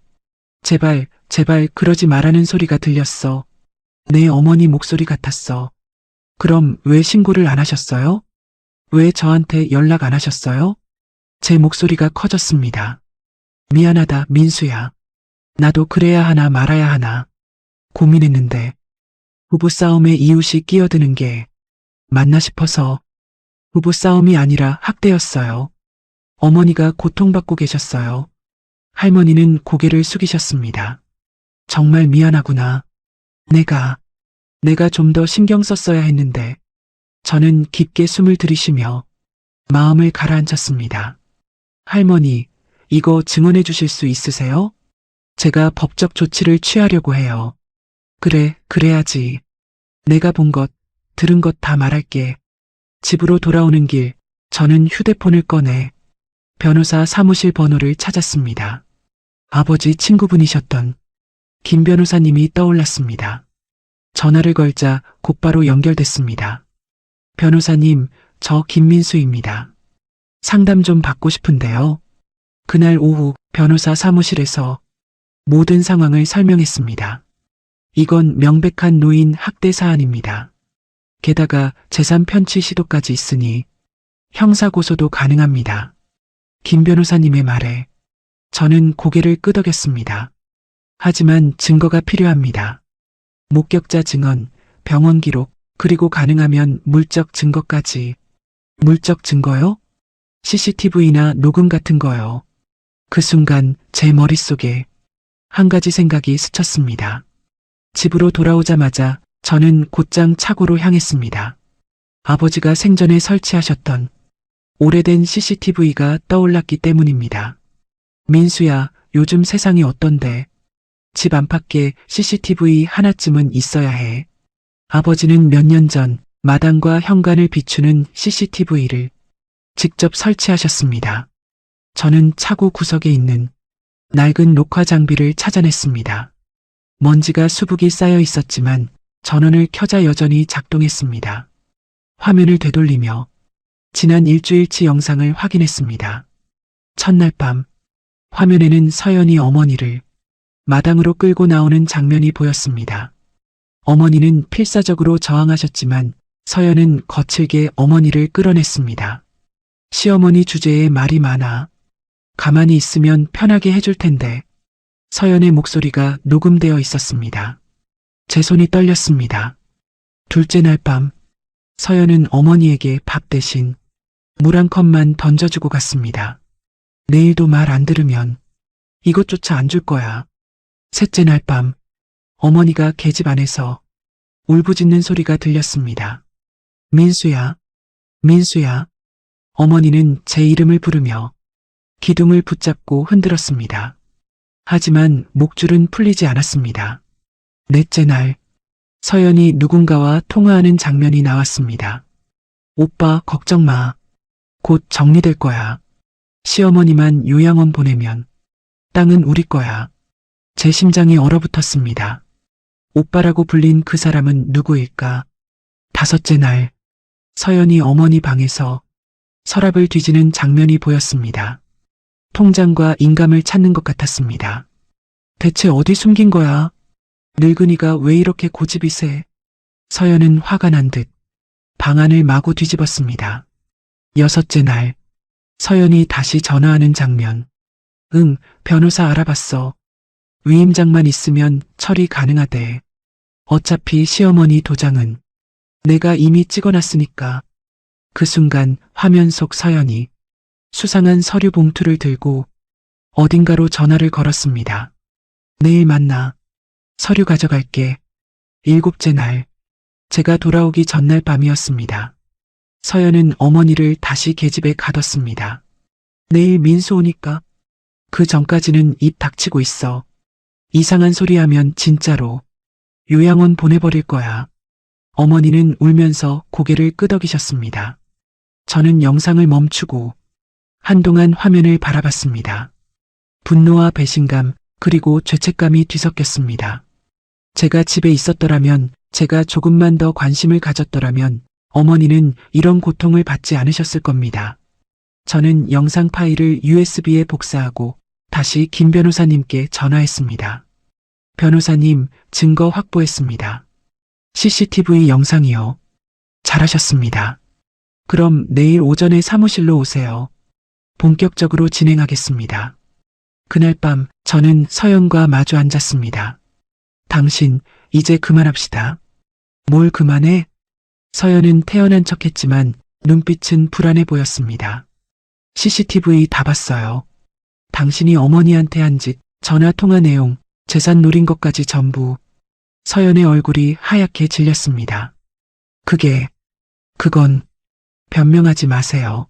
제발 그러지 말라는 소리가 들렸어. 내 어머니 목소리 같았어. 그럼 왜 신고를 안 하셨어요? 왜 저한테 연락 안 하셨어요? 제 목소리가 커졌습니다. 미안하다, 민수야. 나도 그래야 하나 말아야 하나 고민했는데 부부싸움에 이웃이 끼어드는 게 맞나 싶어서. 부부싸움이 아니라 학대였어요. 어머니가 고통받고 계셨어요. 할머니는 고개를 숙이셨습니다. 정말 미안하구나. 내가 좀 더 신경 썼어야 했는데. 저는 깊게 숨을 들이쉬며 마음을 가라앉혔습니다. 할머니, 이거 증언해 주실 수 있으세요? 제가 법적 조치를 취하려고 해요. 그래야지. 내가 본 것, 들은 것 다 말할게. 집으로 돌아오는 길, 저는 휴대폰을 꺼내 변호사 사무실 번호를 찾았습니다. 아버지 친구분이셨던 김 변호사님이 떠올랐습니다. 전화를 걸자 곧바로 연결됐습니다. 변호사님, 저 김민수입니다. 상담 좀 받고 싶은데요. 그날 오후 변호사 사무실에서 모든 상황을 설명했습니다. 이건 명백한 노인 학대 사안입니다. 게다가 재산 편취 시도까지 있으니 형사고소도 가능합니다. 김 변호사님의 말에 저는 고개를 끄덕였습니다. 하지만 증거가 필요합니다. 목격자 증언, 병원 기록, 그리고 가능하면 물적 증거까지. 물적 증거요? CCTV나 녹음 같은 거요. 그 순간 제 머릿속에 한 가지 생각이 스쳤습니다. 집으로 돌아오자마자 저는 곧장 차고로 향했습니다. 아버지가 생전에 설치하셨던 오래된 CCTV가 떠올랐기 때문입니다. 민수야, 요즘 세상이 어떤데? 집 안팎에 CCTV 하나쯤은 있어야 해. 아버지는 몇 년 전 마당과 현관을 비추는 CCTV를 직접 설치하셨습니다. 저는 차고 구석에 있는 낡은 녹화 장비를 찾아냈습니다. 먼지가 수북이 쌓여 있었지만 전원을 켜자 여전히 작동했습니다. 화면을 되돌리며 지난 일주일치 영상을 확인했습니다. 첫날 밤, 화면에는 서연이 어머니를 마당으로 끌고 나오는 장면이 보였습니다. 어머니는 필사적으로 저항하셨지만 서연은 거칠게 어머니를 끌어냈습니다. 시어머니 주제에 말이 많아. 가만히 있으면 편하게 해줄 텐데. 서연의 목소리가 녹음되어 있었습니다. 제 손이 떨렸습니다. 둘째 날 밤, 서연은 어머니에게 밥 대신 물 한 컵만 던져주고 갔습니다. 내일도 말 안 들으면 이것조차 안 줄 거야. 셋째 날 밤, 어머니가 계집 안에서 울부짖는 소리가 들렸습니다. 민수야, 민수야. 어머니는 제 이름을 부르며 기둥을 붙잡고 흔들었습니다. 하지만 목줄은 풀리지 않았습니다. 넷째 날, 서연이 누군가와 통화하는 장면이 나왔습니다. 오빠, 걱정 마. 곧 정리될 거야. 시어머니만 요양원 보내면 땅은 우리 거야. 제 심장이 얼어붙었습니다. 오빠라고 불린 그 사람은 누구일까? 다섯째 날, 서연이 어머니 방에서 서랍을 뒤지는 장면이 보였습니다. 통장과 인감을 찾는 것 같았습니다. 대체 어디 숨긴 거야? 늙은이가 왜 이렇게 고집이 세? 서연은 화가 난 듯 방안을 마구 뒤집었습니다. 6째 날, 서연이 다시 전화하는 장면. 응, 변호사 알아봤어. 위임장만 있으면 처리 가능하대. 어차피 시어머니 도장은 내가 이미 찍어놨으니까. 그 순간 화면 속 서연이 수상한 서류 봉투를 들고 어딘가로 전화를 걸었습니다. 내일 만나. 서류 가져갈게. 7째 날, 제가 돌아오기 전날 밤이었습니다. 서연은 어머니를 다시 계집에 가뒀습니다. 내일 민수 오니까. 그 전까지는 입 닥치고 있어. 이상한 소리 하면 진짜로 요양원 보내버릴 거야. 어머니는 울면서 고개를 끄덕이셨습니다. 저는 영상을 멈추고 한동안 화면을 바라봤습니다. 분노와 배신감 그리고 죄책감이 뒤섞였습니다. 제가 집에 있었더라면, 제가 조금만 더 관심을 가졌더라면 어머니는 이런 고통을 받지 않으셨을 겁니다. 저는 영상 파일을 USB에 복사하고 다시 김 변호사님께 전화했습니다. 변호사님, 증거 확보했습니다. CCTV 영상이요. 잘하셨습니다. 그럼 내일 오전에 사무실로 오세요. 본격적으로 진행하겠습니다. 그날 밤 저는 서연과 마주 앉았습니다. 당신, 이제 그만합시다. 뭘 그만해? 서연은 태연한 척했지만 눈빛은 불안해 보였습니다. CCTV 다 봤어요. 당신이 어머니한테 한 짓, 전화 통화 내용, 재산 노린 것까지 전부. 서연의 얼굴이 하얗게 질렸습니다. 그건 변명하지 마세요.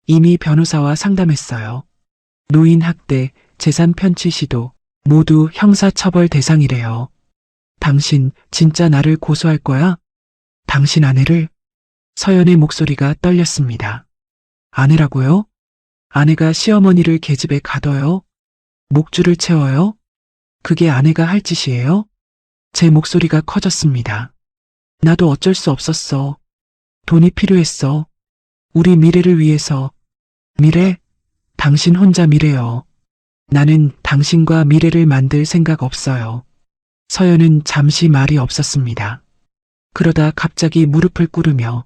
이미 변호사와 상담했어요. 노인 학대, 재산 편취 시도 모두 형사처벌 대상이래요. 당신 진짜 나를 고소할 거야? 당신 아내를? 서연의 목소리가 떨렸습니다. 아내라고요? 아내가 시어머니를 계집에 가둬요? 목줄을 채워요? 그게 아내가 할 짓이에요? 제 목소리가 커졌습니다. 나도 어쩔 수 없었어. 돈이 필요했어. 우리 미래를 위해서. 미래? 당신 혼자 미래요. 나는 당신과 미래를 만들 생각 없어요. 서연은 잠시 말이 없었습니다. 그러다 갑자기 무릎을 꿇으며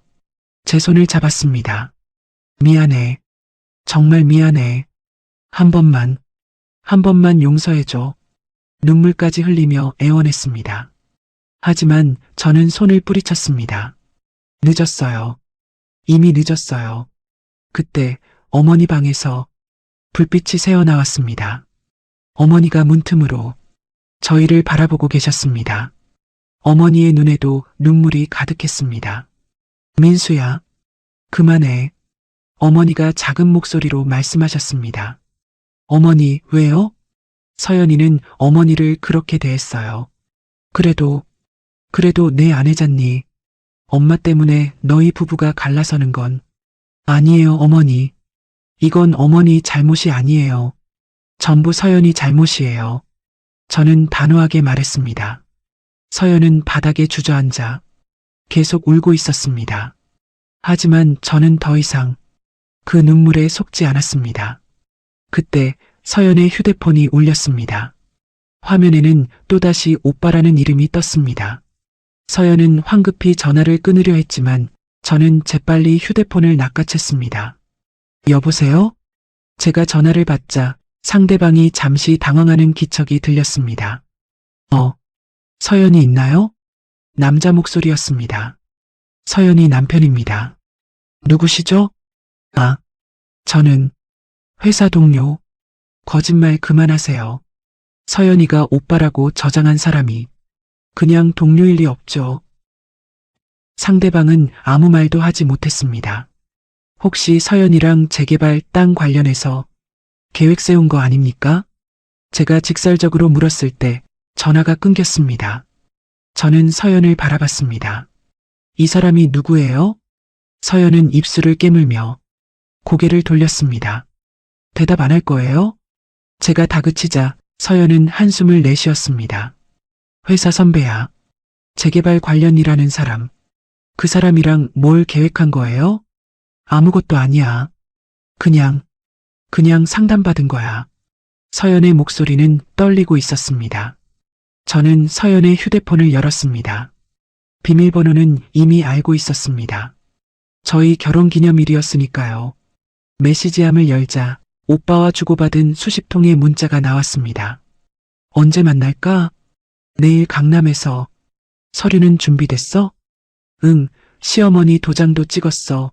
제 손을 잡았습니다. 미안해. 정말 미안해. 한 번만 용서해줘. 눈물까지 흘리며 애원했습니다. 하지만 저는 손을 뿌리쳤습니다. 늦었어요. 이미 늦었어요. 그때 어머니 방에서 불빛이 새어나왔습니다. 어머니가 문틈으로 저희를 바라보고 계셨습니다. 어머니의 눈에도 눈물이 가득했습니다. 민수야, 그만해. 어머니가 작은 목소리로 말씀하셨습니다. 어머니, 왜요? 서연이는 어머니를 그렇게 대했어요. 그래도 내 아내잖니. 엄마 때문에 너희 부부가 갈라서는 건 아니에요, 어머니. 이건 어머니 잘못이 아니에요. 전부 서연이 잘못이에요. 저는 단호하게 말했습니다. 서연은 바닥에 주저앉아 계속 울고 있었습니다. 하지만 저는 더 이상 그 눈물에 속지 않았습니다. 그때 서연의 휴대폰이 울렸습니다. 화면에는 또다시 오빠라는 이름이 떴습니다. 서연은 황급히 전화를 끊으려 했지만 저는 재빨리 휴대폰을 낚아챘습니다. 여보세요? 제가 전화를 받자 상대방이 잠시 당황하는 기척이 들렸습니다. 서연이 있나요? 남자 목소리였습니다. 서연이 남편입니다. 누구시죠? 저는 회사 동료. 거짓말 그만하세요. 서연이가 오빠라고 저장한 사람이 그냥 동료일 리 없죠. 상대방은 아무 말도 하지 못했습니다. 혹시 서연이랑 재개발 땅 관련해서 계획 세운 거 아닙니까? 제가 직설적으로 물었을 때 전화가 끊겼습니다. 저는 서연을 바라봤습니다. 이 사람이 누구예요? 서연은 입술을 깨물며 고개를 돌렸습니다. 대답 안 할 거예요? 제가 다그치자 서연은 한숨을 내쉬었습니다. 회사 선배야. 재개발 관련 일하는 사람. 그 사람이랑 뭘 계획한 거예요? 아무것도 아니야. 그냥 상담받은 거야. 서연의 목소리는 떨리고 있었습니다. 저는 서연의 휴대폰을 열었습니다. 비밀번호는 이미 알고 있었습니다. 저희 결혼 기념일이었으니까요. 메시지함을 열자 오빠와 주고받은 수십 통의 문자가 나왔습니다. 언제 만날까? 내일 강남에서. 서류는 준비됐어? 응, 시어머니 도장도 찍었어.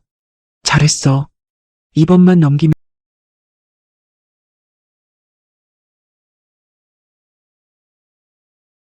잘했어. 이번만 넘기면